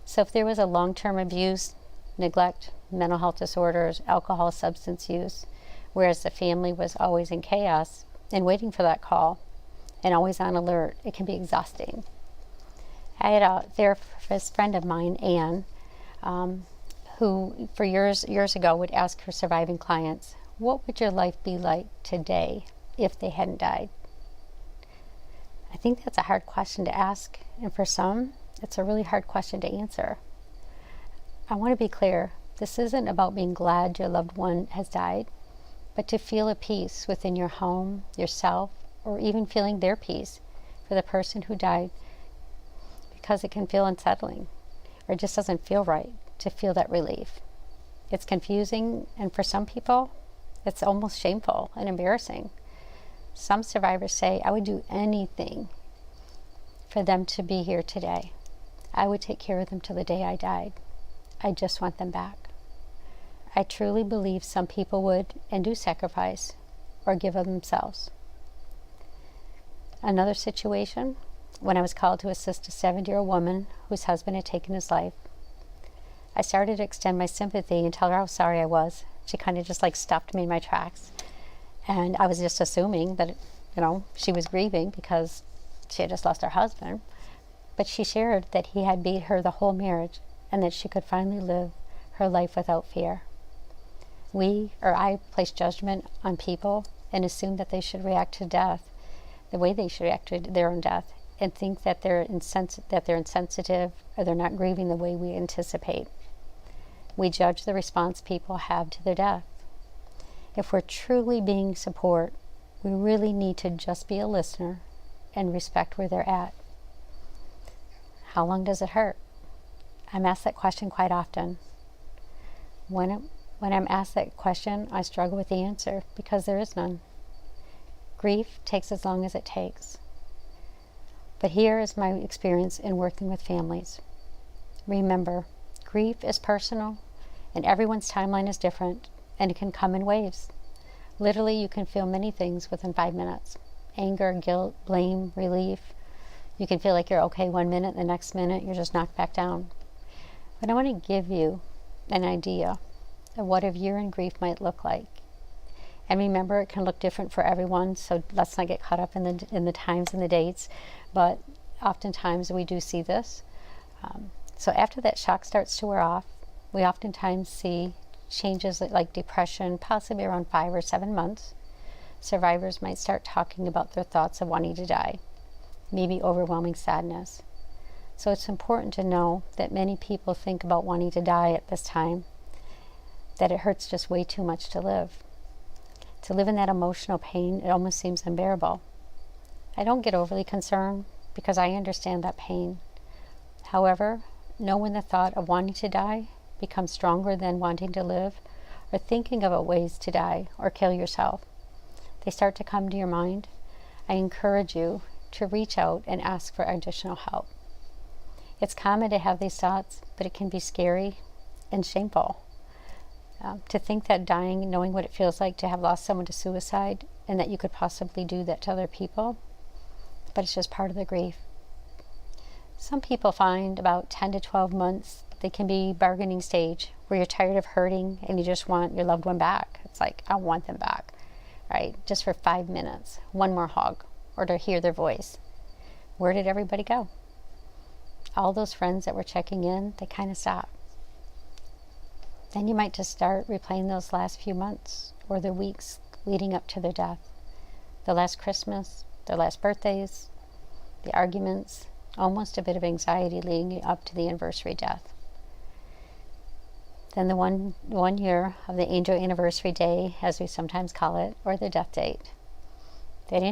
S2: So if there was a long-term abuse, neglect, mental health disorders, alcohol, substance use, whereas the family was always in chaos and waiting for that call and always on alert, it can be exhausting. I had a therapist friend of mine, Anne, who for years ago would ask her surviving clients, what would your life be like today if they hadn't died? I think that's a hard question to ask, and for some, it's a really hard question to answer. I want to be clear, this isn't about being glad your loved one has died, but to feel a peace within your home, yourself, or even feeling their peace for the person who died, because it can feel unsettling, or it just doesn't feel right to feel that relief. It's confusing, and for some people, it's almost shameful and embarrassing. Some survivors say, I would do anything for them to be here today. I would take care of them till the day I died. I just want them back. I truly believe some people would and do sacrifice or give of themselves. Another situation, when I was called to assist a 70-year-old woman whose husband had taken his life, I started to extend my sympathy and tell her how sorry I was. She kind of just like stopped me in my tracks. And I was just assuming that, you know, she was grieving because she had just lost her husband. But she shared that he had beat her the whole marriage and that she could finally live her life without fear. I place judgment on people and assume that they should react to death the way they should react to their own death, and think that they're insensitive or they're not grieving the way we anticipate. We judge the response people have to their death. If we're truly being support, we really need to just be a listener and respect where they're at. How long does it hurt? I'm asked that question quite often. When I'm asked that question, I struggle with the answer because there is none. Grief takes as long as it takes. But here is my experience in working with families. Remember, grief is personal, and everyone's timeline is different, and it can come in waves. Literally, you can feel many things within 5 minutes. Anger, guilt, blame, relief. You can feel like you're okay 1 minute, the next minute you're just knocked back down. But I want to give you an idea of what a year in grief might look like. And remember, it can look different for everyone, so let's not get caught up in the times and the dates, but oftentimes we do see this. So after that shock starts to wear off, we oftentimes see changes like depression, possibly around 5 or 7 months. Survivors might start talking about their thoughts of wanting to die, maybe overwhelming sadness. So it's important to know that many people think about wanting to die at this time, that it hurts just way too much to live. To live in that emotional pain, it almost seems unbearable. I don't get overly concerned because I understand that pain. However, know when the thought of wanting to die becomes stronger than wanting to live or thinking about ways to die or kill yourself. They start to come to your mind. I encourage you to reach out and ask for additional help. It's common to have these thoughts, but it can be scary and shameful. To think that dying, knowing what it feels like to have lost someone to suicide and that you could possibly do that to other people, but it's just part of the grief. Some people find about 10 to 12 months, they can be bargaining stage where you're tired of hurting and you just want your loved one back. It's like, I want them back, right? Just for 5 minutes, one more hug, or to hear their voice. Where did everybody go? All those friends that were checking in, they kind of stopped. Then you might just start replaying those last few months or the weeks leading up to their death. The last Christmas, their last birthdays, the arguments, almost a bit of anxiety leading up to the anniversary death. Then the one year of the angel anniversary day, as we sometimes call it, or the death date. That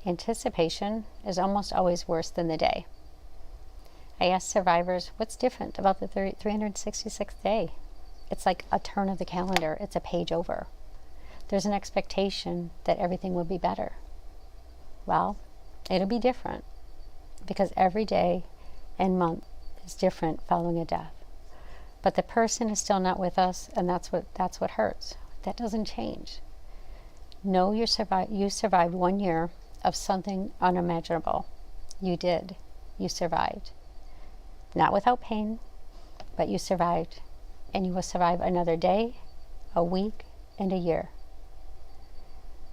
S2: anticipation is almost always worse than the day. I ask survivors, what's different about the 366th day? It's like a turn of the calendar. It's a page over. There's an expectation that everything will be better. Well, it'll be different because every day and month is different following a death. But the person is still not with us, and that's what hurts. That doesn't change. Know you survived 1 year of something unimaginable. You did. You survived. Not without pain, but you survived. And you will survive another day, a week, and a year.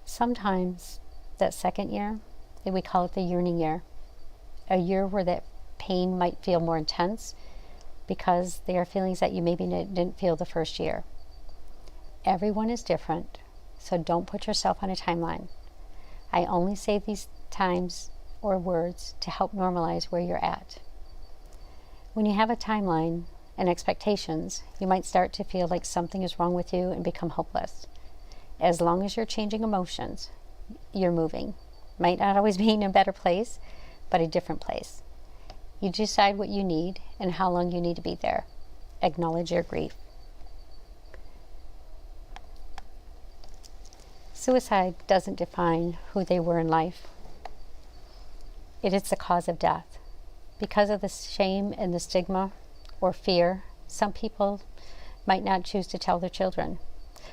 S2: Sometimes that second year, we call it the yearning year. A year where that pain might feel more intense because they are feelings that you maybe didn't feel the first year. Everyone is different, so don't put yourself on a timeline. I only say these times or words to help normalize where you're at. When you have a timeline and expectations, you might start to feel like something is wrong with you and become hopeless. As long as you're changing emotions, you're moving. Might not always be in a better place, but a different place. You decide what you need and how long you need to be there. Acknowledge your grief. Suicide doesn't define who they were in life. It is the cause of death. Because of the shame and the stigma or fear, some people might not choose to tell their children.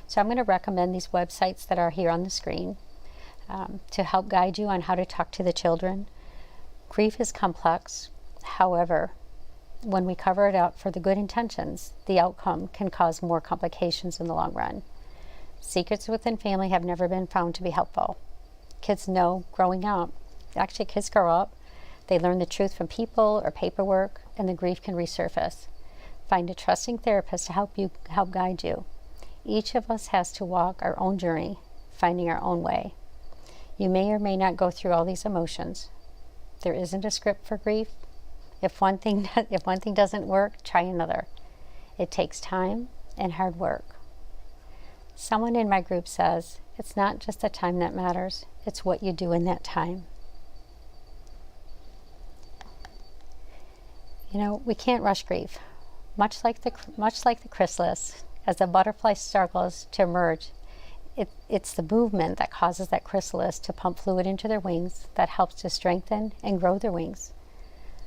S2: So I'm going to recommend these websites that are here on the screen to help guide you on how to talk to the children. Grief is complex. However, when we cover it up for the good intentions, the outcome can cause more complications in the long run. Secrets within family have never been found to be helpful. Kids know growing up, actually kids grow up, they learn the truth from people or paperwork, and the grief can resurface. Find a trusting therapist to help guide you. Each of us has to walk our own journey, finding our own way. You may or may not go through all these emotions. There isn't a script for grief. If one thing doesn't work, try another. It takes time and hard work. Someone in my group says, it's not just the time that matters, it's what you do in that time. You know, we can't rush grief. Much like the chrysalis, as the butterfly struggles to emerge, it's the movement that causes that chrysalis to pump fluid into their wings that helps to strengthen and grow their wings.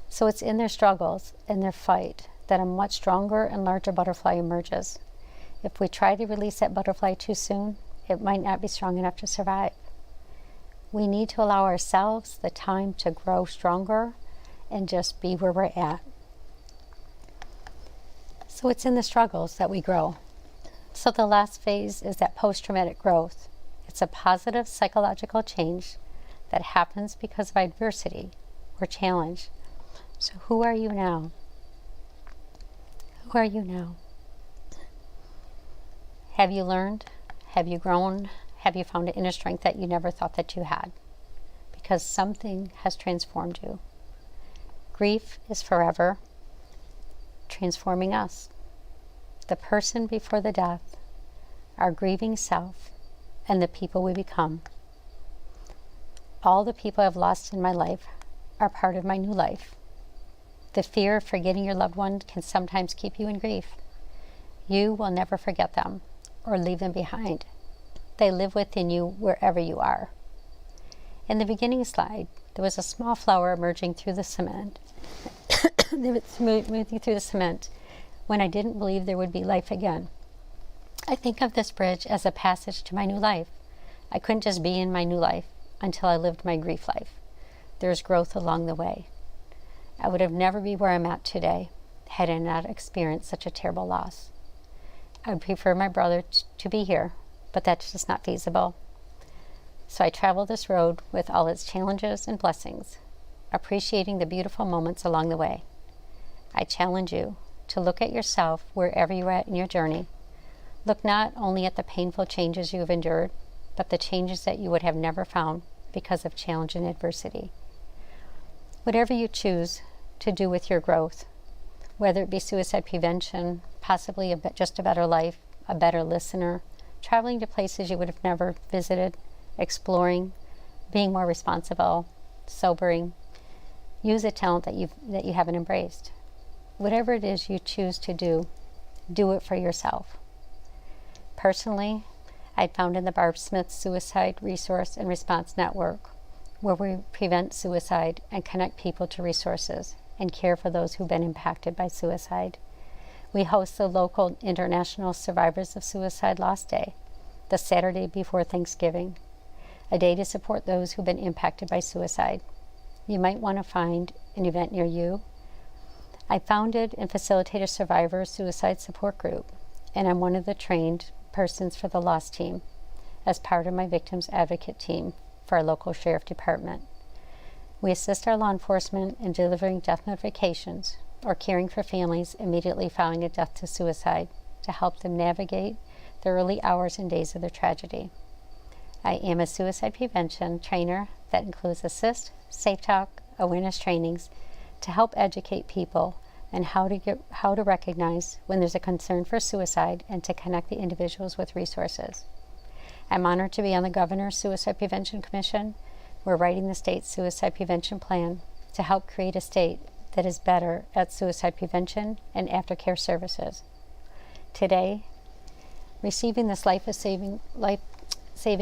S2: So it's in their struggles, in their fight, that a much stronger and larger butterfly emerges. If we try to release that butterfly too soon, it might not be strong enough to survive. We need to allow ourselves the time to grow stronger and just be where we're at. So it's in the struggles that we grow. So the last phase is that post-traumatic growth. It's a positive psychological change that happens because of adversity or challenge. So who are you now? Who are you now? Have you learned? Have you grown? Have you found an inner strength that you never thought that you had? Because something has transformed you. Grief is forever transforming us. The person before the death, our grieving self, and the people we become. All the people I've lost in my life are part of my new life. The fear of forgetting your loved one can sometimes keep you in grief. You will never forget them or leave them behind. They live within you wherever you are. In the beginning slide, there was a small flower emerging through the cement. Moving through the cement when I didn't believe there would be life again. I think of this bridge as a passage to my new life. I couldn't just be in my new life until I lived my grief life. There's growth along the way. I would have never be where I'm at today had I not experienced such a terrible loss. I would prefer my brother to be here, but that's just not feasible. So I travel this road with all its challenges and blessings, appreciating the beautiful moments along the way. I challenge you to look at yourself wherever you're at in your journey. Look not only at the painful changes you have endured, but the changes that you would have never found because of challenge and adversity. Whatever you choose to do with your growth, whether it be suicide prevention, possibly just a better life, a better listener, traveling to places you would have never visited, exploring, being more responsible, sobering, use a talent that you haven't embraced. Whatever it is you choose to do it for yourself. Personally, I found in the Barb Smith Suicide Resource and Response Network, where we prevent suicide and connect people to resources and care for those who've been impacted by suicide. We host the local International Survivors of Suicide Loss Day, the Saturday before Thanksgiving, a day to support those who've been impacted by suicide. You might want to find an event near you. I founded and facilitated a survivor suicide support group, and I'm one of the trained persons for the loss team as part of my victims advocate team for our local sheriff department. We assist our law enforcement in delivering death notifications or caring for families immediately following a death to suicide to help them navigate the early hours and days of their tragedy. I am a suicide prevention trainer that includes assist, safe talk, awareness trainings to help educate people and how to recognize when there's a concern for suicide and to connect the individuals with resources. I'm honored to be on the Governor's Suicide Prevention Commission. We're writing the state's suicide prevention plan to help create a state that is better at suicide prevention and aftercare services. Today, receiving this life-saving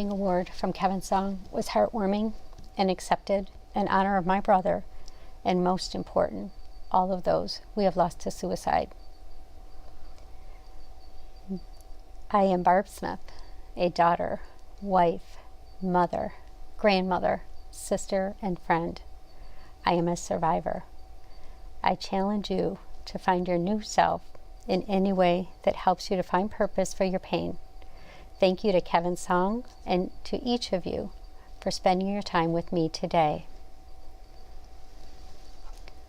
S2: award from Kevin Song was heartwarming and accepted in honor of my brother, and most important, all of those we have lost to suicide. I am Barb Smith, a daughter, wife, mother, grandmother, sister, and friend. I am a survivor. I challenge you to find your new self in any way that helps you to find purpose for your pain. Thank you to Kevin Song and to each of you for spending your time with me today.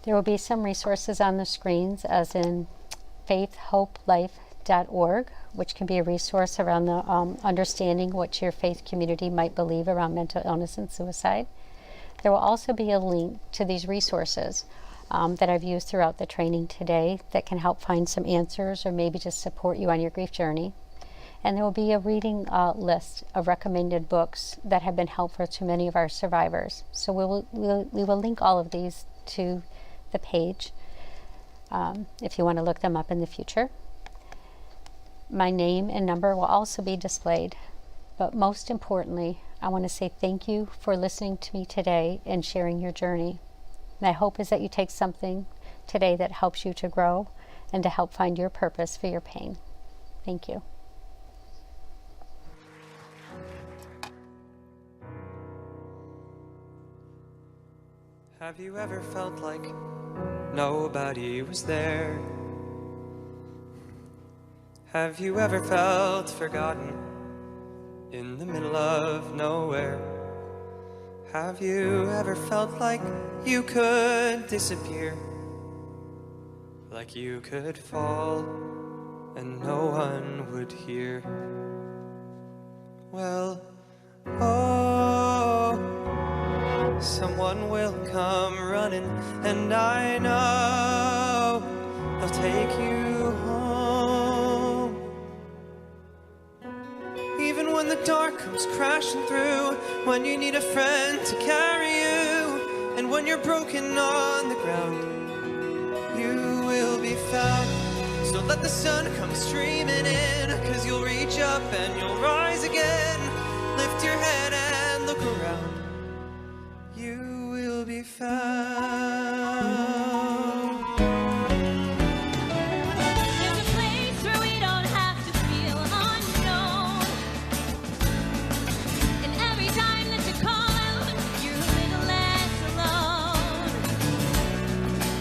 S2: There will be some resources on the screens, as in faithhopelife.org, which can be a resource around the understanding what your faith community might believe around mental illness and suicide. There will also be a link to these resources that I've used throughout the training today that can help find some answers or maybe just support you on your grief journey. And there will be a reading list of recommended books that have been helpful to many of our survivors. So we will link all of these to the page if you want to look them up in the future. My name and number will also be displayed, but most importantly, I want to say thank you for listening to me today and sharing your journey. My hope is that you take something today that helps you to grow and to help find your purpose for your pain. Thank you.
S5: Have you ever felt like nobody was there? Have you ever felt forgotten in the middle of nowhere? Have you ever felt like you could disappear? Like you could fall and no one would hear? Well, oh, someone will come running, and I know they'll take you home. Even when the dark comes crashing through, when you need a friend to carry you, and when you're broken on the ground, you will be found. So let the sun come streaming in, 'cause you'll reach up and you'll rise again. Lift your head and look around. You will be found.
S6: There's a place where we don't have to feel unknown. And every time that you call out, you're a little less alone.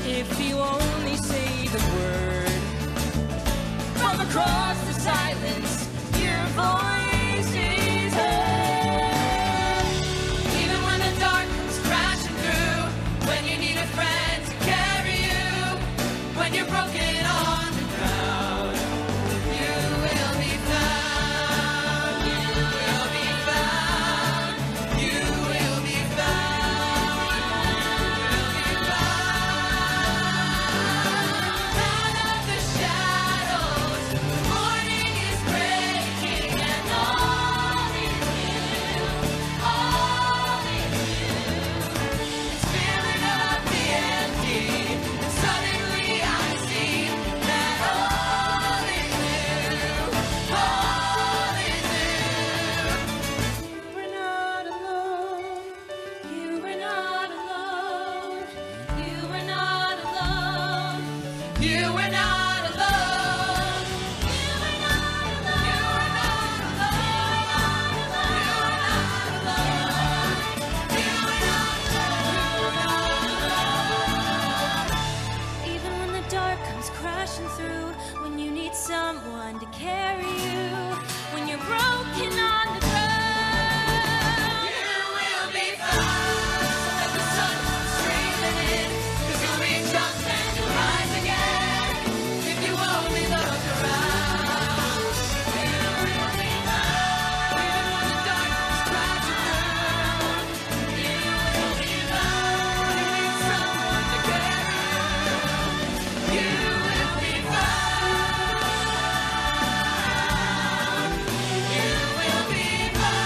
S6: If you only say the word, from across the silence, your voice is heard. Even when the dark comes crashing through, when you need a friend to carry you, when you're broken on the ground, you will be found. You will be found. You will be found. You will be found. Out of the shadows, the morning is breaking, and all is new. All is new. It's filling up the empty, and suddenly I see that all is new. All is new. You were not alone. You were not alone. You were not alone. You were not alone. You were not alone. You were not alone. Even when the dark comes crashing through, when you need someone to carry you, when you're broken on the ground, you will be found. Let the sun come streaming in, 'cause you'll reach up and you'll rise again. If you only look around, you will be found. Even when the dark comes crashing through, you will be found. You need someone to carry you. You will be found. You will be found.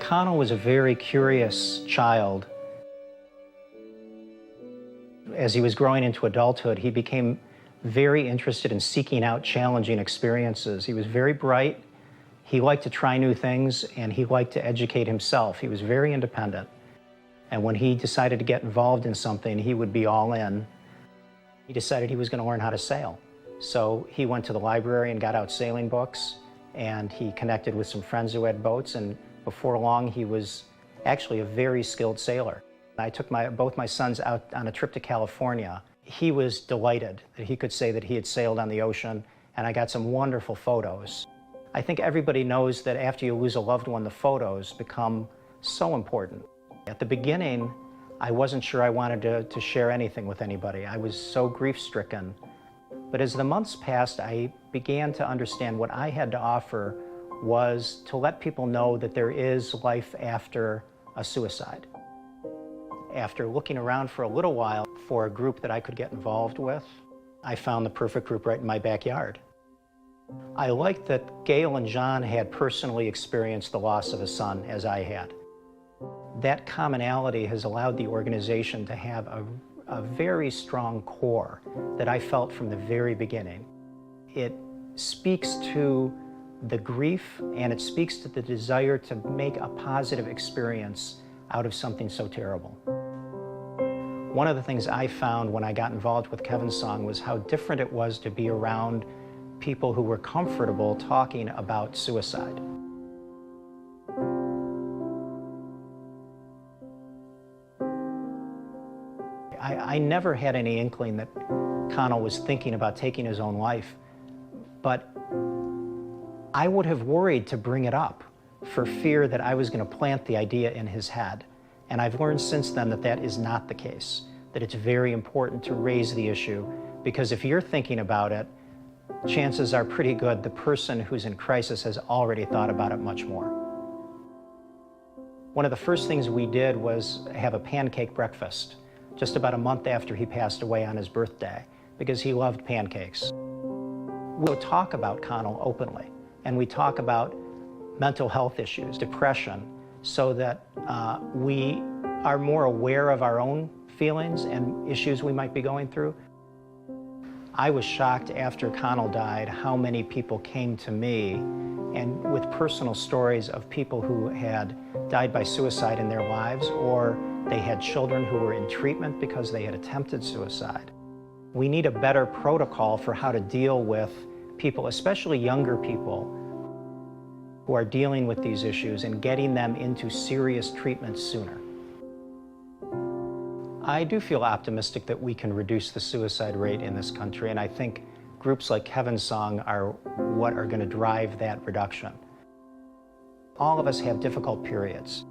S8: Connell was a very curious child. As he was growing into adulthood, he became very interested in seeking out challenging experiences. He was very bright. He liked to try new things, and he liked to educate himself. He was very independent. And when he decided to get involved in something, he would be all in. He decided he was going to learn how to sail. So he went to the library and got out sailing books, and he connected with some friends who had boats, and before long, he was actually a very skilled sailor. I took both my sons out on a trip to California. He was delighted that he could say that he had sailed on the ocean, and I got some wonderful photos. I think everybody knows that after you lose a loved one, the photos become so important. At the beginning, I wasn't sure I wanted to share anything with anybody. I was so grief-stricken. But as the months passed, I began to understand what I had to offer was to let people know that there is life after a suicide. After looking around for a little while for a group that I could get involved with, I found the perfect group right in my backyard. I liked that Gail and John had personally experienced the loss of a son, as I had. That commonality has allowed the organization to have a very strong core that I felt from the very beginning. It speaks to the grief, and it speaks to the desire to make a positive experience out of something so terrible. One of the things I found when I got involved with Kevin's Song was how different it was to be around people who were comfortable talking about suicide. I never had any inkling that Connell was thinking about taking his own life, but I would have worried to bring it up for fear that I was going to plant the idea in his head. And I've learned since then that that is not the case, that it's very important to raise the issue, because if you're thinking about it, chances are pretty good the person who's in crisis has already thought about it much more. One of the first things we did was have a pancake breakfast just about a month after he passed away on his birthday, because he loved pancakes. We'll talk about Connell openly, and we talk about mental health issues, depression, so that we are more aware of our own feelings and issues we might be going through. I was shocked after Connell died how many people came to me and with personal stories of people who had died by suicide in their lives, or they had children who were in treatment because they had attempted suicide. We need a better protocol for how to deal with people, especially younger people, who are dealing with these issues and getting them into serious treatment sooner. I do feel optimistic that we can reduce the suicide rate in this country, and I think groups like Kevin's Song are what are going to drive that reduction. All of us have difficult periods.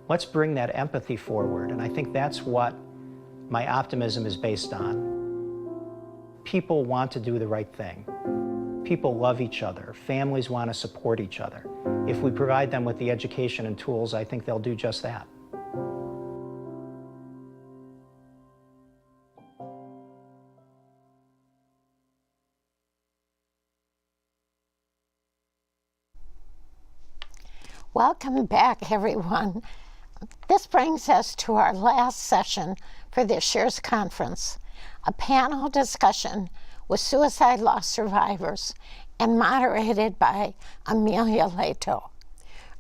S8: Let's bring that empathy forward, and I think that's what my optimism is based on. People want to do the right thing. People love each other. Families want to support each other. If we provide them with the education and tools, I think they'll do just that.
S1: Welcome back, everyone. This brings us to our last session for this year's conference, a panel discussion with suicide loss survivors and moderated by Amelia Leto.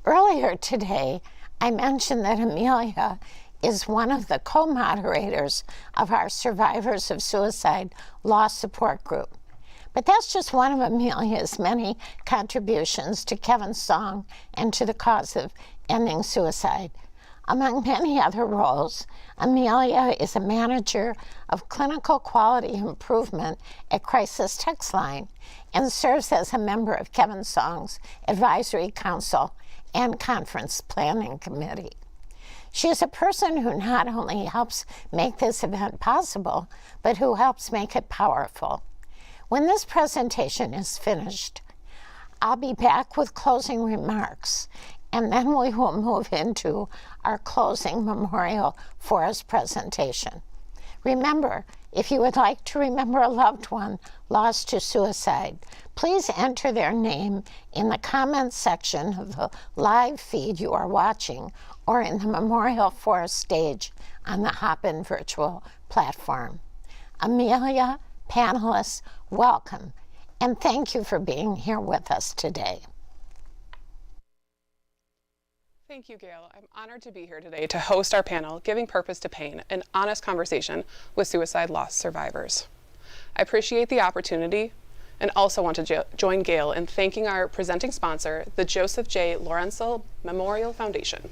S1: Earlier today, I mentioned that Amelia is one of the co-moderators of our Survivors of Suicide Loss Support Group. But that's just one of Amelia's many contributions to Kevin's Song and to the cause of ending suicide. Among many other roles, Amelia is a manager of clinical quality improvement at Crisis Text Line and serves as a member of Kevin's Song's Advisory Council and Conference Planning Committee. She is a person who not only helps make this event possible, but who helps make it powerful. When this presentation is finished, I'll be back with closing remarks, and then we will move into our closing memorial for his presentation. Remember, If you would like to remember a loved one lost to suicide, please enter their name in the comments section of the live feed you are watching or in the Memorial Forest stage on the Hopin virtual platform. Amelia, panelists, welcome, and thank you for being here with us today.
S7: Thank you, Gail. I'm honored to be here today to host our panel, Giving Purpose to Pain, an honest conversation with suicide loss survivors. I appreciate the opportunity and also want to join Gail in thanking our presenting sponsor, the Joseph J. Lawrencel Memorial Foundation.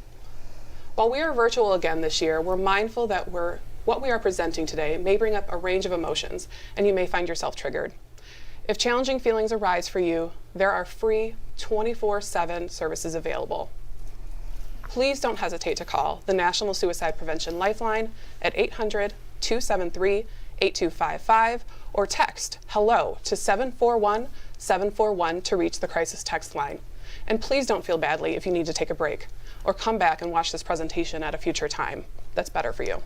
S7: While we are virtual again this year, we're mindful that what we are presenting today may bring up a range of emotions, and you may find yourself triggered. If challenging feelings arise for you, there are free 24/7 services available. Please don't hesitate to call the National Suicide Prevention Lifeline at 800-273-8255 or text HELLO to 741-741 to reach the crisis text line. And please don't feel badly if you need to take a break or come back and watch this presentation at a future time that's better for you.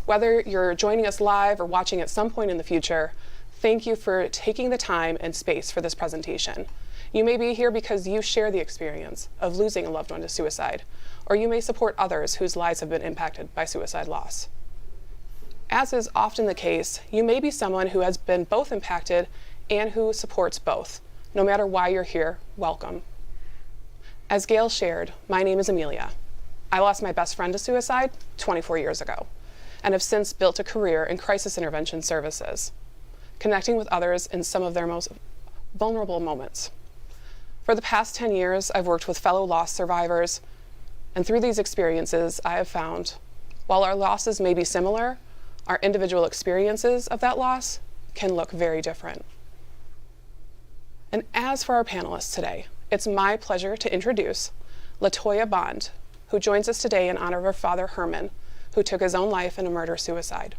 S7: Whether you're joining us live or watching at some point in the future, thank you for taking the time and space for this presentation. You may be here because you share the experience of losing a loved one to suicide, or you may support others whose lives have been impacted by suicide loss. As is often the case, you may be someone who has been both impacted and who supports both. No matter why you're here, welcome. As Gail shared, my name is Amelia. I lost my best friend to suicide 24 years ago, and have since built a career in crisis intervention services, connecting with others in some of their most vulnerable moments. For the past 10 years, I've worked with fellow loss survivors, and through these experiences, I have found, while our losses may be similar, our individual experiences of that loss can look very different. And as for our panelists today, it's my pleasure to introduce LaToya Bond, who joins us today in honor of her father, Herman, who took his own life in a murder-suicide.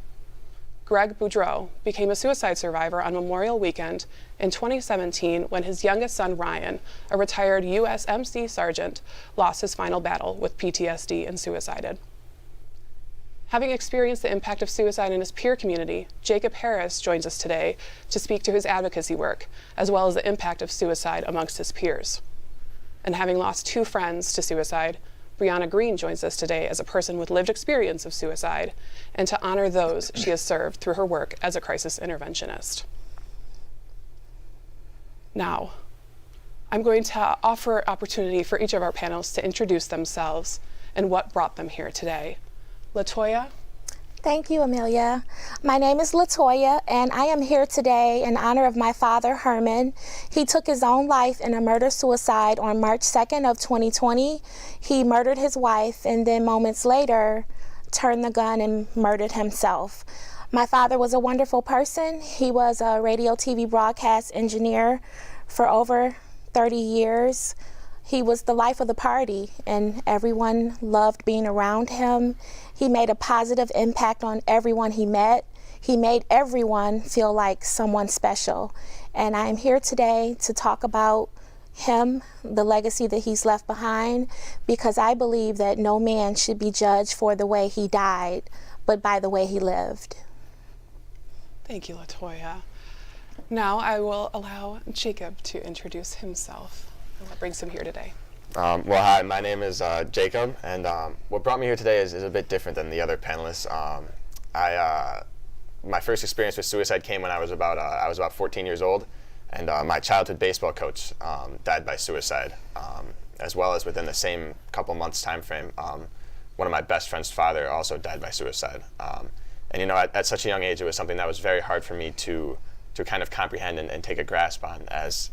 S7: Greg Boudreau became a suicide survivor on Memorial Weekend in 2017 when his youngest son, Ryan, a retired USMC sergeant, lost his final battle with PTSD and suicided. Having experienced the impact of suicide in his peer community, Jacob Harris joins us today to speak to his advocacy work, as well as the impact of suicide amongst his peers. And having lost 2 friends to suicide, Brianna Green joins us today as a person with lived experience of suicide and to honor those she has served through her work as a crisis interventionist. Now, I'm going to offer opportunity for each of our panelists to introduce themselves and what brought them here today. LaToya?
S10: Thank you, Amelia. My name is LaToya, and I am here today in honor of my father, Herman. He took his own life in a murder-suicide on March 2nd of 2020. He murdered his wife and then moments later turned the gun and murdered himself. My father was a wonderful person. He was a radio TV broadcast engineer for over 30 years. He was the life of the party, and everyone loved being around him. He made a positive impact on everyone he met. He made everyone feel like someone special. And I'm here today to talk about him, the legacy that he's left behind, because I believe that no man should be judged for the way he died, but by the way he lived.
S7: Thank you, LaToya. Now I will allow Jacob to introduce himself and what brings him here today.
S23: Well, hi, my name is Jacob, and what brought me here today is a bit different than the other panelists. My first experience with suicide came when I was about 14 years old, and my childhood baseball coach died by suicide, as well as within the same couple months time frame, one of my best friend's father also died by suicide. And you know, at such a young age, it was something that was very hard for me to kind of comprehend and take a grasp on, as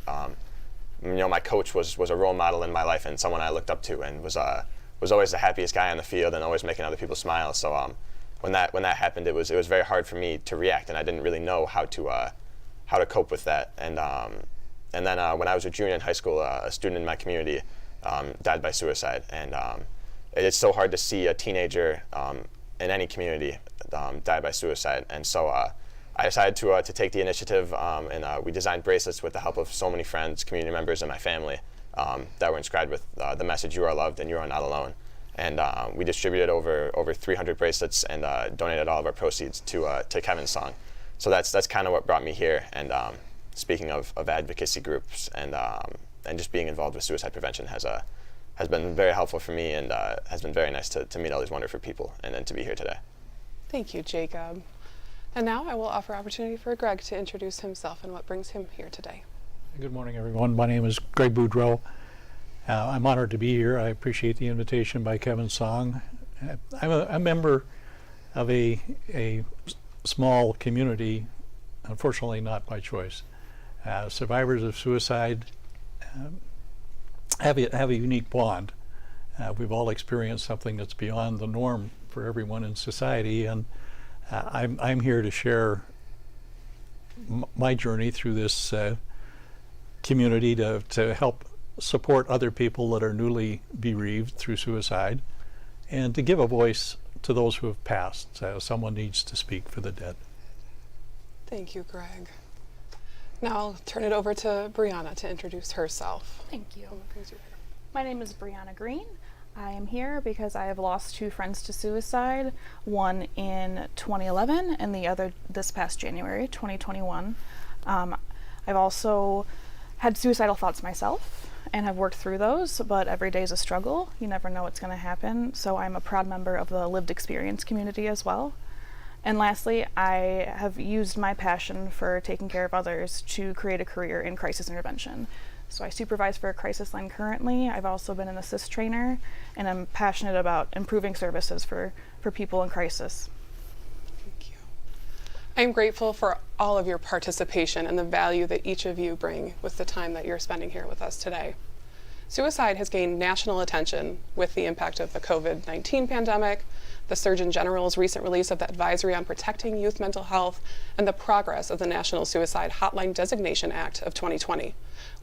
S23: you know, my coach was a role model in my life and someone I looked up to, and was always the happiest guy on the field and always making other people smile. So when that happened, it was very hard for me to react, and I didn't really know how to cope with that. And then when I was a junior in high school, a student in my community died by suicide, and it's so hard to see a teenager in any community die by suicide. And so I decided to take the initiative, and we designed bracelets with the help of so many friends, community members, and my family that were inscribed with the message, "You are loved and you are not alone." and we distributed over 300 bracelets and donated all of our proceeds to Kevin's song. So that's kind of what brought me here. And speaking of advocacy groups and just being involved with suicide prevention has been very helpful for me, and has been very nice to meet all these wonderful people and then to be here today.
S7: Thank you, Jacob. And now I will offer opportunity for Greg to introduce himself and what brings him here today.
S9: Good morning, everyone. My name is Greg Boudreau. I'm honored to be here. I appreciate the invitation by Kevin Song. I'm a member of a small community, unfortunately not by choice. Survivors of suicide have a unique bond. We've all experienced something that's beyond the norm for everyone in society, and I'm here to share my journey through this community to help support other people that are newly bereaved through suicide, and to give a voice to those who have passed. Someone needs to speak for the dead.
S7: Thank you, Greg. Now I'll turn it over to Brianna to introduce herself.
S12: Thank you.
S7: What brings you here?
S12: My name is Brianna Green. I am here because I have lost 2 friends to suicide, one in 2011 and the other this past January, 2021. I've also had suicidal thoughts myself and have worked through those, but every day is a struggle. You never know what's going to happen, so I'm a proud member of the lived experience community as well. And lastly, I have used my passion for taking care of others to create a career in crisis intervention. So I supervise for a crisis line currently. I've also been an assist trainer, and I'm passionate about improving services for people in crisis.
S7: Thank you. I am grateful for all of your participation and the value that each of you bring with the time that you're spending here with us today. Suicide has gained national attention with the impact of the COVID-19 pandemic, the Surgeon General's recent release of the Advisory on Protecting Youth Mental Health, and the progress of the National Suicide Hotline Designation Act of 2020,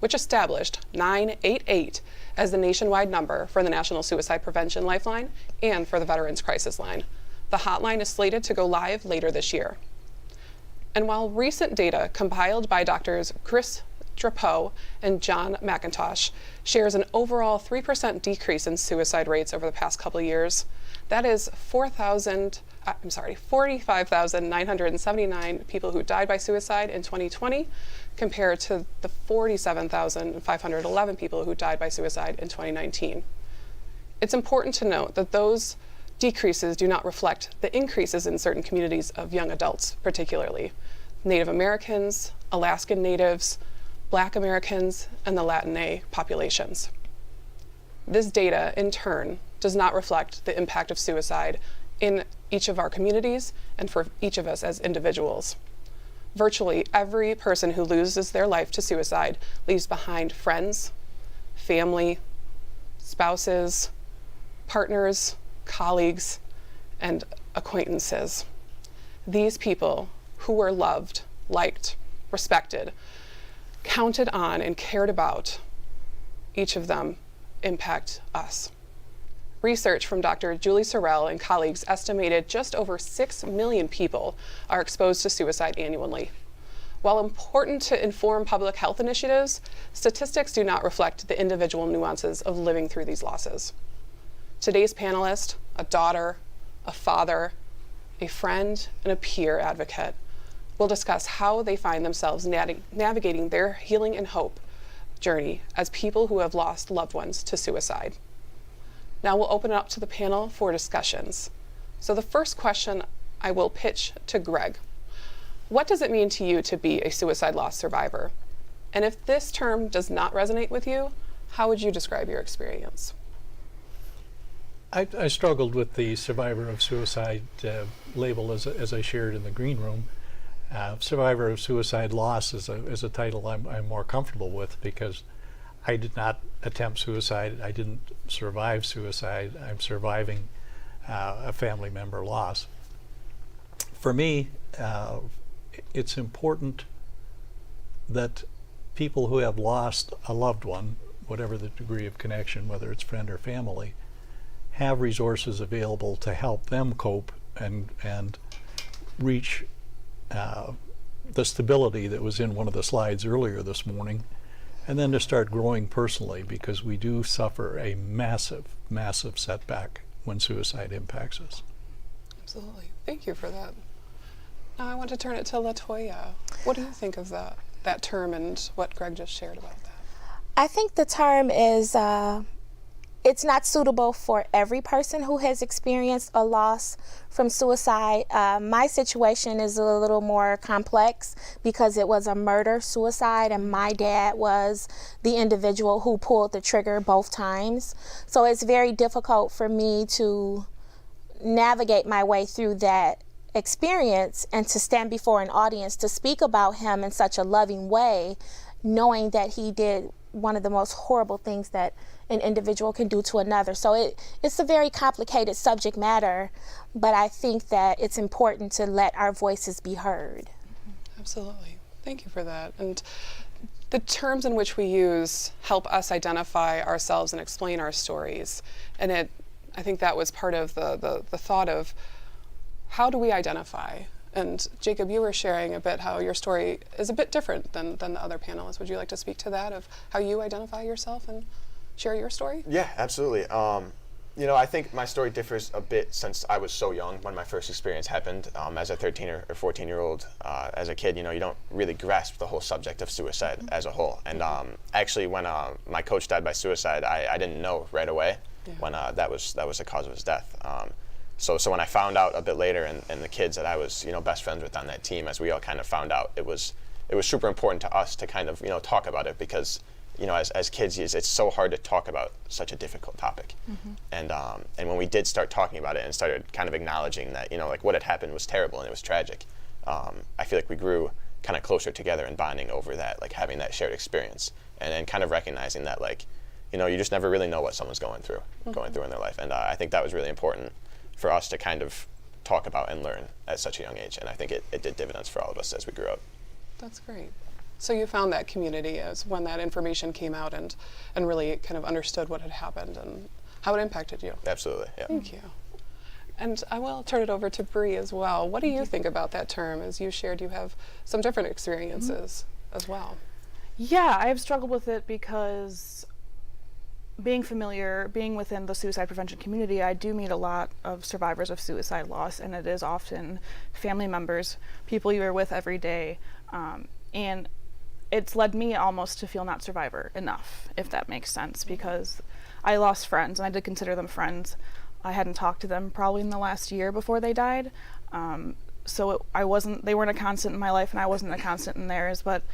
S7: which established 988 as the nationwide number for the National Suicide Prevention Lifeline and for the Veterans Crisis Line. The hotline is slated to go live later this year. And while recent data compiled by doctors Chris Drapeau and John McIntosh shares an overall 3% decrease in suicide rates over the past couple of years, that is 45,979 people who died by suicide in 2020 compared to the 47,511 people who died by suicide in 2019. It's important to note that those decreases do not reflect the increases in certain communities of young adults, particularly Native Americans, Alaskan Natives, Black Americans, and the Latina populations. This data, in turn, does not reflect the impact of suicide in each of our communities and for each of us as individuals. Virtually every person who loses their life to suicide leaves behind friends, family, spouses, partners, colleagues, and acquaintances. These people who were loved, liked, respected, counted on, and cared about, each of them impact us. Research from Dr. Julie Sorrell and colleagues estimated just over 6 million people are exposed to suicide annually. While important to inform public health initiatives, statistics do not reflect the individual nuances of living through these losses. Today's panelist, a daughter, a father, a friend, and a peer advocate, will discuss how they find themselves navigating their healing and hope journey as people who have lost loved ones to suicide. Now we'll open it up to the panel for discussions. So the first question I will pitch to Greg. What does it mean to you to be a suicide loss survivor? And if this term does not resonate with you, how would you describe your experience?
S9: I struggled with the survivor of suicide label as I shared in the green room. Survivor of suicide loss is a title I'm more comfortable with, because I did not attempt suicide. I didn't survive suicide. I'm surviving a family member loss. For me, it's important that people who have lost a loved one, whatever the degree of connection, whether it's friend or family, have resources available to help them cope and reach the stability that was in one of the slides earlier this morning, and then to start growing personally, because we do suffer a massive, massive setback when suicide impacts us.
S7: Absolutely. Thank you for that. Now I want to turn it to LaToya. What do you think of that term and what Greg just shared about that?
S10: I think the term is, it's not suitable for every person who has experienced a loss from suicide. My situation is a little more complex because it was a murder-suicide, and my dad was the individual who pulled the trigger both times. So it's very difficult for me to navigate my way through that experience and to stand before an audience to speak about him in such a loving way, knowing that he did one of the most horrible things that an individual can do to another. So it's a very complicated subject matter, but I think that it's important to let our voices be heard.
S7: Absolutely. Thank you for that. And the terms in which we use help us identify ourselves and explain our stories. And I think that was part of the thought of how do we identify? And Jacob, you were sharing a bit how your story is a bit different than the other panelists. Would you like to speak to that, of how you identify yourself and share your story?
S23: Yeah, absolutely. You know, I think my story differs a bit since I was so young when my first experience happened. As a 13 or 14-year-old, as a kid, you know, you don't really grasp the whole subject of suicide as a whole. And actually, when my coach died by suicide, I didn't know right away when that was the cause of his death. So when I found out a bit later, and the kids that I was, you know, best friends with on that team, as we all kind of found out, it was super important to us to kind of, you know, talk about it, because, you know, as kids, it's so hard to talk about such a difficult topic. And when we did start talking about it and started kind of acknowledging that, you know, like what had happened was terrible and it was tragic, I feel like we grew kind of closer together and bonding over that, like having that shared experience, and then kind of recognizing that, like, you know, you just never really know what someone's going through in their life. And I think that was really important for us to kind of talk about and learn at such a young age. And I think it did dividends for all of us as we grew up.
S7: That's great. So you found that community as when that information came out and really kind of understood what had happened and how it impacted you.
S23: Absolutely, yeah.
S7: Thank you. And I will turn it over to Bree as well. What do you think about that term? As you shared, you have some different experiences as well.
S12: Yeah, I've struggled with it because being within the suicide prevention community, I do meet a lot of survivors of suicide loss, and it is often family members, people you are with every day, and it's led me almost to feel not survivor enough, if that makes sense, because I lost friends, and I did consider them friends. I hadn't talked to them probably in the last year before they died, so they weren't a constant in my life, and I wasn't a constant in theirs, but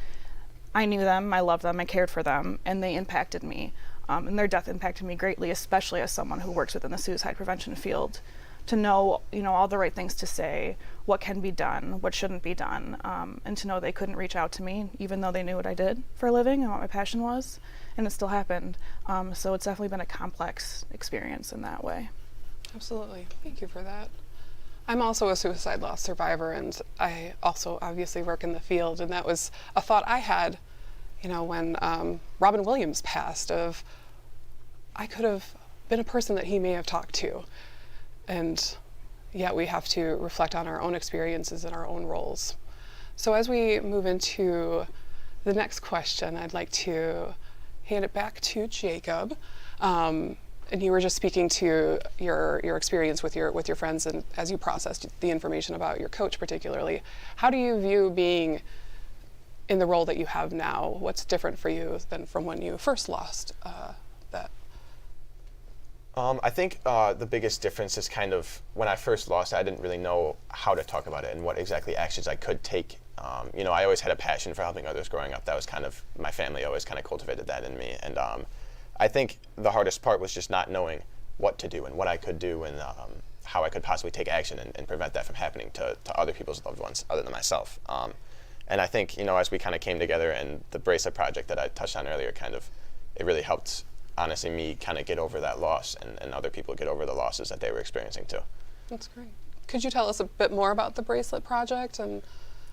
S12: I knew them, I loved them, I cared for them, and they impacted me. And their death impacted me greatly, especially as someone who works within the suicide prevention field, to know, you know, all the right things to say, what can be done, what shouldn't be done, and to know they couldn't reach out to me, even though they knew what I did for a living and what my passion was, and it still happened. So it's definitely been a complex experience in that way.
S7: Absolutely. Thank you for that. I'm also a suicide loss survivor, and I also obviously work in the field, and that was a thought I had, you know, when Robin Williams passed, of I could have been a person that he may have talked to. And yet we have to reflect on our own experiences and our own roles. So as we move into the next question, I'd like to hand it back to Jacob. And you were just speaking to your experience with your friends, and as you processed the information about your coach particularly, how do you view being in the role that you have now? What's different for you than from when you first lost that?
S23: I think the biggest difference is kind of when I first lost, I didn't really know how to talk about it and what exactly actions I could take. You know, I always had a passion for helping others growing up. That was kind of, my family always kind of cultivated that in me. And I think the hardest part was just not knowing what to do and what I could do, and how I could possibly take action and prevent that from happening to other people's loved ones other than myself. And I think, you know, as we kind of came together, and the bracelet project that I touched on earlier, kind of, it really helped, honestly, me kind of get over that loss, and other people get over the losses that they were experiencing too.
S7: That's great. Could you tell us a bit more about the bracelet project and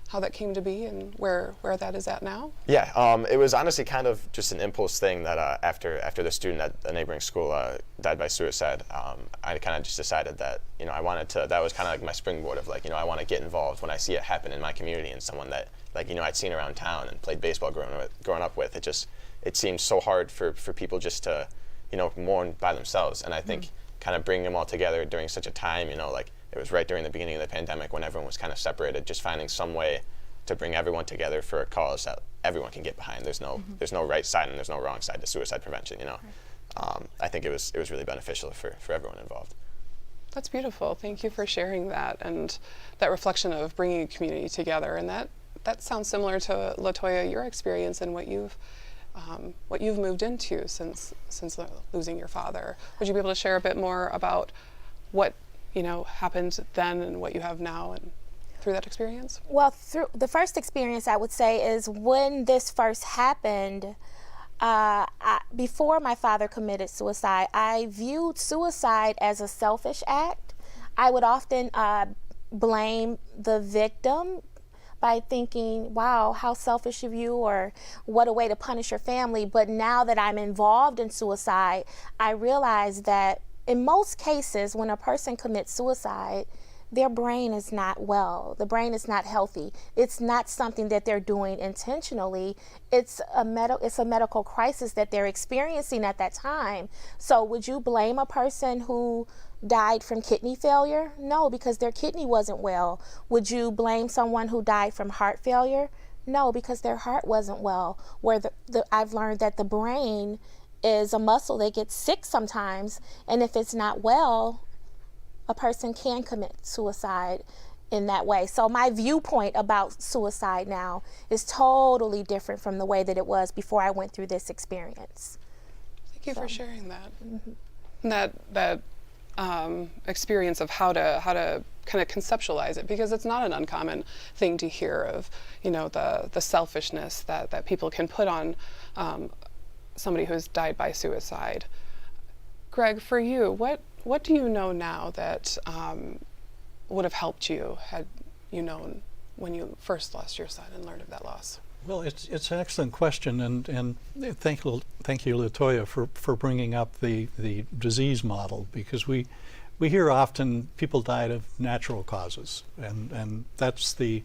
S7: how that came to be and where that is at now?
S23: Yeah, it was honestly kind of just an impulse thing that after the student at a neighboring school died by suicide, I kind of just decided that, you know, I wanted to, that was kind of like my springboard of, like, you know, I want to get involved when I see it happen in my community, and someone that, like, you know, I'd seen around town and played baseball growing up with. It seemed so hard for people just to, you know, mourn by themselves. And I think kind of bringing them all together during such a time, you know, like it was right during the beginning of the pandemic when everyone was kind of separated, just finding some way to bring everyone together for a cause that everyone can get behind. There's no right side and there's no wrong side to suicide prevention, you know. I think it was really beneficial for everyone involved.
S7: That's beautiful. Thank you for sharing that, and that reflection of bringing a community together. And that sounds similar to LaToya, your experience and what you've moved into since losing your father. Would you be able to share a bit more about what happened then and what you have now and through that experience?
S10: Well, through the first experience, I would say, is when this first happened. Before my father committed suicide, I viewed suicide as a selfish act. I would often blame the victim by thinking, wow, how selfish of you, or what a way to punish your family. But now that I'm involved in suicide, I realize that in most cases, when a person commits suicide, their brain is not well. The brain is not healthy. It's not something that they're doing intentionally. It's a medical crisis that they're experiencing at that time. So would you blame a person who died from kidney failure? No, because their kidney wasn't well. Would you blame someone who died from heart failure? No, because their heart wasn't well. Where I've learned that the brain is a muscle that gets sick sometimes, and if it's not well, a person can commit suicide in that way. So my viewpoint about suicide now is totally different from the way that it was before I went through this experience.
S7: Thank you for sharing that. And that experience of how to kind of conceptualize it, because it's not an uncommon thing to hear of, the selfishness that people can put on somebody who's died by suicide. Greg, for you, what do you know now that would have helped you had you known when you first lost your son and learned of that loss?
S9: Well, it's an excellent question, and thank you, LaToya, for bringing up the disease model, because we hear often people died of natural causes, and that's the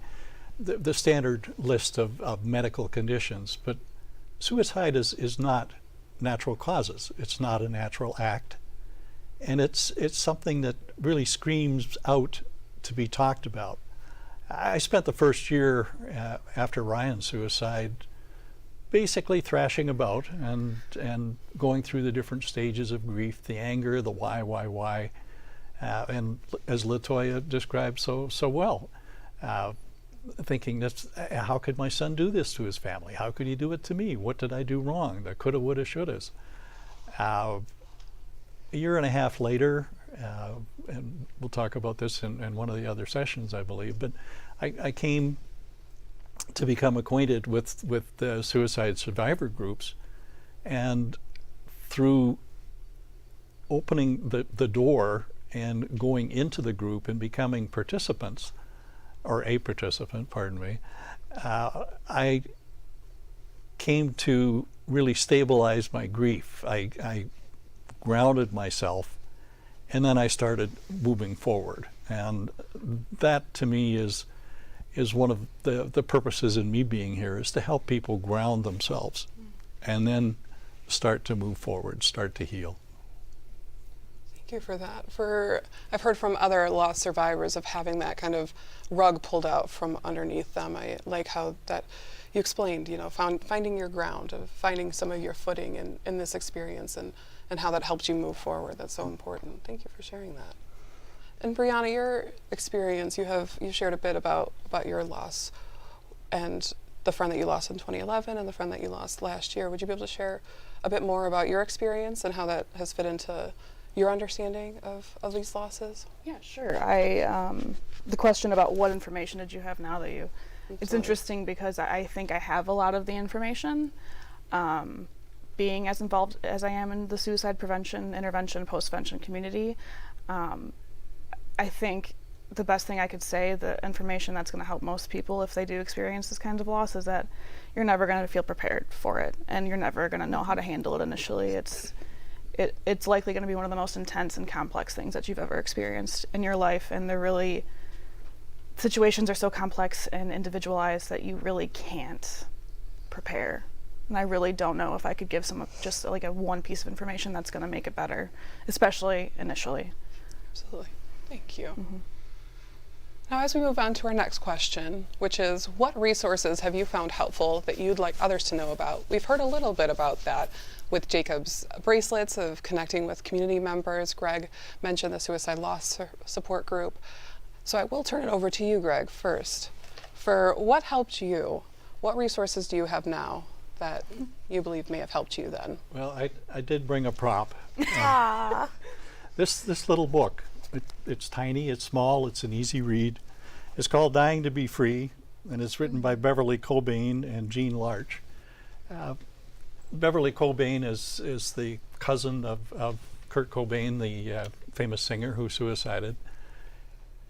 S9: standard list of medical conditions. But suicide is not natural causes. It's not a natural act. And it's something that really screams out to be talked about. I spent the first year after Ryan's suicide basically thrashing about and going through the different stages of grief, the anger, the why, and as LaToya described so well, thinking how could my son do this to his family? How could he do it to me? What did I do wrong? The coulda, woulda, shouldas. A year and a half later, and we'll talk about this in one of the other sessions, I believe, but I came to become acquainted with the suicide survivor groups, and through opening the door and going into the group and becoming participants, or a participant, pardon me, I came to really stabilize my grief. I grounded myself, and then I started moving forward. And that, to me, is one of the purposes in me being here, is to help people ground themselves and then start to move forward, start to heal.
S7: Thank you for that. I've heard from other loss survivors of having that kind of rug pulled out from underneath them. I like how that you explained, finding your ground, of finding some of your footing in this experience, and how that helped you move forward. That's so important. Thank you for sharing that. And Brianna, your experience, you shared a bit about your loss and the friend that you lost in 2011 and the friend that you lost last year. Would you be able to share a bit more about your experience and how that has fit into your understanding of these losses?
S12: Yeah, sure. The question about what information did you have now that you... It's interesting because I think I have a lot of the information. Being as involved as I am in the suicide prevention, intervention, post-prevention community, I think the best thing I could say, the information that's going to help most people if they do experience this kind of loss, is that you're never going to feel prepared for it, and you're never going to know how to handle it initially. It's likely going to be one of the most intense and complex things that you've ever experienced in your life, and situations are so complex and individualized that you really can't prepare And I really don't know if I could give someone just like a one piece of information that's going to make it better, especially initially.
S7: Absolutely. Thank you. Now, as we move on to our next question, which is, what resources have you found helpful that you'd like others to know about? We've heard a little bit about that with Jacob's bracelets, of connecting with community members. Greg mentioned the suicide loss support group. So I will turn it over to you, Greg, first. For what helped you, what resources do you have now that you believe may have helped you then?
S9: Well, I did bring a prop. This little book, it's tiny, it's small, it's an easy read. It's called Dying to Be Free, and it's written by Beverly Cobain and Jean Larch. Beverly Cobain is the cousin of Kurt Cobain, the famous singer who suicided.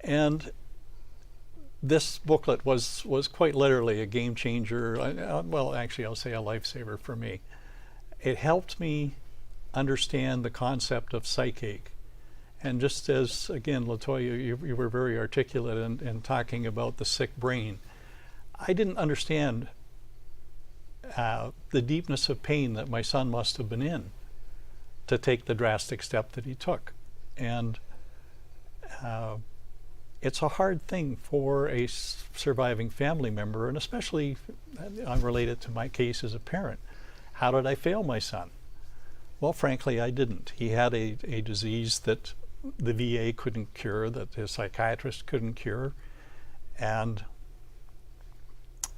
S9: And this booklet was quite literally a game changer. Well, actually, I'll say a lifesaver for me. It helped me understand the concept of psychache. And just as, again, LaToya, you were very articulate in talking about the sick brain, I didn't understand the deepness of pain that my son must have been in to take the drastic step that he took. And it's a hard thing for a surviving family member, and especially unrelated to my case as a parent. How did I fail my son? Well, frankly, I didn't. He had a disease that the VA couldn't cure, that his psychiatrist couldn't cure, and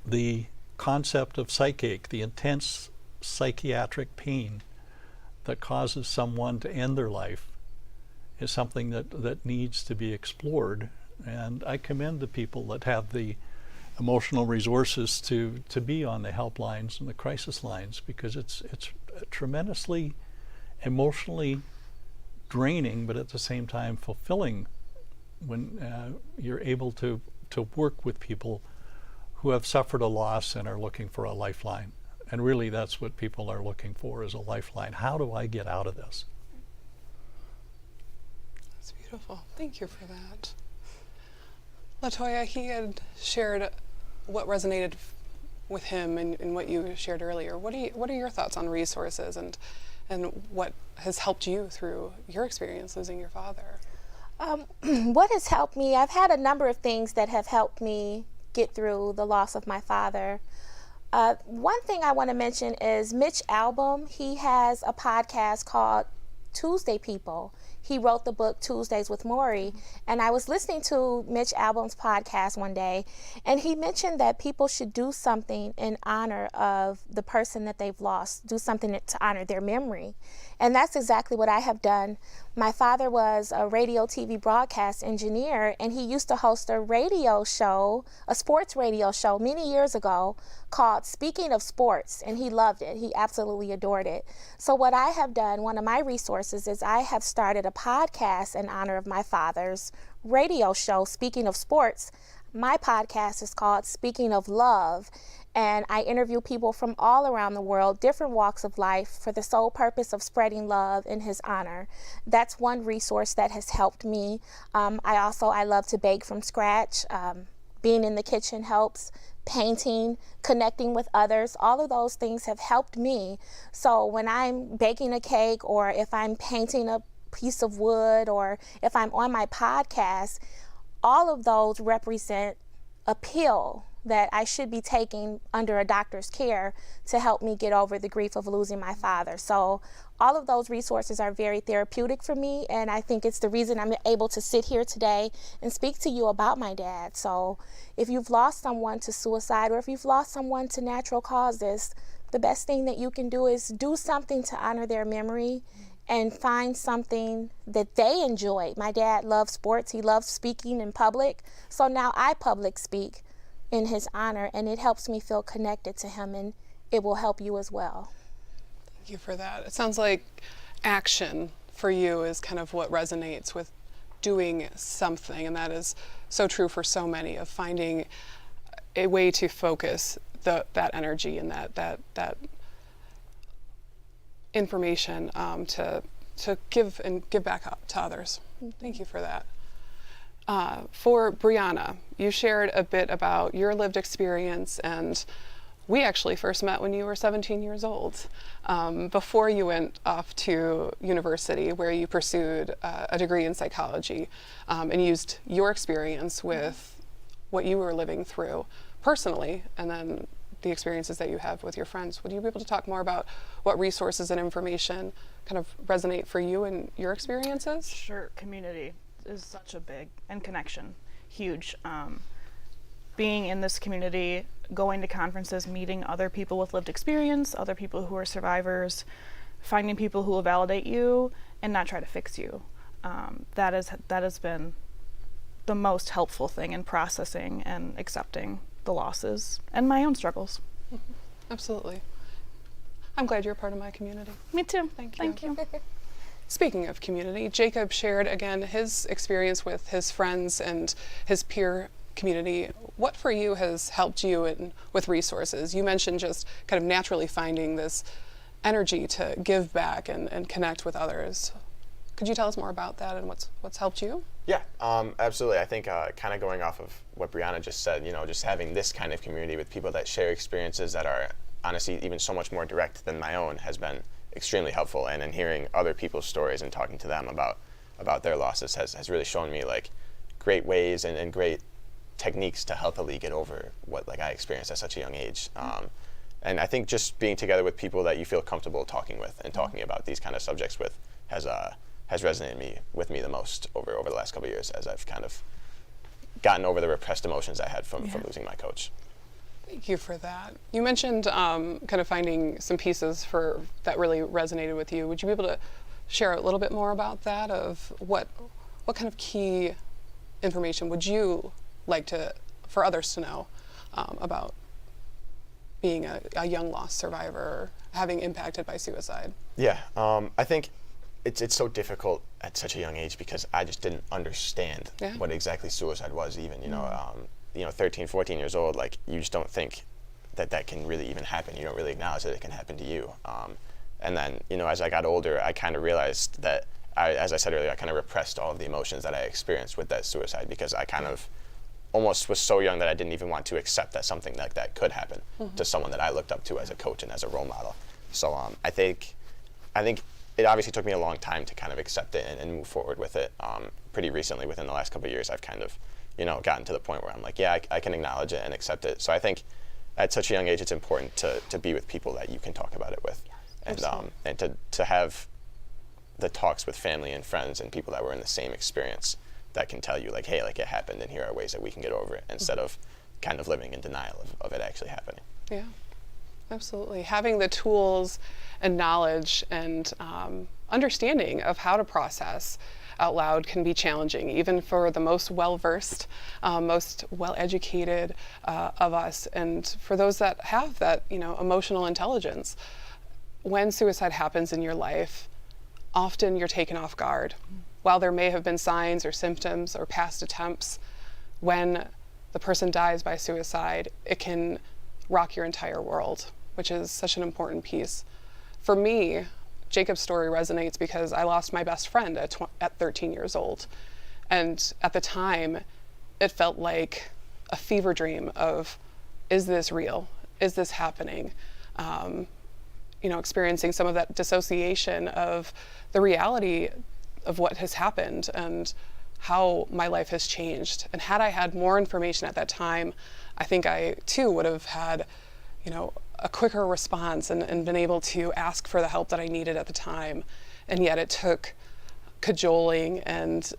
S9: the concept of psychache, the intense psychiatric pain that causes someone to end their life, is something that needs to be explored. And I commend the people that have the emotional resources to be on the helplines and the crisis lines, because it's tremendously emotionally draining, but at the same time fulfilling when you're able to work with people who have suffered a loss and are looking for a lifeline. And really that's what people are looking for, is a lifeline. How do I get out of this?
S7: That's beautiful. Thank you for that. LaToya, he had shared what resonated with him and what you shared earlier. What are your thoughts on resources and what has helped you through your experience losing your father?
S10: What has helped me, I've had a number of things that have helped me get through the loss of my father. One thing I want to mention is Mitch Albom. He has a podcast called Tuesday People. He wrote the book Tuesdays with Maury, and I was listening to Mitch Albom's podcast one day, and he mentioned that people should do something in honor of the person that they've lost, do something to honor their memory. And that's exactly what I have done. My father was a radio TV broadcast engineer, and he used to host a radio show, a sports radio show many years ago called Speaking of Sports, and he loved it. He absolutely adored it. So what I have done, one of my resources, is I have started a podcast in honor of my father's radio show, Speaking of Sports. My podcast is called Speaking of Love, and I interview people from all around the world, different walks of life, for the sole purpose of spreading love in his honor. That's one resource that has helped me. I love to bake from scratch. Being in the kitchen helps. Painting, connecting with others, all of those things have helped me. So when I'm baking a cake, or if I'm painting a piece of wood, or if I'm on my podcast, all of those represent a pill that I should be taking under a doctor's care to help me get over the grief of losing my father. So all of those resources are very therapeutic for me, and I think it's the reason I'm able to sit here today and speak to you about my dad. So if you've lost someone to suicide, or if you've lost someone to natural causes, the best thing that you can do is do something to honor their memory and find something that they enjoy. My dad loved sports. He loved speaking in public. So now I public speak in his honor, and it helps me feel connected to him, and it will help you as well.
S7: Thank you for that. It sounds like action for you is kind of what resonates with doing something, and that is so true for so many, of finding a way to focus that energy and that information to give back up to others. Thank you for that. For Brianna, you shared a bit about your lived experience and we actually first met when you were 17 years old, before you went off to university where you pursued a degree in psychology and used your experience with what you were living through personally, and then the experiences that you have with your friends. Would you be able to talk more about what resources and information kind of resonate for you and your experiences?
S12: Sure. Community is such a big, and connection, huge. Being in this community, going to conferences, meeting other people with lived experience, other people who are survivors, finding people who will validate you and not try to fix you. That has been the most helpful thing in processing and accepting the losses and my own struggles.
S7: Absolutely. I'm glad you're a part of my community.
S12: Me too.
S7: Thank you.
S12: Thank you.
S7: Speaking of community, Jacob shared again his experience with his friends and his peer community. What for you has helped you with resources? You mentioned just kind of naturally finding this energy to give back and connect with others. Could you tell us more about that and what's helped you?
S23: Yeah, absolutely. I think kind of going off of what Brianna just said, just having this kind of community with people that share experiences that are honestly even so much more direct than my own has been extremely helpful. And in hearing other people's stories and talking to them about their losses has really shown me like great ways and great techniques to healthily get over what like I experienced at such a young age. And I think just being together with people that you feel comfortable talking with and talking about these kind of subjects with has resonated with me the most over the last couple of years as I've kind of gotten over the repressed emotions I had from losing my coach.
S7: Thank you for that. You mentioned kind of finding some pieces that really resonated with you. Would you be able to share a little bit more about that, of what kind of key information would you like for others to know about being a young loss survivor, having impacted by suicide?
S23: Yeah, I think it's so difficult at such a young age because I just didn't understand what exactly suicide was even, 13, 14 years old, like you just don't think that can really even happen. You don't really acknowledge that it can happen to you. And then, as I got older, I kind of realized that, as I said earlier, I kind of repressed all of the emotions that I experienced with that suicide because I kind of almost was so young that I didn't even want to accept that something like that could happen to someone that I looked up to as a coach and as a role model. So I think it obviously took me a long time to kind of accept it and move forward with it. Pretty recently, within the last couple of years, I've kind of, gotten to the point where I'm like, yeah, I can acknowledge it and accept it. So I think at such a young age, it's important to be with people that you can talk about it with, and to have the talks with family and friends and people that were in the same experience that can tell you like, hey, like it happened, and here are ways that we can get over it, instead of kind of living in denial of it actually happening.
S7: Yeah, absolutely. Having the tools and knowledge and understanding of how to process out loud can be challenging, even for the most well-versed, most well-educated of us. And for those that have that, emotional intelligence, when suicide happens in your life, often you're taken off guard. While there may have been signs or symptoms or past attempts, when the person dies by suicide, it can rock your entire world, which is such an important piece. For me, Jacob's story resonates because I lost my best friend at 13 years old. And at the time, it felt like a fever dream of, is this real? Is this happening? Experiencing some of that dissociation of the reality of what has happened and how my life has changed. And had I had more information at that time, I think I too would have had, a quicker response and been able to ask for the help that I needed at the time. And yet it took cajoling and,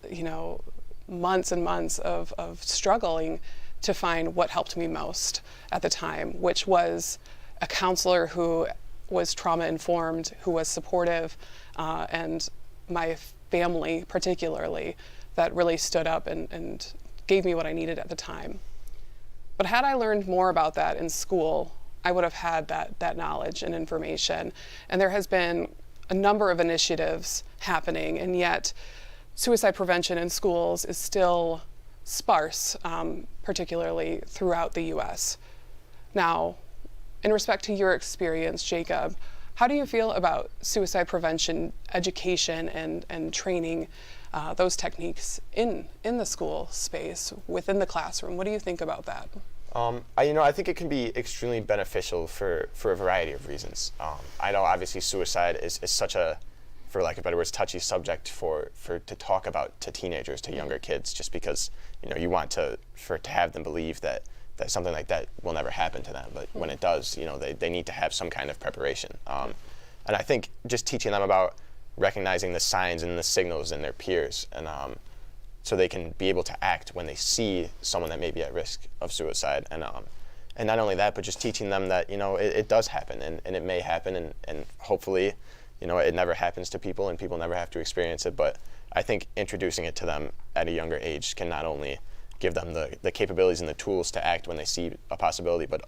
S7: months and months of struggling to find what helped me most at the time, which was a counselor who was trauma informed, who was supportive, and my family particularly, that really stood up and gave me what I needed at the time. But had I learned more about that in school, I would have had that knowledge and information. And there has been a number of initiatives happening, and yet suicide prevention in schools is still sparse, particularly throughout the US. Now, in respect to your experience, Jacob, how do you feel about suicide prevention education and training, those techniques in the school space, within the classroom? What do you think about that?
S23: I think it can be extremely beneficial for a variety of reasons. I know obviously suicide is such a, for lack of better words, touchy subject to talk about to teenagers, to younger kids, just because you want to have them believe that something like that will never happen to them. But when it does, they need to have some kind of preparation. And I think just teaching them about recognizing the signs and the signals in their peers, and so they can be able to act when they see someone that may be at risk of suicide. And not only that, but just teaching them that it does happen, and it may happen, and hopefully it never happens to people, and people never have to experience it. But I think introducing it to them at a younger age can not only give them the capabilities and the tools to act when they see a possibility, but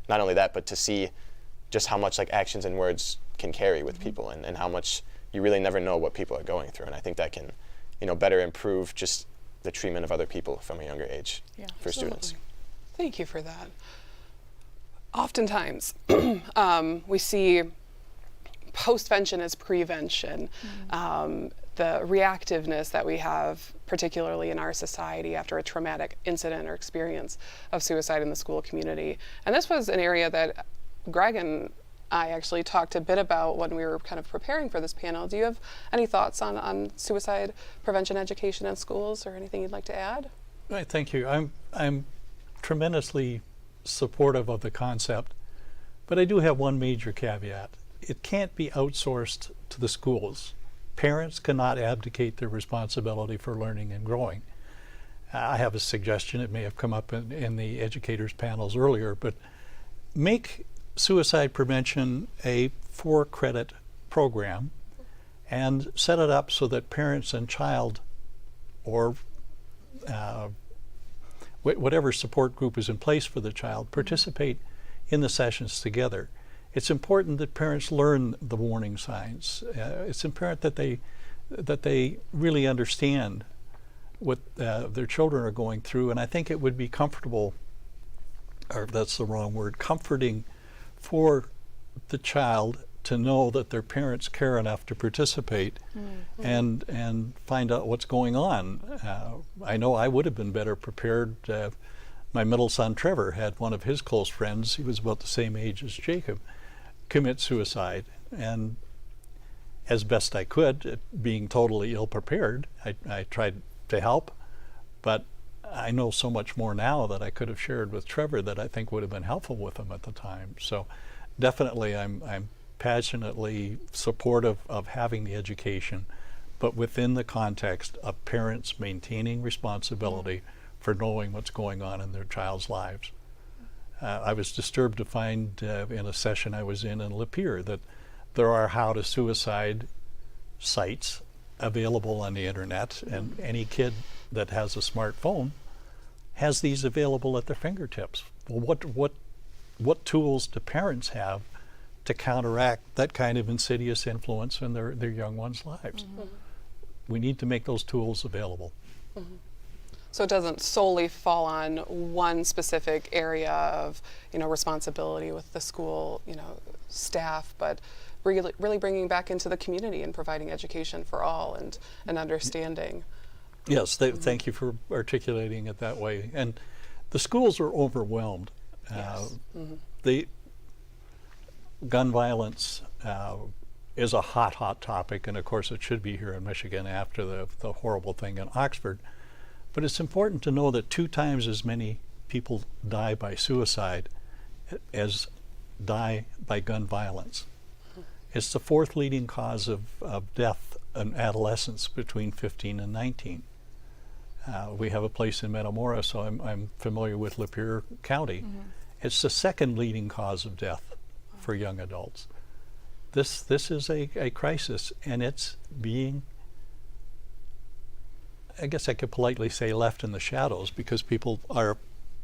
S23: not only that, but to see just how much actions and words can carry with people, and how much you really never know what people are going through. And I think that can better improve just the treatment of other people from a younger age for students.
S7: Thank you for that. Oftentimes, we see postvention as prevention. The reactiveness that we have, particularly in our society after a traumatic incident or experience of suicide in the school community. And this was an area that Greg and I actually talked a bit about when we were kind of preparing for this panel. Do you have any thoughts on suicide prevention education in schools, or anything you'd like to add?
S9: Right, thank you. I'm tremendously supportive of the concept, but I do have one major caveat. It can't be outsourced to the schools. Parents cannot abdicate their responsibility for learning and growing. I have a suggestion. It may have come up in the educators panels earlier, but make suicide prevention a 4-credit program and set it up so that parents and child, or whatever support group is in place for the child, participate in the sessions together. It's important that parents learn the warning signs. It's important that they really understand what their children are going through, and I think it would be comfortable, or that's the wrong word, comforting for the child to know that their parents care enough to participate and find out what's going on. I know I would have been better prepared. My middle son Trevor had one of his close friends, he was about the same age as Jacob, commit suicide, and as best I could, being totally ill-prepared, I tried to help, but I know so much more now that I could have shared with Trevor that I think would have been helpful with him at the time. So definitely I'm passionately supportive of having the education, but within the context of parents maintaining responsibility for knowing what's going on in their child's lives. I was disturbed to find in a session I was in Lapeer that there are how to suicide sites available on the internet, and any kid that has a smartphone has these available at their fingertips. Well, what tools do parents have to counteract that kind of insidious influence in their young ones' lives? We need to make those tools available.
S7: So it doesn't solely fall on one specific area of, responsibility with the school, staff, but really bringing back into the community and providing education for all and understanding.
S9: Yes, thank you for articulating it that way. And the schools are overwhelmed.
S7: Yes.
S9: The gun violence is a hot topic, and of course it should be here in Michigan after the horrible thing in Oxford. But it's important to know that 2 times as many people die by suicide as die by gun violence. It's the 4th leading cause of death in adolescents between 15 and 19. We have a place in Metamora, so I'm familiar with Lapeer County. It's the 2nd leading cause of death for young adults. This is a crisis, and it's being, I guess I could politely say, left in the shadows because people are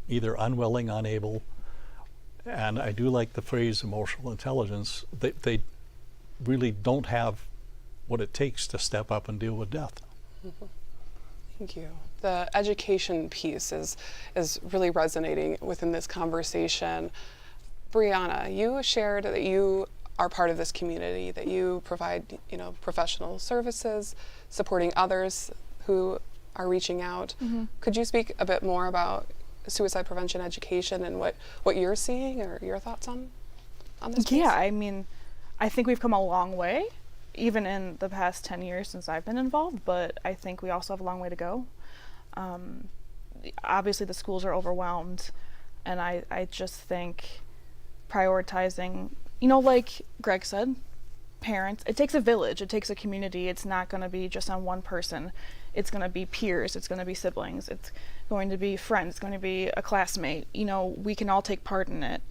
S9: either unwilling, unable, and I do like the phrase emotional intelligence. They really don't have what it takes to step up and deal with death.
S7: Thank you. The education piece is really resonating within this conversation. Brianna, you shared that you are part of this community, that you provide, professional services, supporting others who are reaching out. Could you speak a bit more about suicide prevention education and what you're seeing or your thoughts on this piece?
S12: Yeah, I mean, I think we've come a long way, even in the past 10 years since I've been involved, but I think we also have a long way to go. Obviously the schools are overwhelmed, and I just think prioritizing, like Greg said, parents, it takes a village, it takes a community. It's not going to be just on one person. It's going to be peers, it's going to be siblings, it's going to be friends, it's going to be a classmate. We can all take part in it.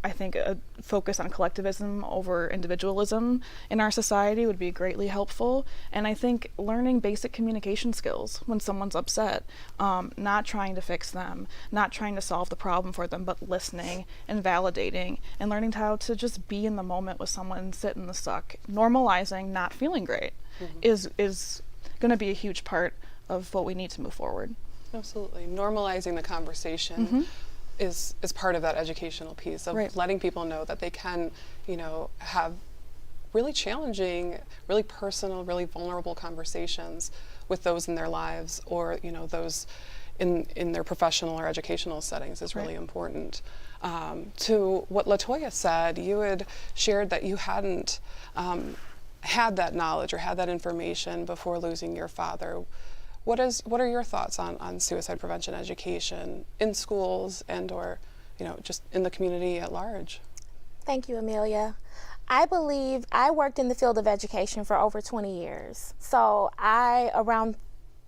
S12: I think a focus on collectivism over individualism in our society would be greatly helpful. And I think learning basic communication skills when someone's upset, not trying to fix them, not trying to solve the problem for them, but listening and validating and learning how to just be in the moment with someone, sit in the suck. Normalizing not feeling great is going to be a huge part of what we need to move forward.
S7: Absolutely. Normalizing the conversation is part of that educational piece of letting people know that they can, have really challenging, really personal, really vulnerable conversations with those in their lives, or those in their professional or educational settings is really important. To what LaToya said, you had shared that you hadn't had that knowledge or had that information before losing your father. What are your thoughts on suicide prevention education in schools and or just in the community at large?
S10: Thank you, Amelia. I believe I worked in the field of education for over 20 years. So around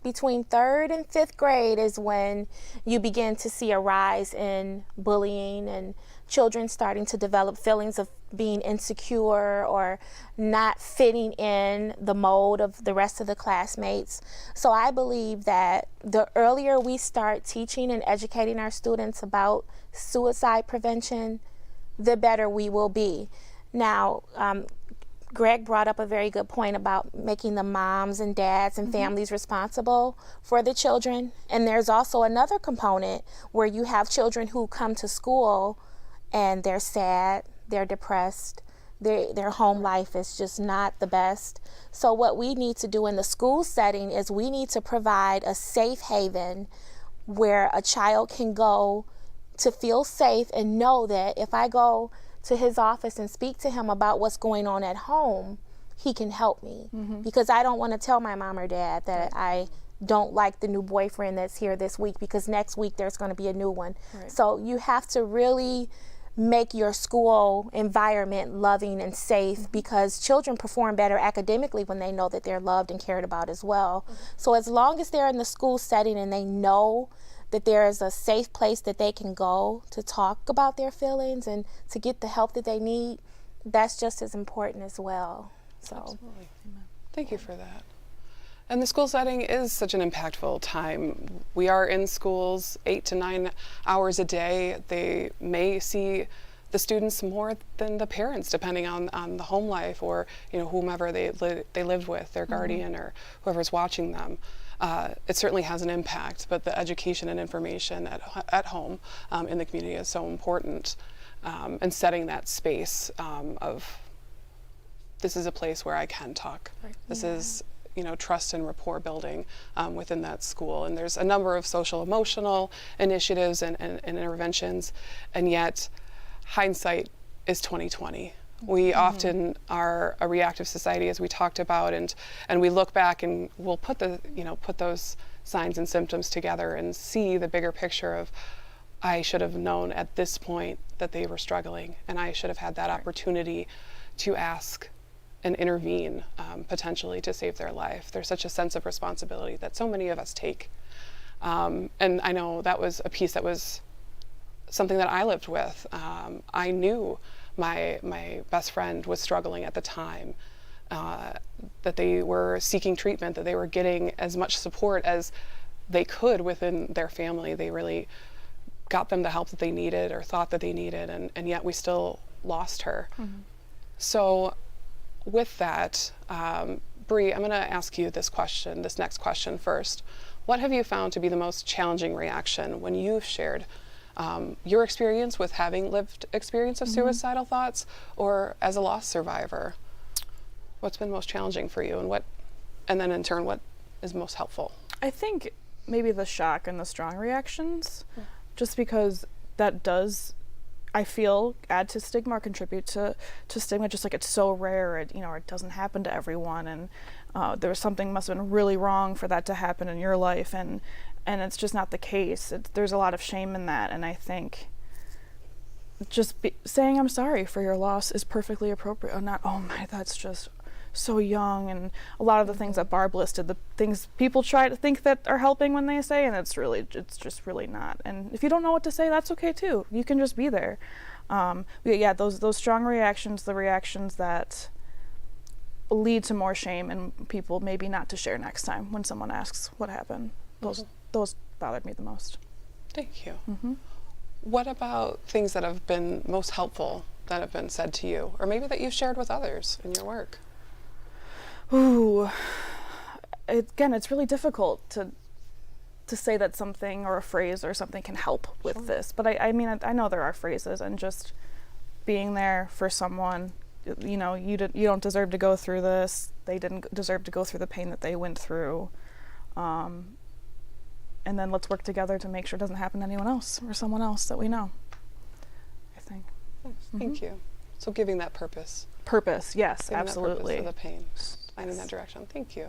S10: between 3rd and 5th grade is when you begin to see a rise in bullying and children starting to develop feelings of being insecure or not fitting in the mold of the rest of the classmates. So I believe that the earlier we start teaching and educating our students about suicide prevention, the better we will be. Now, Greg brought up a very good point about making the moms and dads and families responsible for the children. And there's also another component where you have children who come to school and they're sad, they're depressed, their home life is just not the best. So what we need to do in the school setting is we need to provide a safe haven where a child can go to feel safe and know that if I go to his office and speak to him about what's going on at home, he can help me. Because I don't want to tell my mom or dad that I don't like the new boyfriend that's here this week, because next week there's going to be a new one. So you have to really make your school environment loving and safe, because children perform better academically when they know that they're loved and cared about as well. So as long as they're in the school setting and they know that there is a safe place that they can go to talk about their feelings and to get the help that they need, that's just as important as well. So,
S7: absolutely. Thank you for that. And the school setting is such an impactful time. We are in schools 8 to 9 hours a day. They may see the students more than the parents, depending on the home life or whomever they lived with, their guardian or whoever's watching them. It certainly has an impact, but the education and information at home in the community is so important, and setting that space of this is a place where I can talk. This is trust and rapport building within that school. And there's a number of social emotional initiatives and interventions, and yet hindsight is 2020. We often are a reactive society, as we talked about, and we look back and we'll put those signs and symptoms together and see the bigger picture of, I should have known at this point that they were struggling, and I should have had that opportunity to ask and intervene potentially to save their life. There's such a sense of responsibility that so many of us take. And I know that was a piece that was something that I lived with. I knew my best friend was struggling at the time, that they were seeking treatment, that they were getting as much support as they could within their family. They really got them the help that they needed or thought that they needed, and yet we still lost her. So with that, Bree, I'm going to ask you this next question first. What have you found to be the most challenging reaction when you've shared your experience with having lived experience of suicidal thoughts, or as a loss survivor? What's been most challenging for you, and then in turn, what is most helpful?
S12: I think maybe the shock and the strong reactions, just because that does, I feel, add to stigma or contribute to stigma, just like it's so rare, it doesn't happen to everyone, and there was something must have been really wrong for that to happen in your life, and it's just not the case. There's a lot of shame in that, and I think just saying I'm sorry for your loss is perfectly appropriate, not, oh my, that's just so young, and a lot of the things that Barb listed, the things people try to think that are helping when they say, and it's just really not. And if you don't know what to say, that's okay too. You can just be there. Yeah, those strong reactions, the reactions that lead to more shame and people maybe not to share next time when someone asks what happened. Those bothered me the most.
S7: Thank you. What about things that have been most helpful that have been said to you, or maybe that you've shared with others in your work?
S12: Ooh, again, it's really difficult to say that something or a phrase or something can help with this. But I mean, I know there are phrases, and just being there for someone, you don't deserve to go through this. They didn't deserve to go through the pain that they went through. And then let's work together to make sure it doesn't happen to anyone else or someone else that we know, I think.
S7: Thank you. So giving that purpose.
S12: Purpose, yes,
S7: Giving
S12: absolutely.
S7: That purpose to the pain. In that direction. Thank you.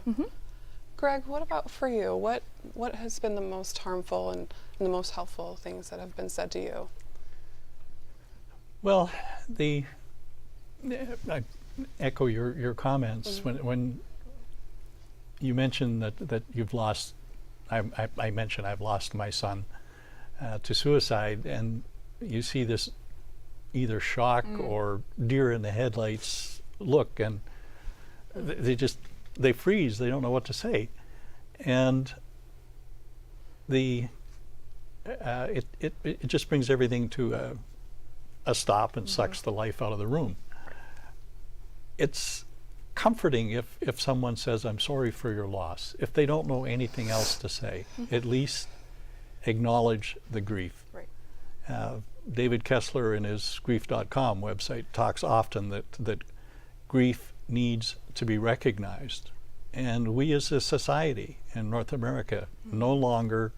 S7: Greg, what about for you? What has been the most harmful and the most helpful things that have been said to you?
S9: Well, I echo your comments when you mentioned that you've lost. I mentioned I've lost my son to suicide, and you see this either shock or deer in the headlights look, and they freeze. They don't know what to say, and it just brings everything to a stop and sucks the life out of the room. It's comforting if someone says, I'm sorry for your loss. If they don't know anything else to say, at least acknowledge the grief.
S12: Right.
S9: David Kessler in his grief.com website talks often that grief needs to be recognized. And we as a society in North America no longer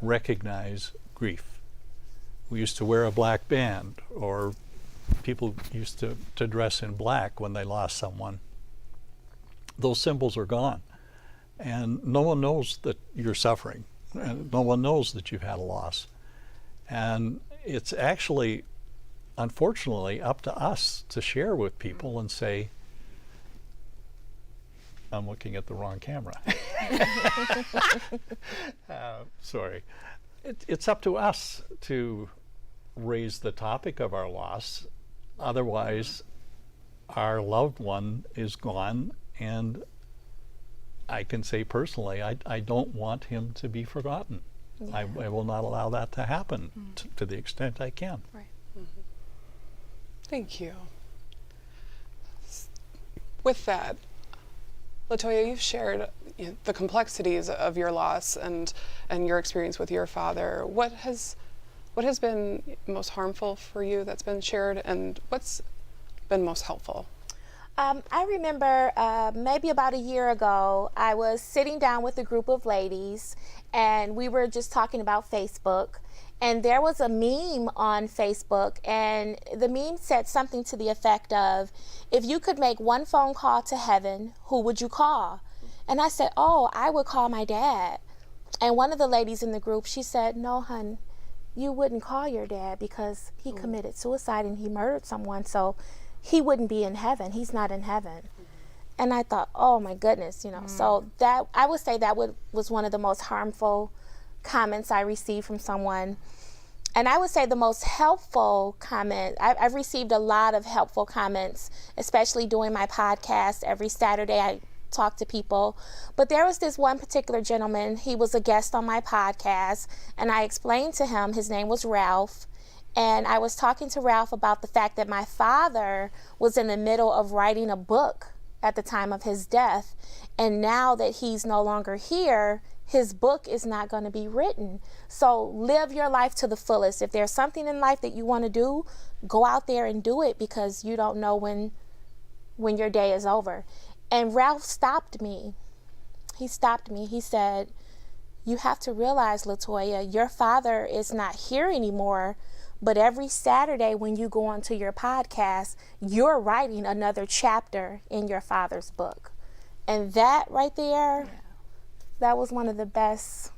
S9: recognize grief. We used to wear a black band, or people used to dress in black when they lost someone. Those symbols are gone. And no one knows that you're suffering. And no one knows that you've had a loss. And it's actually, unfortunately, up to us to share with people and say, I'm looking at the wrong camera. Sorry. It's up to us to raise the topic of our loss. Otherwise, our loved one is gone, and I can say personally, I don't want him to be forgotten. Yeah. I will not allow that to happen to the extent I can.
S12: Right.
S7: Thank you. With that, LaToya, you've shared the complexities of your loss and your experience with your father. What has been most harmful for you that's been shared, and what's been most helpful?
S10: I remember maybe about a year ago, I was sitting down with a group of ladies, and we were just talking about Facebook. And there was a meme on Facebook, and the meme said something to the effect of, if you could make one phone call to heaven, who would you call? And I said, oh, I would call my dad. And one of the ladies in the group, she said, no, hun, you wouldn't call your dad because he committed suicide and he murdered someone, so he wouldn't be in heaven. He's not in heaven. And I thought, oh my goodness, So that, I would say that was one of the most harmful comments I received from someone. And I would say the most helpful comment, I've received a lot of helpful comments, especially doing my podcast. Every Saturday I talk to people. But there was this one particular gentleman, he was a guest on my podcast, and I explained to him, his name was Ralph, and I was talking to Ralph about the fact that my father was in the middle of writing a book at the time of his death, and now that he's no longer here, his book is not going to be written. So live your life to the fullest. If there's something in life that you want to do, go out there and do it, because you don't know when your day is over. And Ralph stopped me. He stopped me. He said, you have to realize, Latoya, your father is not here anymore, but every Saturday when you go onto your podcast, you're writing another chapter in your father's book. And that right there, that was one of the best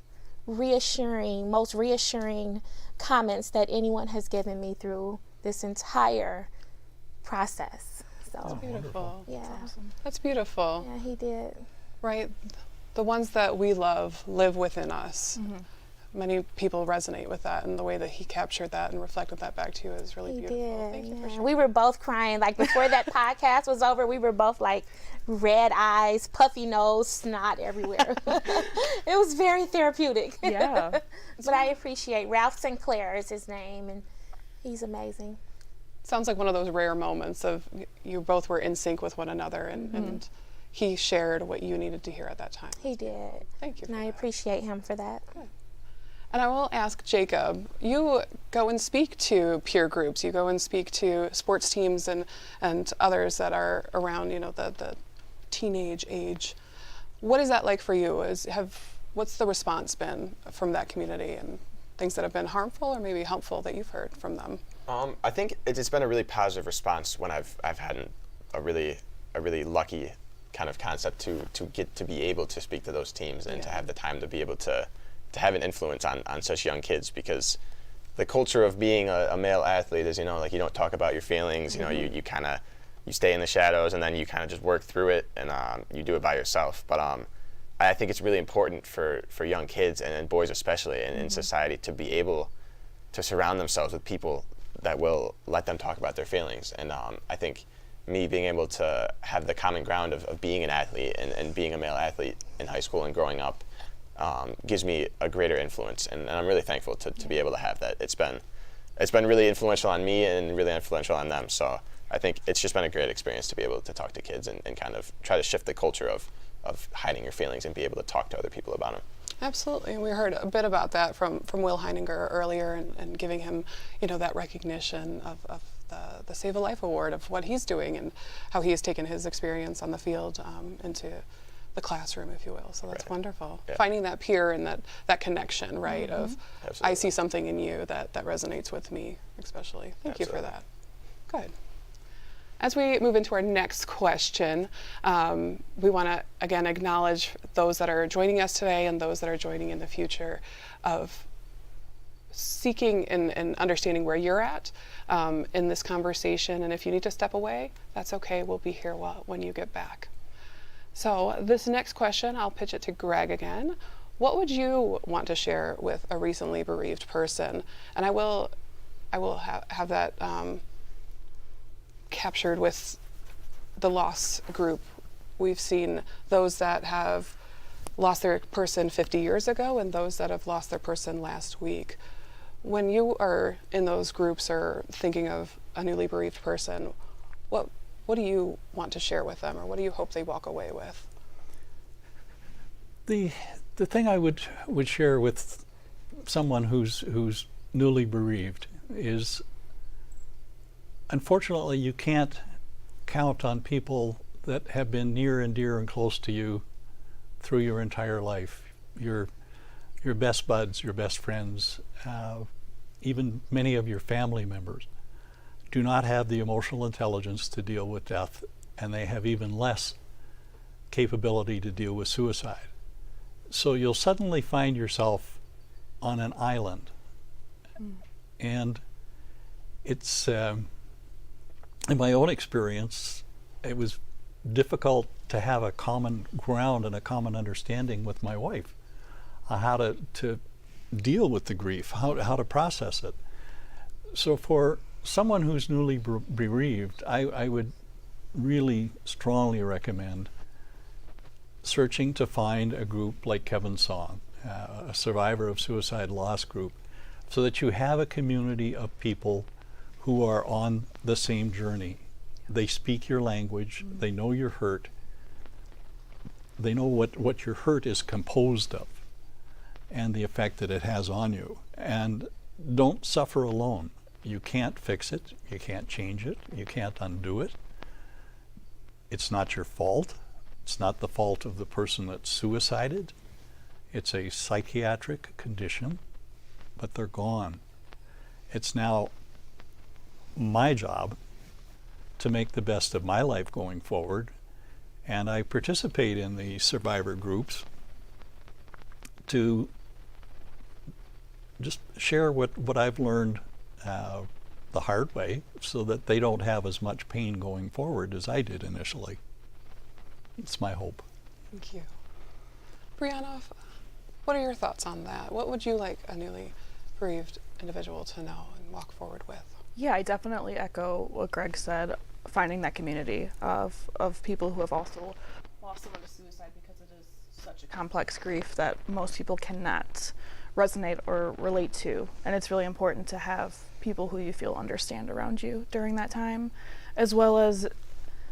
S10: most reassuring comments that anyone has given me through this entire process. So
S7: That's beautiful.
S10: Yeah.
S7: That's awesome. That's beautiful.
S10: Yeah, he did.
S7: Right? The ones that we love live within us. Many people resonate with that, and the way that he captured that and reflected that back to you is really beautiful.
S10: Did,
S7: Thank you for
S10: yeah.
S7: sharing.
S10: We were both crying. Like before that podcast was over, we were both like red eyes, puffy nose, snot everywhere. It was very therapeutic.
S12: Yeah.
S10: But I appreciate Ralph Sinclair is his name, and he's amazing.
S7: Sounds like one of those rare moments of you both were in sync with one another, and he shared what you needed to hear at that time.
S10: He did.
S7: Thank you.
S10: And I appreciate him for that.
S7: Good. And I will ask Jacob, you go and speak to peer groups, you go and speak to sports teams and others that are around, the teenage age. What is that like for you? What's the response been from that community, and things that have been harmful or maybe helpful that you've heard from them?
S23: I think it's been a really positive response when I've had a really lucky kind of concept to get to be able to speak to those teams and to have the time to be able to have an influence on such young kids, because the culture of being a male athlete is, like you don't talk about your feelings, you kind of, you stay in the shadows and then you kind of just work through it and you do it by yourself. But I think it's really important for young kids and boys especially in society to be able to surround themselves with people that will let them talk about their feelings. And I think me being able to have the common ground of being an athlete and being a male athlete in high school and growing up gives me a greater influence, and I'm really thankful to be able to have that. It's been really influential on me and really influential on them, so I think it's just been a great experience to be able to talk to kids and kind of try to shift the culture of hiding your feelings and be able to talk to other people about them.
S7: Absolutely, and we heard a bit about that from Will Heininger earlier, and giving him, that recognition of the Save a Life Award, of what he's doing and how he has taken his experience on the field into the classroom, if you will. So that's wonderful. Yeah. Finding that peer and that connection, right? Of I see something in you that resonates with me, especially. Thank you for that. Good. As we move into our next question, we want to again acknowledge those that are joining us today and those that are joining in the future, of seeking and understanding where you're at in this conversation. And if you need to step away, that's okay. We'll be here when you get back. So this next question, I'll pitch it to Greg again. What would you want to share with a recently bereaved person? And I will have that captured with the loss group. We've seen those that have lost their person 50 years ago and those that have lost their person last week. When you are in those groups or thinking of a newly bereaved person, what do you want to share with them, or what do you hope they walk away with?
S9: The thing I would share with someone who's newly bereaved is, unfortunately, you can't count on people that have been near and dear and close to you through your entire life. Your best buds, your best friends, even many of your family members do not have the emotional intelligence to deal with death, and they have even less capability to deal with suicide. So you'll suddenly find yourself on an island. And it's, in my own experience, it was difficult to have a common ground and a common understanding with my wife on how to deal with the grief, how to process it. So for someone who's newly bereaved, I would really strongly recommend searching to find a group like Kevin's Song, a survivor of suicide loss group, so that you have a community of people who are on the same journey. They speak your language, they know your hurt, they know what your hurt is composed of and the effect that it has on you. And don't suffer alone. You can't fix it, you can't change it, you can't undo it. It's not your fault. It's not the fault of the person that suicided. It's a psychiatric condition, but they're gone. It's now my job to make the best of my life going forward, and I participate in the survivor groups to just share what I've learned the hard way, so that they don't have as much pain going forward as I did initially. It's my hope.
S7: Thank you. Brianna, what are your thoughts on that? What would you like a newly bereaved individual to know and walk forward with?
S12: Yeah, I definitely echo what Greg said, finding that community of people who have also lost someone to suicide, because it is such a complex grief that most people cannot resonate or relate to. And it's really important to have people who you feel understand around you during that time, as well as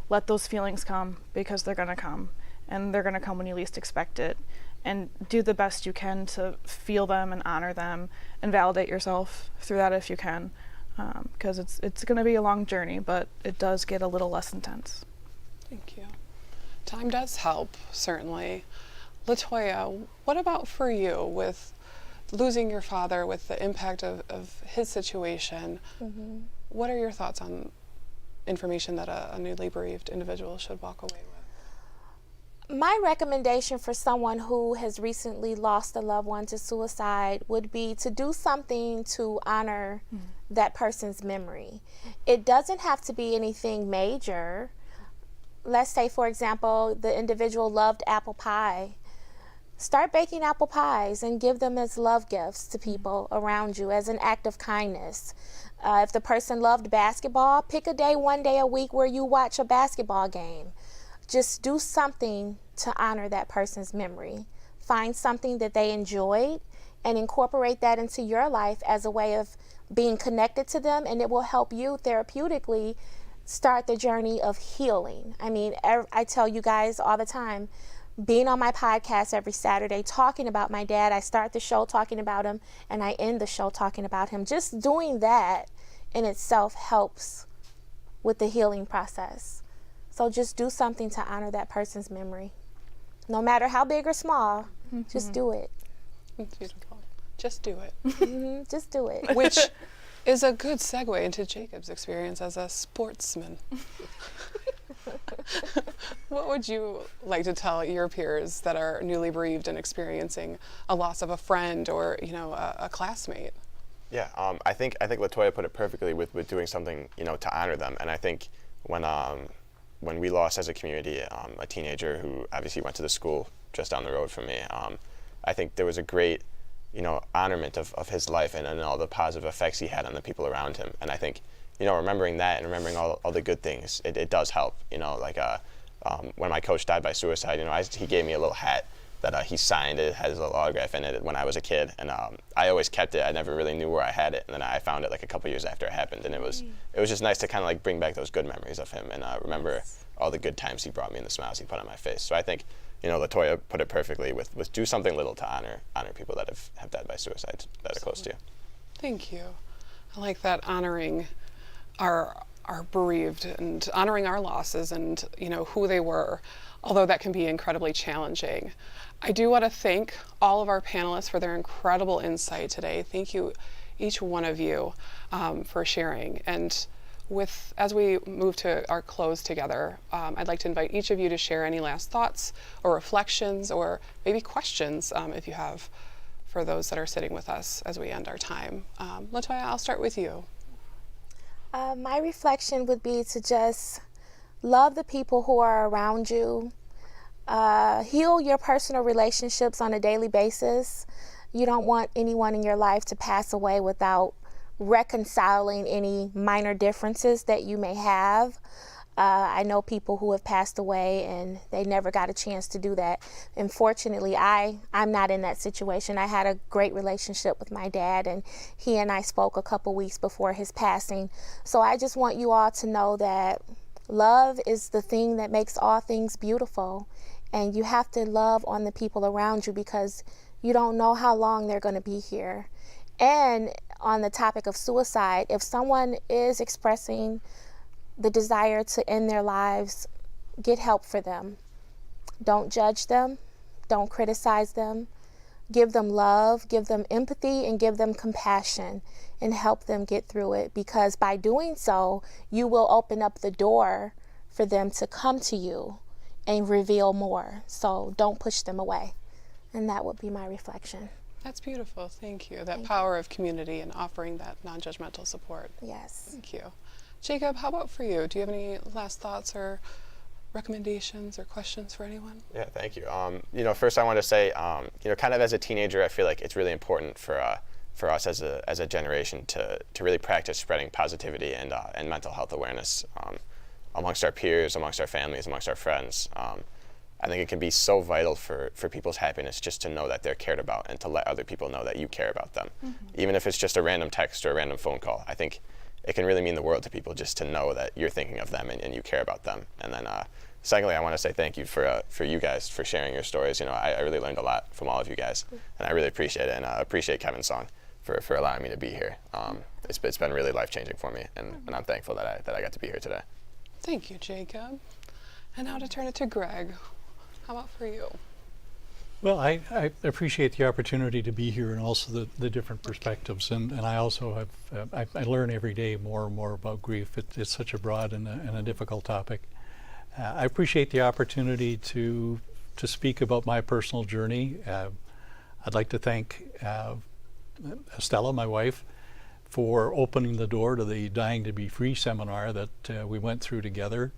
S12: let those feelings come, because they're going to come, and they're going to come when you least expect it. And do the best you can to feel them and honor them and validate yourself through that if you can, because it's going to be a long journey, but it does get a little less intense.
S7: Thank you. Time does help, certainly. LaToya, what about for you with losing your father, with the impact of his situation?
S10: Mm-hmm.
S7: What are your thoughts on information that a newly bereaved individual should walk away with?
S10: My recommendation for someone who has recently lost a loved one to suicide would be to do something to honor that person's memory. It doesn't have to be anything major. Let's say, for example, the individual loved apple pie. Start baking apple pies and give them as love gifts to people around you as an act of kindness. If the person loved basketball, pick a day, one day a week where you watch a basketball game. Just do something to honor that person's memory. Find something that they enjoyed and incorporate that into your life as a way of being connected to them, and it will help you therapeutically start the journey of healing. I mean, I tell you guys all the time, being on my podcast every Saturday, talking about my dad, I start the show talking about him and I end the show talking about him. Just doing that in itself helps with the healing process. So just do something to honor that person's memory. No matter how big or small, just do it.
S7: That's beautiful. Just do it.
S10: Just do it.
S7: Which is a good segue into Jacob's experience as a sportsman. What would you like to tell your peers that are newly bereaved and experiencing a loss of a friend or, a classmate?
S23: Yeah, I think LaToya put it perfectly with doing something, to honor them. And I think when we lost as a community a teenager who obviously went to the school just down the road from me, I think there was a great, honorment of his life and all the positive effects he had on the people around him. And I think, remembering that and remembering all the good things, it does help. When my coach died by suicide, he gave me a little hat that he signed. It has a little autograph in it when I was a kid, and I always kept it. I never really knew where I had it, and then I found it like a couple years after it happened, and it was just nice to kind of like bring back those good memories of him and remember all the good times he brought me and the smiles he put on my face. So I think, LaToya put it perfectly with do something little to honor people that have died by suicide that are close to you.
S7: Thank you. I like that, honoring our bereaved and honoring our losses and who they were, although that can be incredibly challenging. I do want to thank all of our panelists for their incredible insight today. Thank you, each one of you, for sharing. And as we move to our close together, I'd like to invite each of you to share any last thoughts or reflections or maybe questions if you have for those that are sitting with us as we end our time. LaToya, I'll start with you.
S10: My reflection would be to just love the people who are around you. Heal your personal relationships on a daily basis. You don't want anyone in your life to pass away without reconciling any minor differences that you may have. I know people who have passed away and they never got a chance to do that. Unfortunately, I'm not in that situation. I had a great relationship with my dad, and he and I spoke a couple weeks before his passing. So I just want you all to know that love is the thing that makes all things beautiful, and you have to love on the people around you because you don't know how long they're going to be here. And on the topic of suicide, if someone is expressing the desire to end their lives, get help for them. Don't judge them. Don't criticize them. give them love, give them empathy, and give them compassion, and help them get through it, because by doing so, you will open up the door for them to come to you and reveal more. So don't push them away. And that would be my reflection.
S7: That's beautiful. Thank you. That power of community and offering that non-judgmental support.
S10: Yes.
S7: Thank you. Jacob, how about for you? Do you have any last thoughts or recommendations or questions for anyone?
S23: Yeah, thank you. First I want to say, kind of as a teenager, I feel like it's really important for us as a generation to really practice spreading positivity and mental health awareness amongst our peers, amongst our families, amongst our friends. I think it can be so vital for people's happiness just to know that they're cared about and to let other people know that you care about them. Even if it's just a random text or a random phone call, I think it can really mean the world to people just to know that you're thinking of them and you care about them. And then secondly, I want to say thank you for you guys for sharing your stories. I really learned a lot from all of you guys, and I really appreciate it, and appreciate Kevin's song for allowing me to be here. It's been really life-changing for me, and I'm thankful that I got to be here today.
S7: Thank you, Jacob. And now to turn it to Greg. How about for you?
S9: Well, I appreciate the opportunity to be here and also the different perspectives. And I also have, I learn every day more and more about grief. It's such a broad and a difficult topic. I appreciate the opportunity to speak about my personal journey. I'd like to thank Estella, my wife, for opening the door to the Dying to Be Free seminar that we went through together.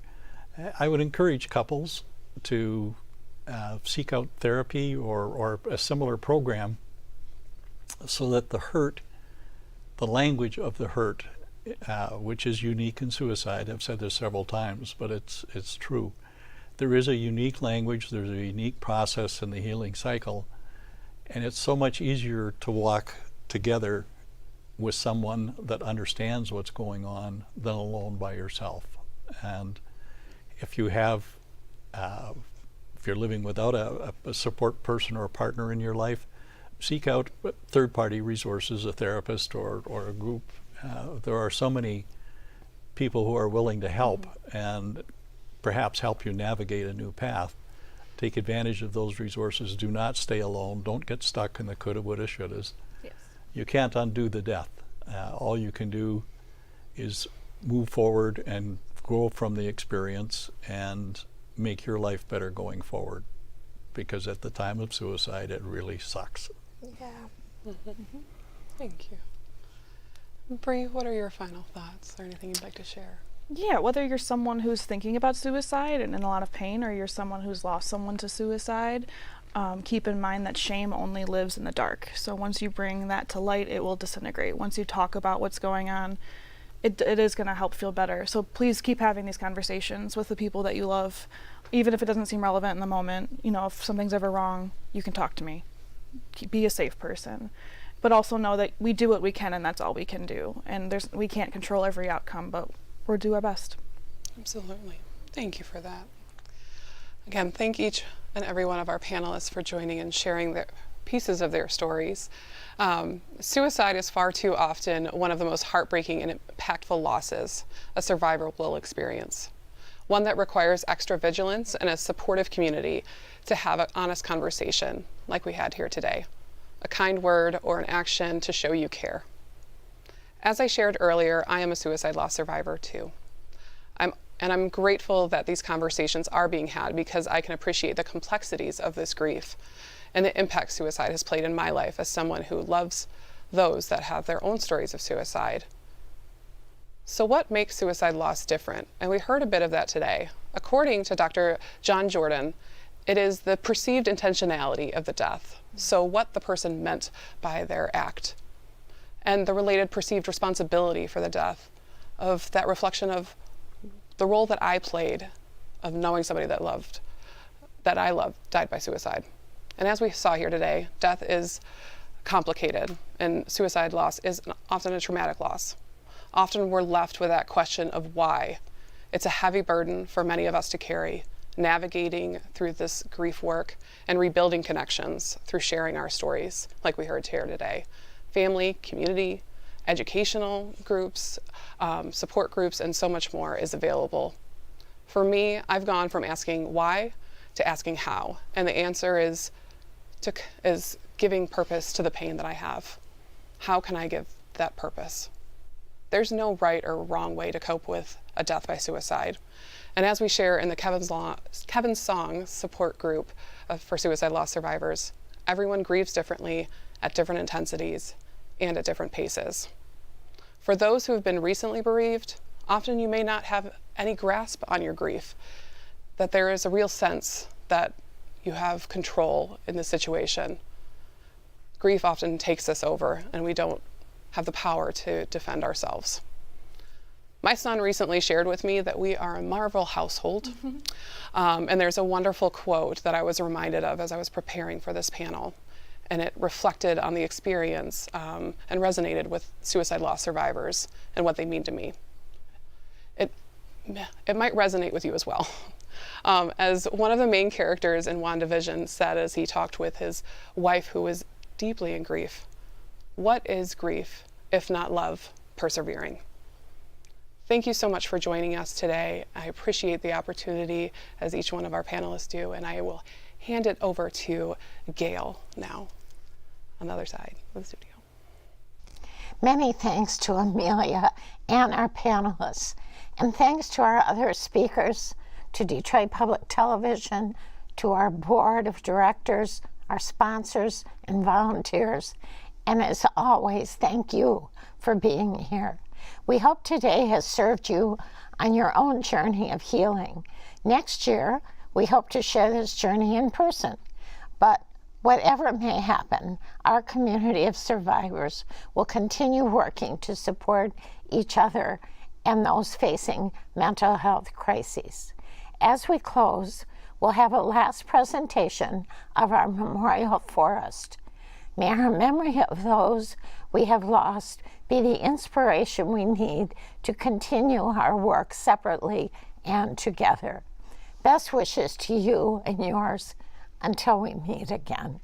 S9: I would encourage couples to seek out therapy or a similar program so that the language of the hurt, which is unique in suicide, I've said this several times, but it's true. There is a unique language, there's a unique process in the healing cycle, and it's so much easier to walk together with someone that understands what's going on than alone by yourself. And if you have if you're living without a support person or a partner in your life, seek out third-party resources, a therapist or a group. There are so many people who are willing to help and perhaps help you navigate a new path. Take advantage of those resources. Do not stay alone. Don't get stuck in the coulda, woulda, shouldas.
S12: Yes.
S9: You can't undo the death. All you can do is move forward and grow from the experience and make your life better going forward, because at the time of suicide it really sucks.
S10: Yeah.
S7: Thank you. Bree, what are your final thoughts or anything you'd like to share?
S12: Yeah, whether you're someone who's thinking about suicide and in a lot of pain, or you're someone who's lost someone to suicide, keep in mind that shame only lives in the dark. So once you bring that to light, it will disintegrate. Once you talk about what's going on, it is going to help feel better. So please keep having these conversations with the people that you love, even if it doesn't seem relevant in the moment. If something's ever wrong, you can talk to me. Be a safe person. But also know that we do what we can, and that's all we can do. And we can't control every outcome, but we'll do our best.
S7: Absolutely. Thank you for that. Again, thank each and every one of our panelists for joining and sharing their pieces of their stories. Suicide is far too often one of the most heartbreaking and impactful losses a survivor will experience. One that requires extra vigilance and a supportive community to have an honest conversation like we had here today. A kind word or an action to show you care. As I shared earlier, I am a suicide loss survivor too. I'm grateful that these conversations are being had, because I can appreciate the complexities of this grief and the impact suicide has played in my life as someone who loves those that have their own stories of suicide. So what makes suicide loss different? And we heard a bit of that today. According to Dr. John Jordan, it is the perceived intentionality of the death. So what the person meant by their act, and the related perceived responsibility for the death, of that reflection of the role that I played of knowing somebody that I loved died by suicide. And as we saw here today, death is complicated, and suicide loss is often a traumatic loss. Often we're left with that question of why. It's a heavy burden for many of us to carry, navigating through this grief work and rebuilding connections through sharing our stories, like we heard here today. Family, community, educational groups, support groups, and so much more is available. For me, I've gone from asking why to asking how, and the answer is giving purpose to the pain that I have. How can I give that purpose? There's no right or wrong way to cope with a death by suicide. And as we share in the Kevin's Song support group for suicide loss survivors, everyone grieves differently at different intensities and at different paces. For those who have been recently bereaved, often you may not have any grasp on your grief, that there is a real sense that you have control in the situation. Grief often takes us over and we don't have the power to defend ourselves. My son recently shared with me that we are a Marvel household. And there's a wonderful quote that I was reminded of as I was preparing for this panel. And it reflected on the experience and resonated with suicide loss survivors and what they mean to me. It might resonate with you as well. As one of the main characters in WandaVision said as he talked with his wife who was deeply in grief, "What is grief if not love persevering?" Thank you so much for joining us today. I appreciate the opportunity, as each one of our panelists do, and I will hand it over to Gail now on the other side of the studio.
S1: Many thanks to Amelia and our panelists, and thanks to our other speakers, to Detroit Public Television, to our board of directors, our sponsors and volunteers, and as always, thank you for being here. We hope today has served you on your own journey of healing. Next year, we hope to share this journey in person, but whatever may happen, our community of survivors will continue working to support each other and those facing mental health crises. As we close, we'll have a last presentation of our memorial forest. May our memory of those we have lost be the inspiration we need to continue our work separately and together. Best wishes to you and yours until we meet again.